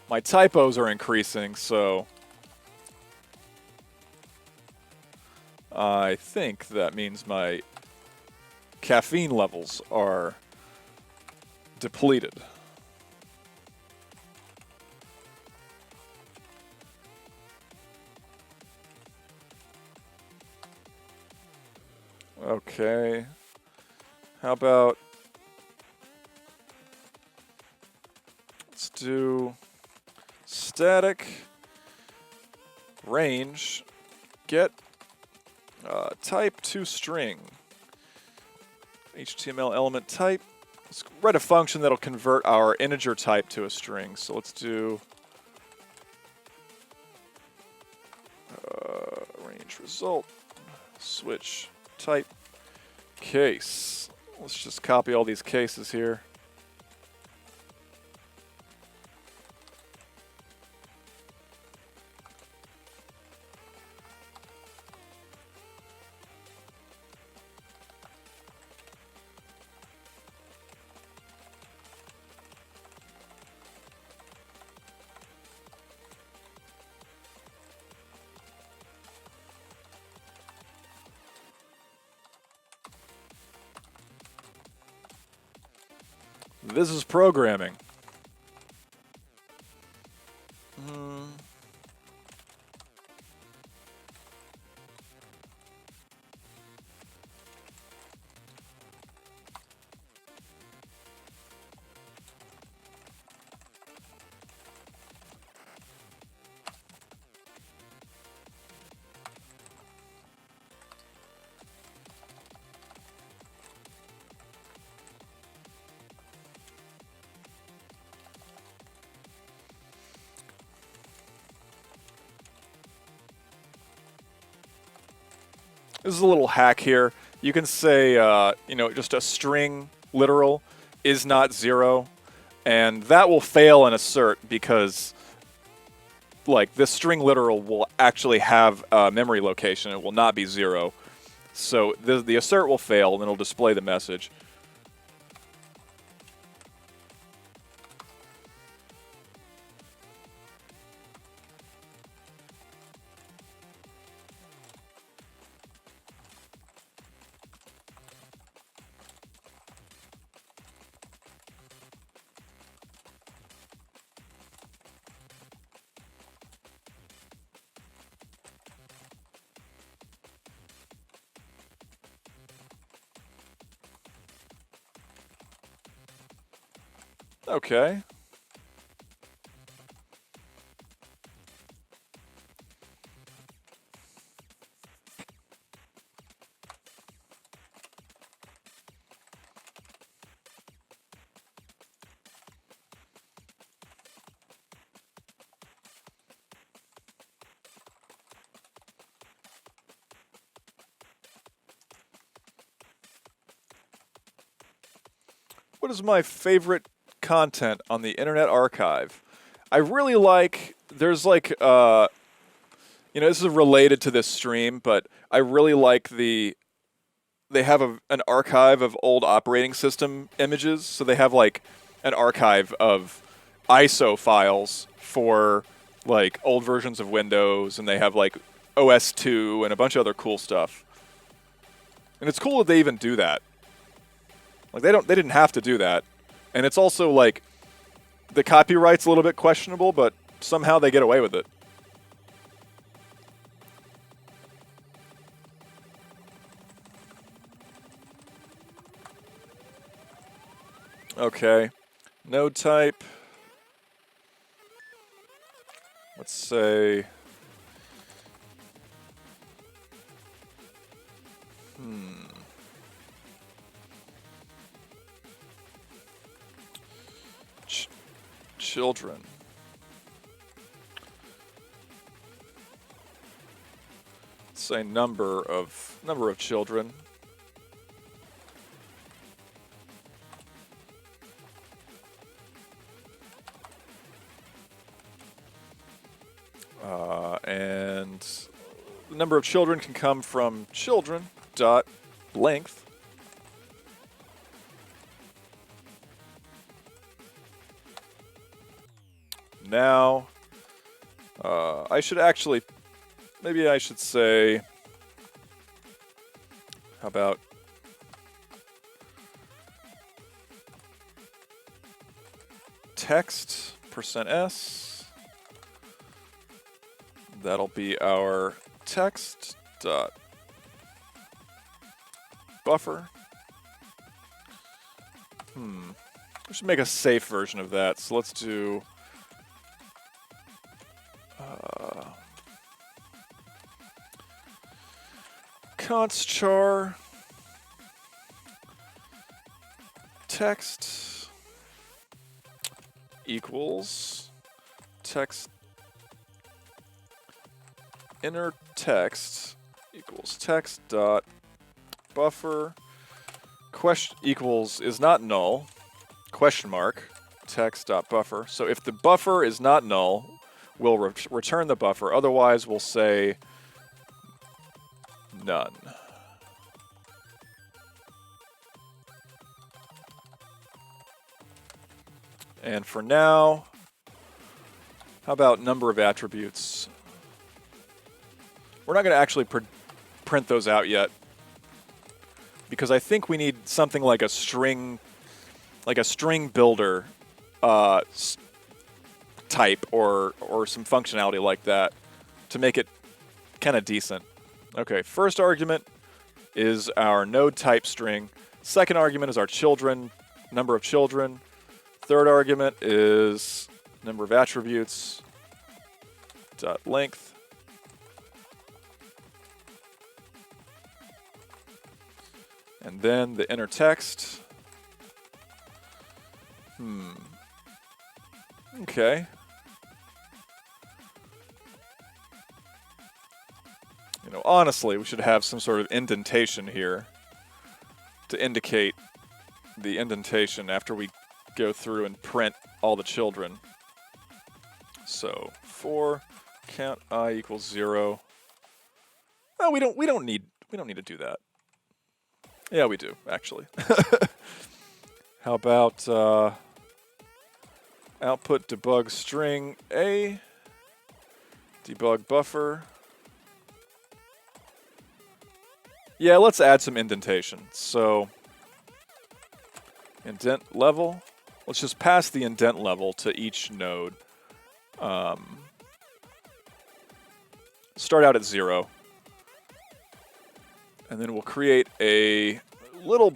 My typos are increasing, so I think that means my caffeine levels are depleted. Okay. How about let's do static range get type to string. HTML element type. Let's write a function that'll convert our integer type to a string. So let's do range result switch type case. Let's just copy all these cases here. This is programming. This is a little hack here. You can say, you know, just a string literal is not 0, and that will fail an assert because, like, this string literal will actually have a memory location. It will not be 0. So the assert will fail, and it'll display the message. Okay. What is my favorite content on the Internet Archive? I really like, there's like, you know, this is related to this stream, but I really like they have an archive of old operating system images. So they have like an archive of ISO files for like old versions of Windows, and they have like OS2 and a bunch of other cool stuff. And it's cool that they even do that. Like they didn't have to do that. And it's also like the copyright's a little bit questionable, but somehow they get away with it. Okay. Node type. Let's say children. Let's say number of children. And number of children can come from children.length. Now, I should actually, maybe I should say, how about text %s. That'll be our text dot buffer. We should make a safe version of that. So let's do const char text equals text inner text equals text dot buffer question equals is not null question mark text dot buffer. So if the buffer is not null, we'll return the buffer. Otherwise, we'll say none. And for now, how about number of attributes? We're not going to actually print those out yet, because I think we need something like a string builder type or some functionality like that to make it kind of decent. Okay, first argument is our node type string. Second argument is our children, number of children. Third argument is number of attributes dot length. And then the inner text. Okay. You know, honestly, we should have some sort of indentation here to indicate the indentation after we go through and print all the children. So for count I equals 0. No, we don't need to do that. Yeah, we do, actually. How about output debug string A, debug buffer. Yeah, let's add some indentation. So indent level. Let's just pass the indent level to each node. Start out at 0. And then we'll create a little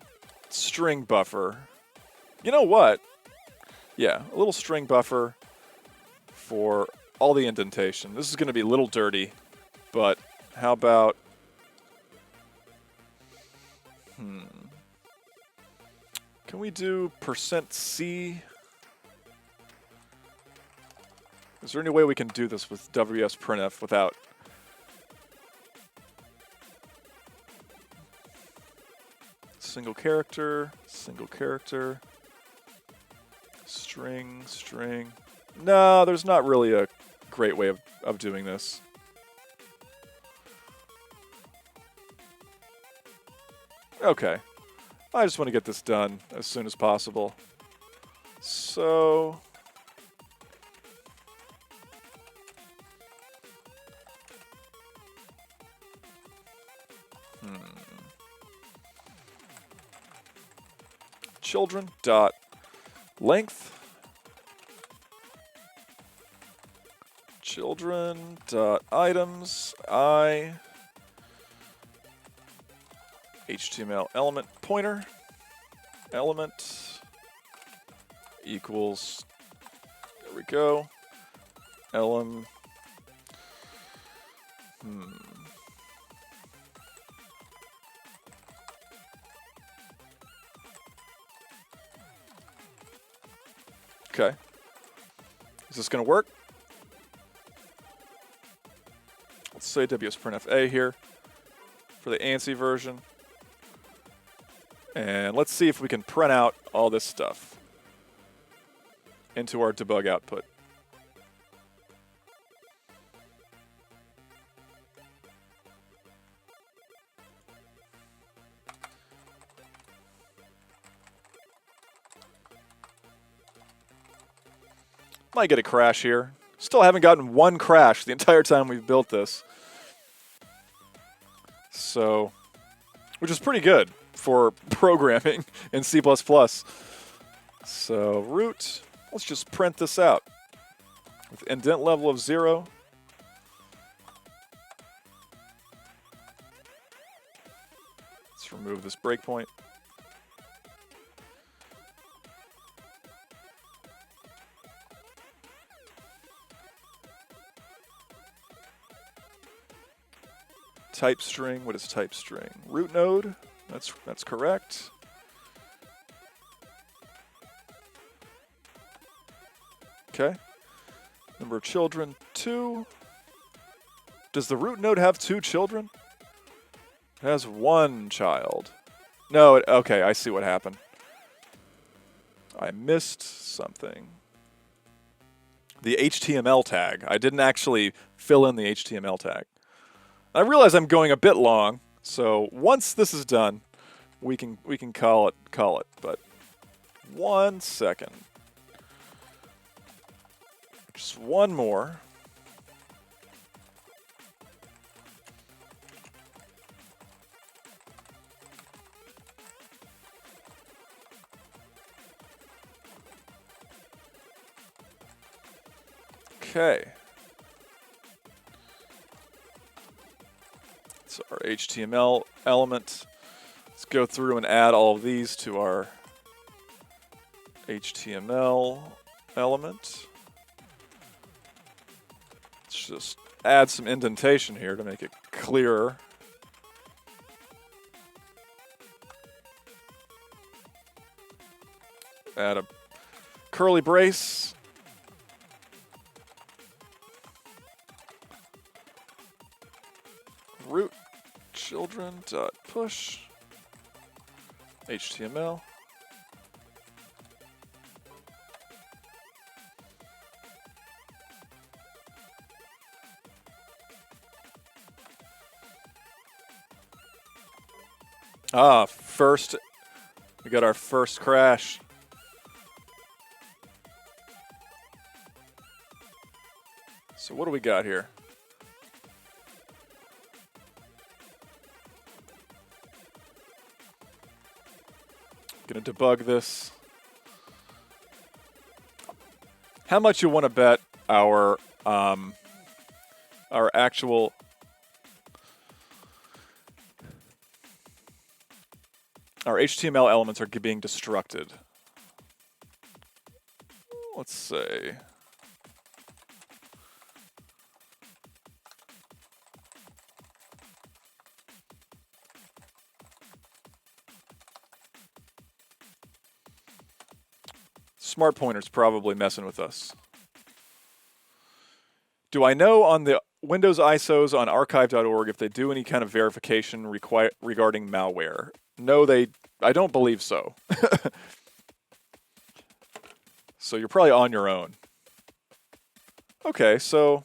string buffer. You know what? Yeah, a little string buffer for all the indentation. This is going to be a little dirty, but how about... Can we do %C? Is there any way we can do this with WSPrintf without... single character, string. No, there's not really a great way of doing this. Okay. I just want to get this done as soon as possible. So... children dot length children dot items I HTML element pointer element equals, there we go, element Okay. Is this going to work? Let's say WSPrintf here for the ANSI version. And let's see if we can print out all this stuff into our debug output. Might get a crash here. Still haven't gotten one crash the entire time we've built this. So, which is pretty good for programming in C++. So root, let's just print this out with indent level of 0. Let's remove this breakpoint. Type string, what is type string? Root node, that's correct. Okay. Number of children, 2. Does the root node have 2 children? It has 1 child. No, okay, I see what happened. I missed something. The HTML tag. I didn't actually fill in the HTML tag. I realize I'm going a bit long, so once this is done, we can call it. But 1 second. Just one more. Okay. It's our HTML element. Let's go through and add all of these to our HTML element. Let's just add some indentation here to make it clearer. Add a curly brace. Root children dot push HTML. First, we got our first crash. So what do we got here? Gonna debug this. How much you want to bet our actual our HTML elements are being destructed? Let's say Smart Pointer's probably messing with us. Do I know on the Windows ISOs on archive.org if they do any kind of verification regarding malware? No, I don't believe so. So you're probably on your own. Okay, so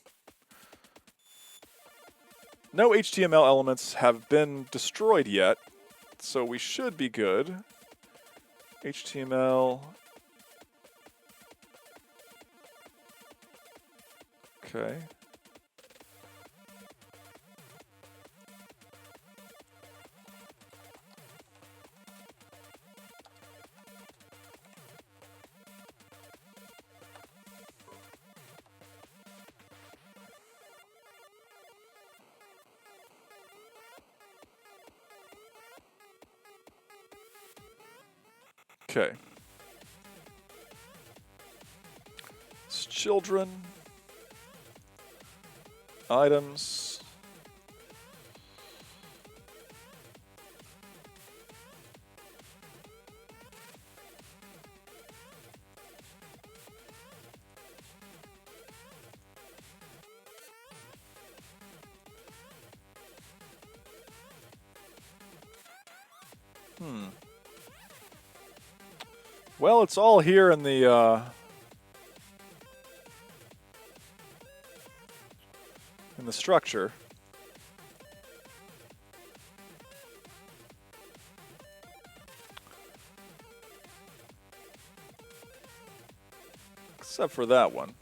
no HTML elements have been destroyed yet, so we should be good. HTML. Okay. Okay. It's children. Items. Well, it's all here in the structure. Except for that one.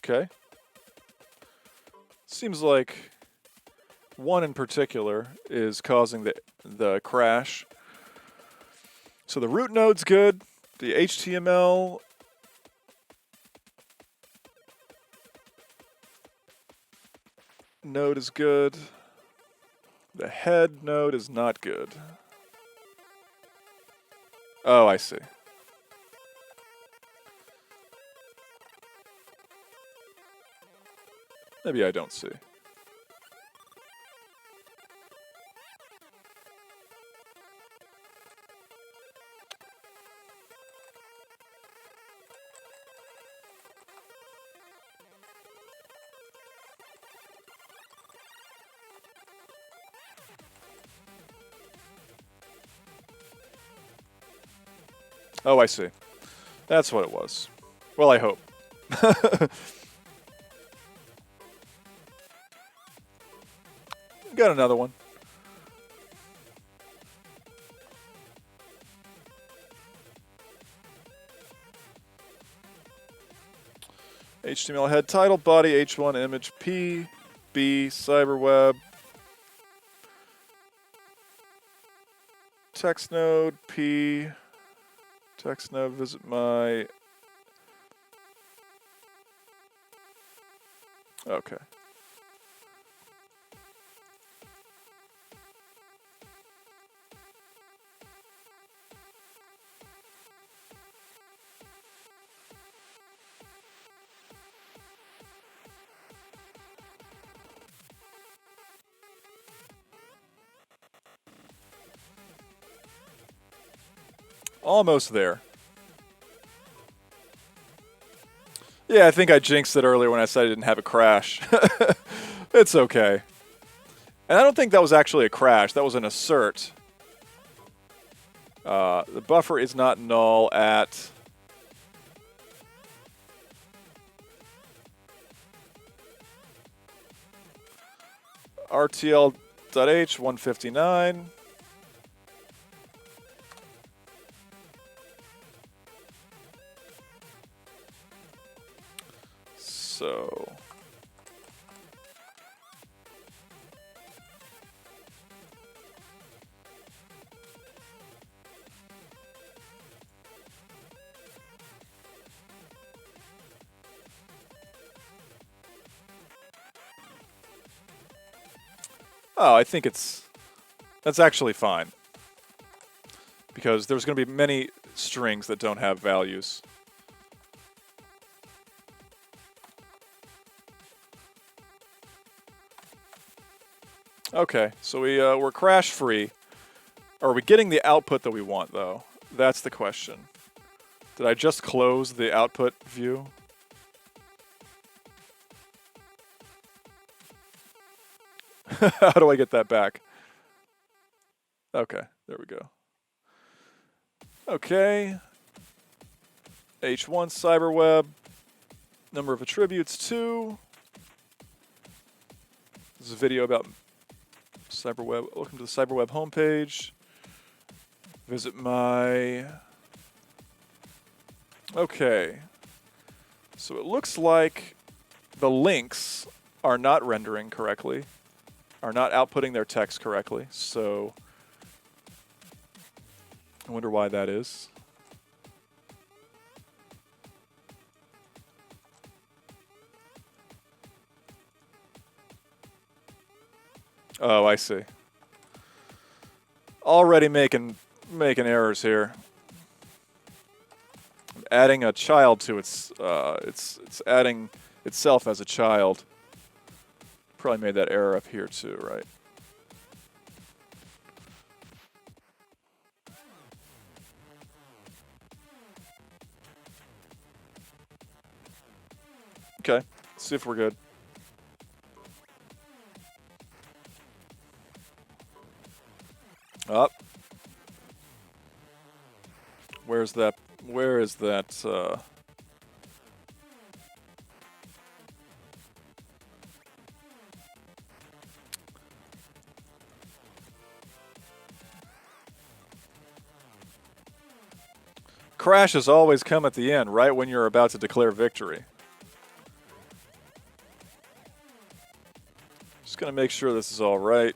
Okay. Seems like one in particular is causing the crash. So the root node's good. The HTML node is good. The head node is not good. Oh, I see. Maybe I don't see. Oh, I see. That's what it was. Well, I hope. Got another one. HTML head title, body, H1, image, P, B, CyberWeb. Text node, P. Text node, visit my... Okay. Almost there. Yeah, I think I jinxed it earlier when I said I didn't have a crash. It's okay. And I don't think that was actually a crash. That was an assert. The buffer is not null at... RTL.h 159. So... Oh, I think that's actually fine. Because there's going to be many strings that don't have values. Okay, so we're crash free. Are we getting the output that we want, though? That's the question. Did I just close the output view? How do I get that back? Okay, there we go. Okay. H1 CyberWeb. Number of attributes 2. This is a video about CyberWeb. Welcome to the CyberWeb homepage. Visit my... Okay. So it looks like the links are not rendering correctly, are not outputting their text correctly. So I wonder why that is. Oh, I see. Already making errors here. adding a child to it's adding itself as a child. Probably made that error up here too, right? Okay, let's see if we're good. Up. Where's that? Where is that? Crashes always come at the end, right when you're about to declare victory. Just gonna make sure this is all right.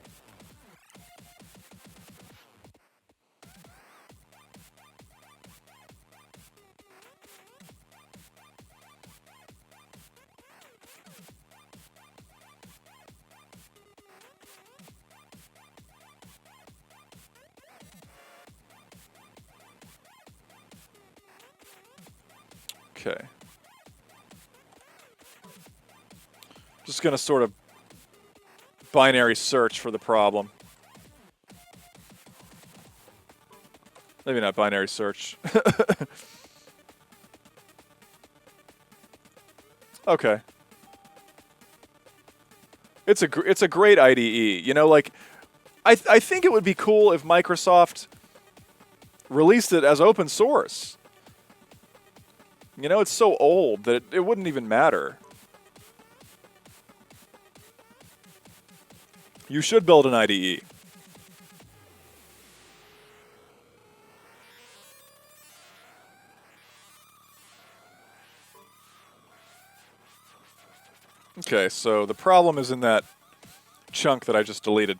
Okay. Just gonna sort of binary search for the problem. Maybe not binary search. Okay. It's a great IDE. You know, like I think it would be cool if Microsoft released it as open source. You know, it's so old that it wouldn't even matter. You should build an IDE. Okay, so the problem is in that chunk that I just deleted.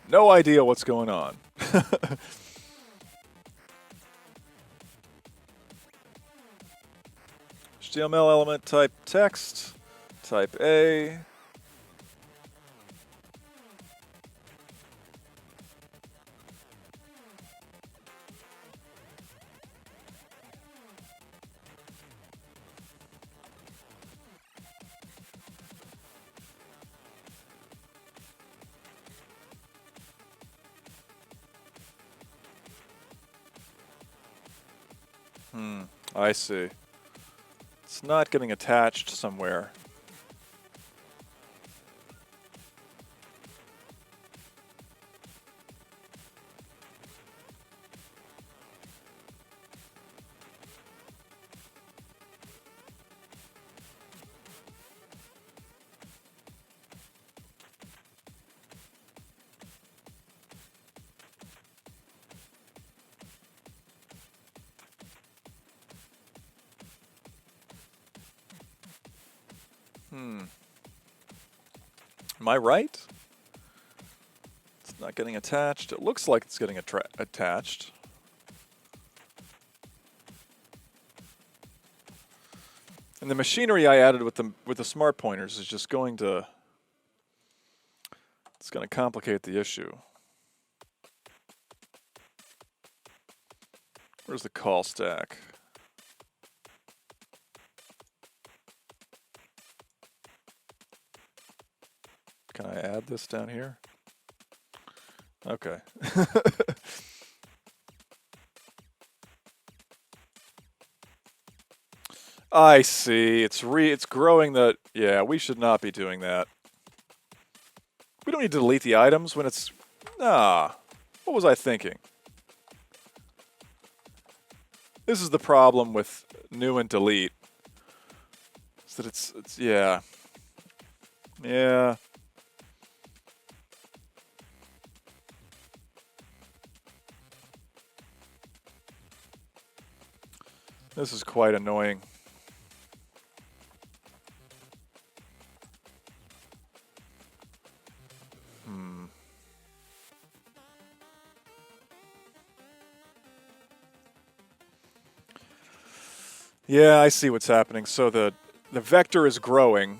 No idea what's going on. HTML element type text, type A. I see. It's not getting attached somewhere. Am I right? It's not getting attached. It looks like it's getting attached. And the machinery I added with the smart pointers is just going to, it's going to complicate the issue. Where's the call stack? Can I add this down here? Okay. I see. It's growing the, yeah, we should not be doing that. We don't need to delete the items when it's, nah. What was I thinking? This is the problem with new and delete. Is that it's yeah. Yeah. This is quite annoying. Yeah, I see what's happening. So the vector is growing.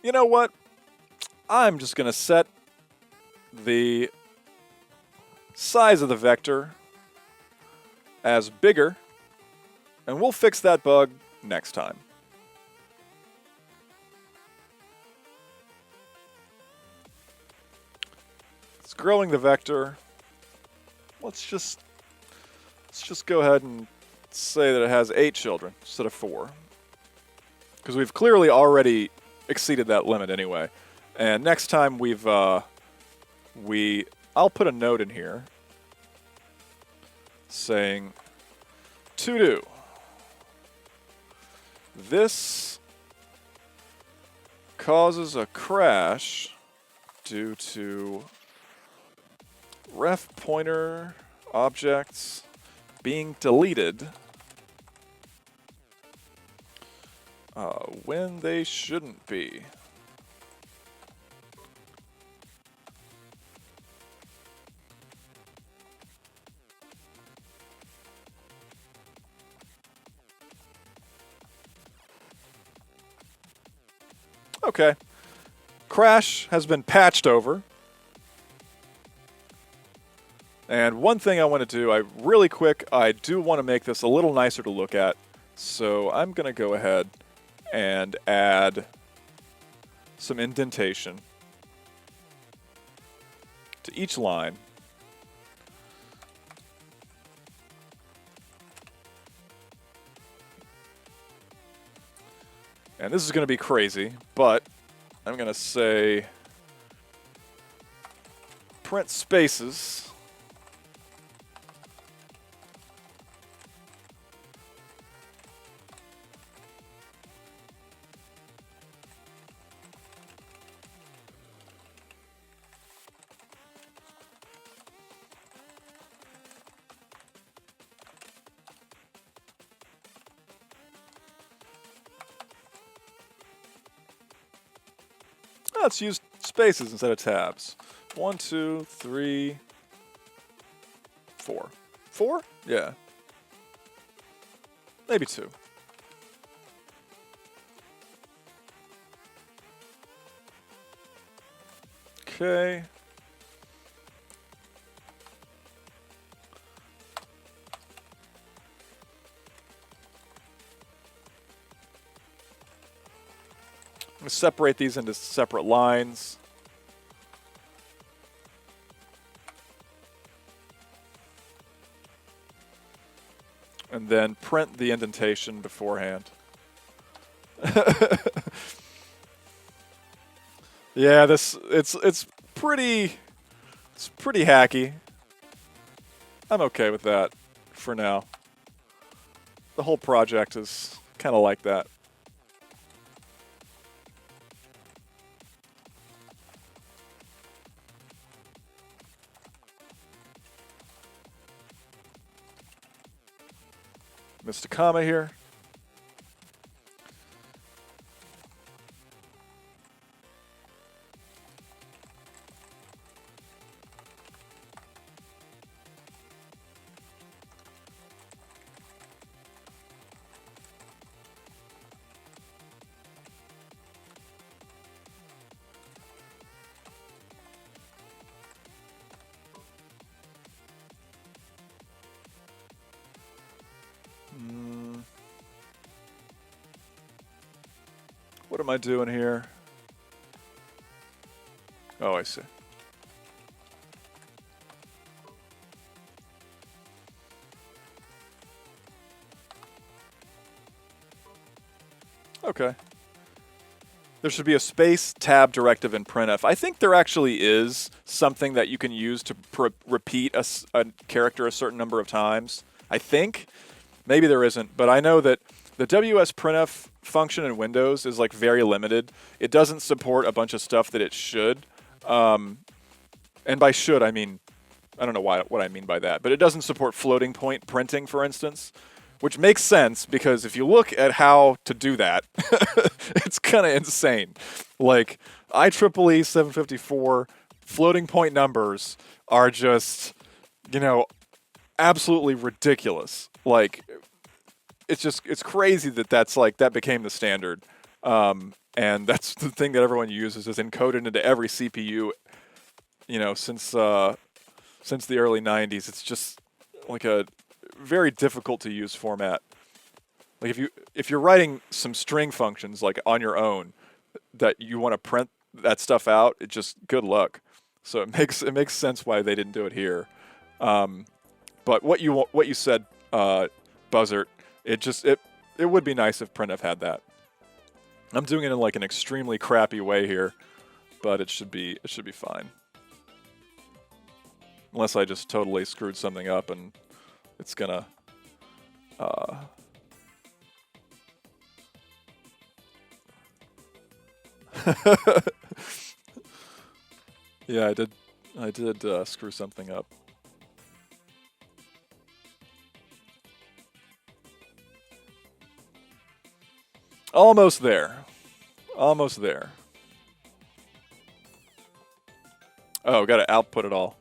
You know what? I'm just going to set the size of the vector as bigger, and we'll fix that bug next time. It's growing the vector. Let's just go ahead and say that it has 8 children instead of 4. Because we've clearly already exceeded that limit anyway. And next time I'll put a note in here saying, to do. This causes a crash due to ref pointer objects being deleted when they shouldn't be. Okay. Crash has been patched over. And one thing I want to do, really quick, I do want to make this a little nicer to look at. So I'm going to go ahead and add some indentation to each line. And this is going to be crazy, but I'm going to say print spaces. Let's use spaces instead of tabs. 1, 2, 3, 4. 4? Yeah. Maybe 2. Okay. I'm going to separate these into separate lines. And then print the indentation beforehand. Yeah, it's pretty hacky. I'm okay with that for now. The whole project is kind of like that. Missed a comma here. What am I doing here? Oh, I see. Okay. There should be a space tab directive in printf. I think there actually is something that you can use to repeat a character a certain number of times. I think. Maybe there isn't, but I know that the WSPrintf function in Windows is like very limited. It doesn't support a bunch of stuff that it should. And by should, I mean, I don't know what I mean by that, but it doesn't support floating point printing, for instance, which makes sense because if you look at how to do that, it's kind of insane. Like IEEE 754 floating point numbers are just, absolutely ridiculous. Like, it's crazy that that became the standard, and that's the thing that everyone uses is encoded into every CPU. Since the early '90s, it's just like a very difficult to use format. Like if you're writing some string functions like on your own that you want to print that stuff out, it just good luck. So it makes sense why they didn't do it here. But what you said, Buzzard, it would be nice if printf had that. I'm doing it in like an extremely crappy way here, but it should be fine. Unless I just totally screwed something up and it's gonna yeah, I did screw something up. Almost there. Almost there. Oh, gotta output it all.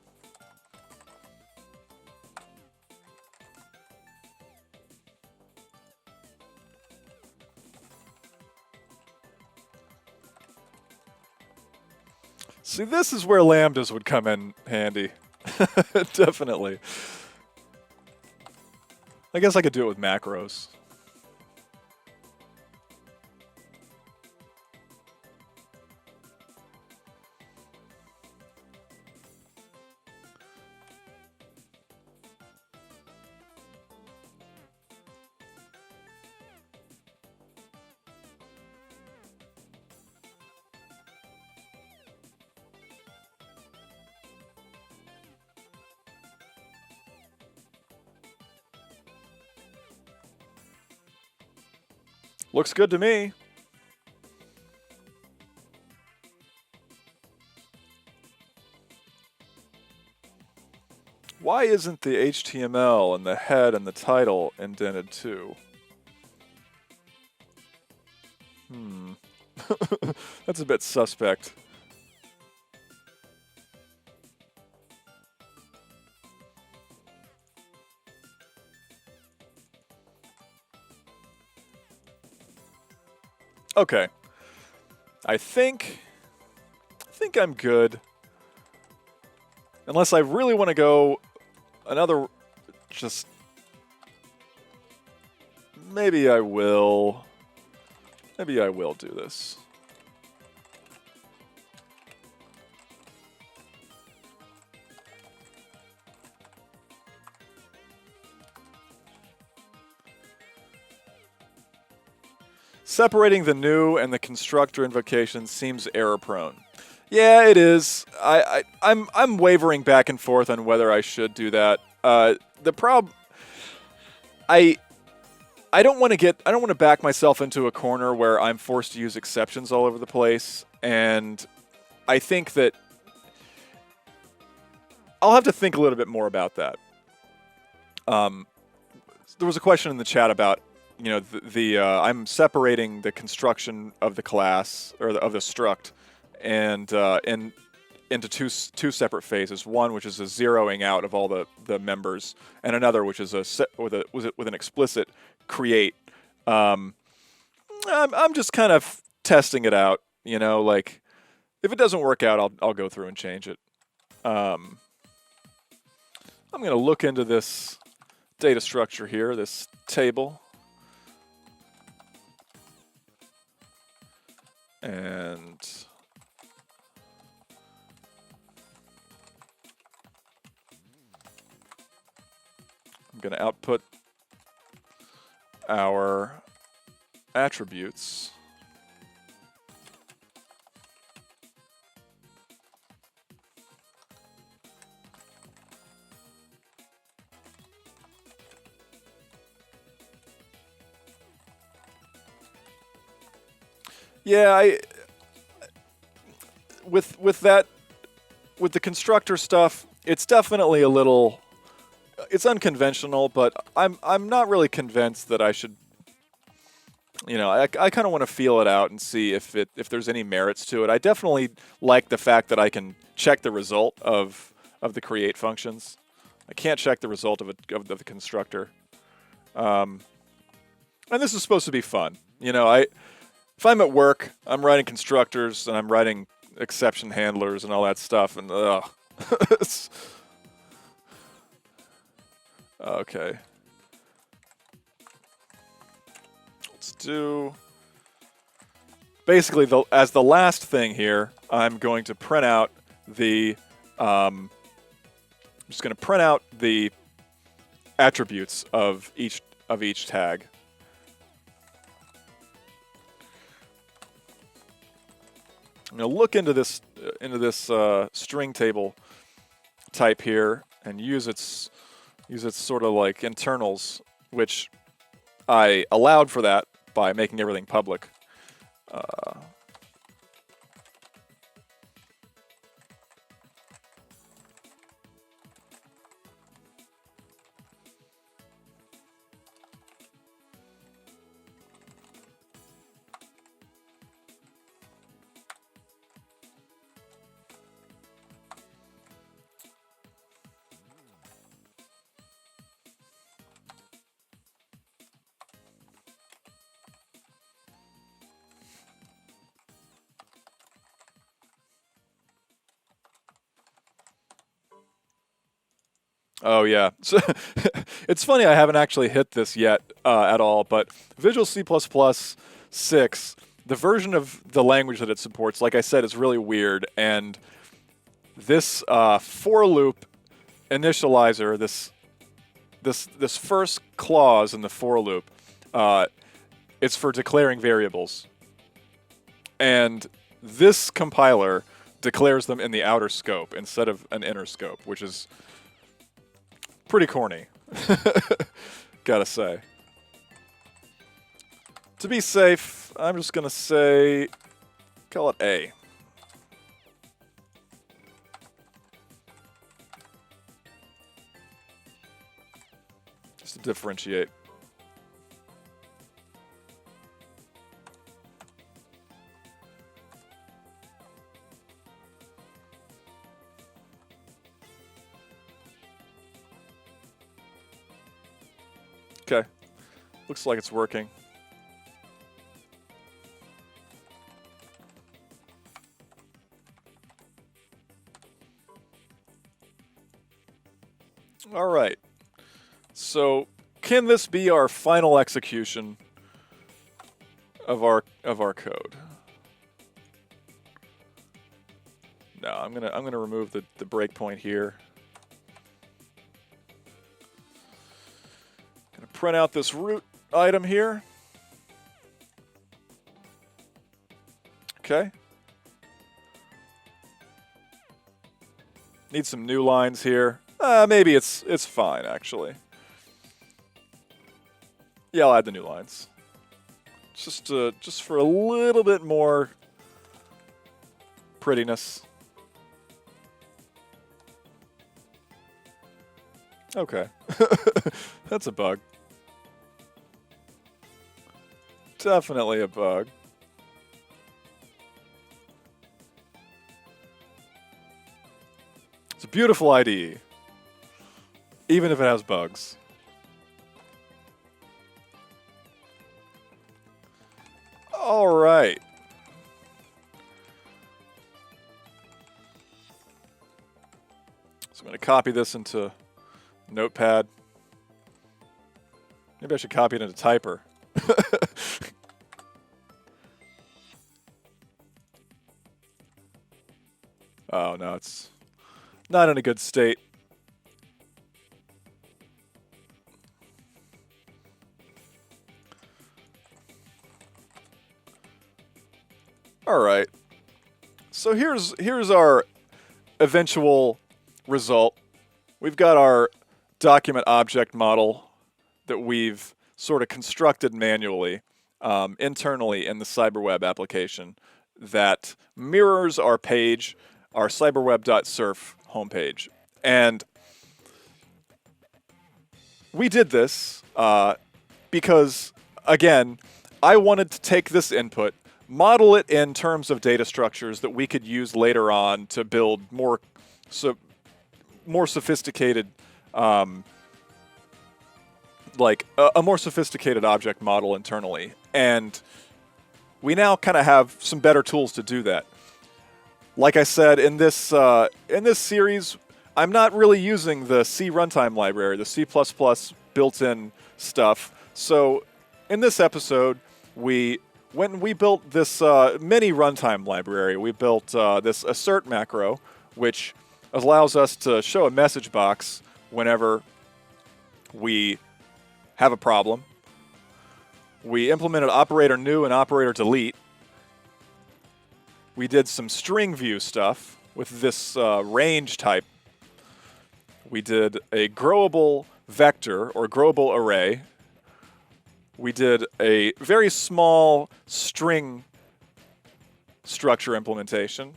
See, this is where lambdas would come in handy. Definitely. I guess I could do it with macros. Looks good to me. Why isn't the HTML and the head and the title indented too? That's a bit suspect. Okay. I think I'm good. Unless I really want to go another, just maybe I will do this. Separating the new and the constructor invocation seems error-prone. Yeah, it is. I'm wavering back and forth on whether I should do that. The problem, I don't want to back myself into a corner where I'm forced to use exceptions all over the place, and I think that I'll have to think a little bit more about that. There was a question in the chat about, I'm separating the construction of the class or of the struct, and into two separate phases. One which is a zeroing out of all the members, and another which is with an explicit create. I'm just kind of testing it out. Like if it doesn't work out, I'll go through and change it. I'm going to look into this data structure here, this table. And I'm going to output our attributes. Yeah, with the constructor stuff, it's definitely a little, it's unconventional, but I'm not really convinced that I should. I kind of want to feel it out and see if there's any merits to it. I definitely like the fact that I can check the result of the create functions. I can't check the result of the constructor. And this is supposed to be fun. You know, if I'm at work, I'm writing constructors and I'm writing exception handlers and all that stuff, and ugh. Okay. Let's do... Basically, as the last thing here, I'm going to print out the... I'm just going to print out the attributes of each tag. I'm going to look into this string table type here and use its sort of like internals, which I allowed for that by making everything public. Oh yeah, so it's funny I haven't actually hit this yet at all, but Visual C++ 6, the version of the language that it supports, like I said, is really weird, and this for loop initializer, this first clause in the for loop, it's for declaring variables, and this compiler declares them in the outer scope instead of an inner scope, which is pretty corny, gotta say. To be safe, I'm just gonna say, call it A. Just to differentiate. Okay, looks like it's working. All right. So, can this be our final execution of our code? No, I'm gonna remove the breakpoint here. Print out this root item here. Okay. Need some new lines here. Maybe it's fine actually. Yeah, I'll add the new lines. Just for a little bit more prettiness. Okay. That's a bug. Definitely a bug. It's a beautiful IDE, even if it has bugs. All right. So I'm going to copy this into Notepad. Maybe I should copy it into Typer. Oh, no, it's not in a good state. All right. So here's our eventual result. We've got our document object model that we've sort of constructed manually internally in the CyberWeb application that mirrors our page, our cyberweb.surf homepage. And we did this because, again, I wanted to take this input, model it in terms of data structures that we could use later on to build more sophisticated like a more sophisticated object model internally, and we now kind of have some better tools to do that. Like I said, in this series, I'm not really using the C runtime library, the C++ built-in stuff. So in this episode, we built this mini runtime library. We built this assert macro, which allows us to show a message box whenever we have a problem. We implemented operator new and operator delete. We did some string view stuff with this range type. We did a growable vector or growable array. We did a very small string structure implementation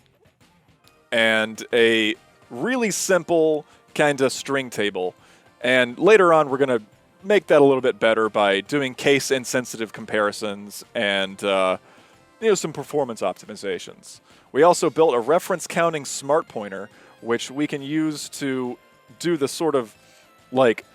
and a really simple kind of string table. And later on, we're going to make that a little bit better by doing case-insensitive comparisons and some performance optimizations. We also built a reference counting smart pointer, which we can use to do the sort of like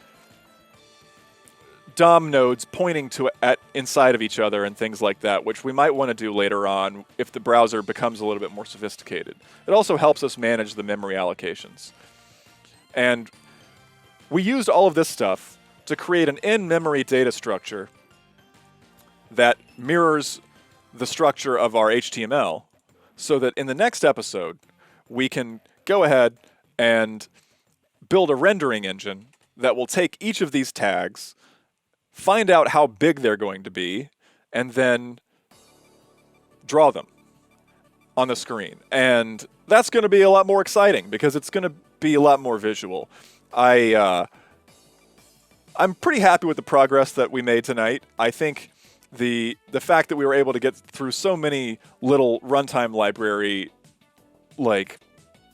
DOM nodes pointing to at inside of each other and things like that, which we might want to do later on if the browser becomes a little bit more sophisticated. It also helps us manage the memory allocations. And we used all of this stuff to create an in-memory data structure that mirrors the structure of our HTML, so that in the next episode, we can go ahead and build a rendering engine that will take each of these tags, find out how big they're going to be, and then draw them on the screen. And that's going to be a lot more exciting because it's going to be a lot more visual. I'm pretty happy with the progress that we made tonight. I think the fact that we were able to get through so many little runtime library like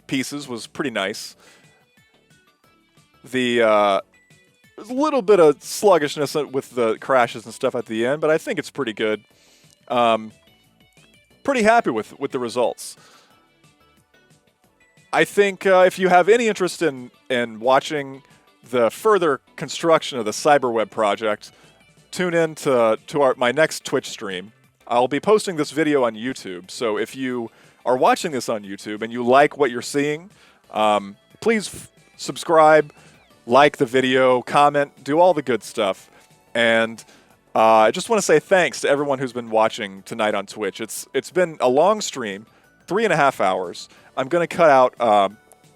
pieces was pretty nice. There's a little bit of sluggishness with the crashes and stuff at the end, but I think it's pretty good. Pretty happy with the results. I think if you have any interest in watching the further construction of the CyberWeb project, tune in to my next Twitch stream. I'll be posting this video on YouTube, so if you are watching this on YouTube and you like what you're seeing, please subscribe, like the video, comment, do all the good stuff. And I just want to say thanks to everyone who's been watching tonight on Twitch. It's been a long stream, 3.5 hours. I'm going to cut out a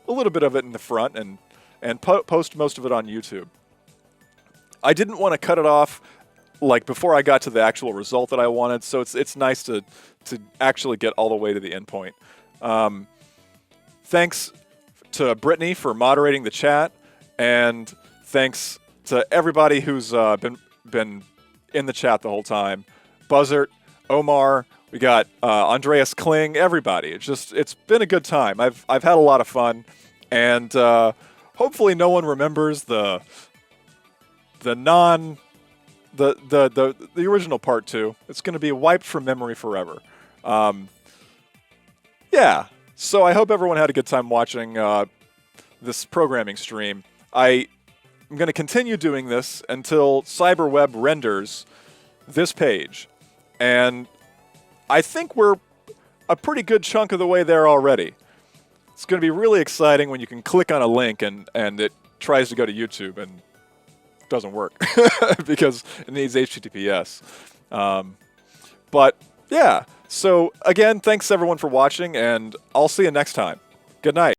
little bit of it in the front and post most of it on YouTube. I didn't want to cut it off like before I got to the actual result that I wanted, so it's nice to actually get all the way to the end point. Thanks to Brittany for moderating the chat, and thanks to everybody who's been in the chat the whole time. Buzzard, Omar, we got Andreas Kling, everybody. It's been a good time. I've had a lot of fun, and hopefully no one remembers the original part 2. It's going to be wiped from memory forever. Yeah, so I hope everyone had a good time watching this programming stream. I'm going to continue doing this until CyberWeb renders this page. And I think we're a pretty good chunk of the way there already. It's going to be really exciting when you can click on a link and it tries to go to YouTube and it doesn't work because it needs HTTPS. But yeah, so again, thanks everyone for watching, and I'll see you next time. Good night.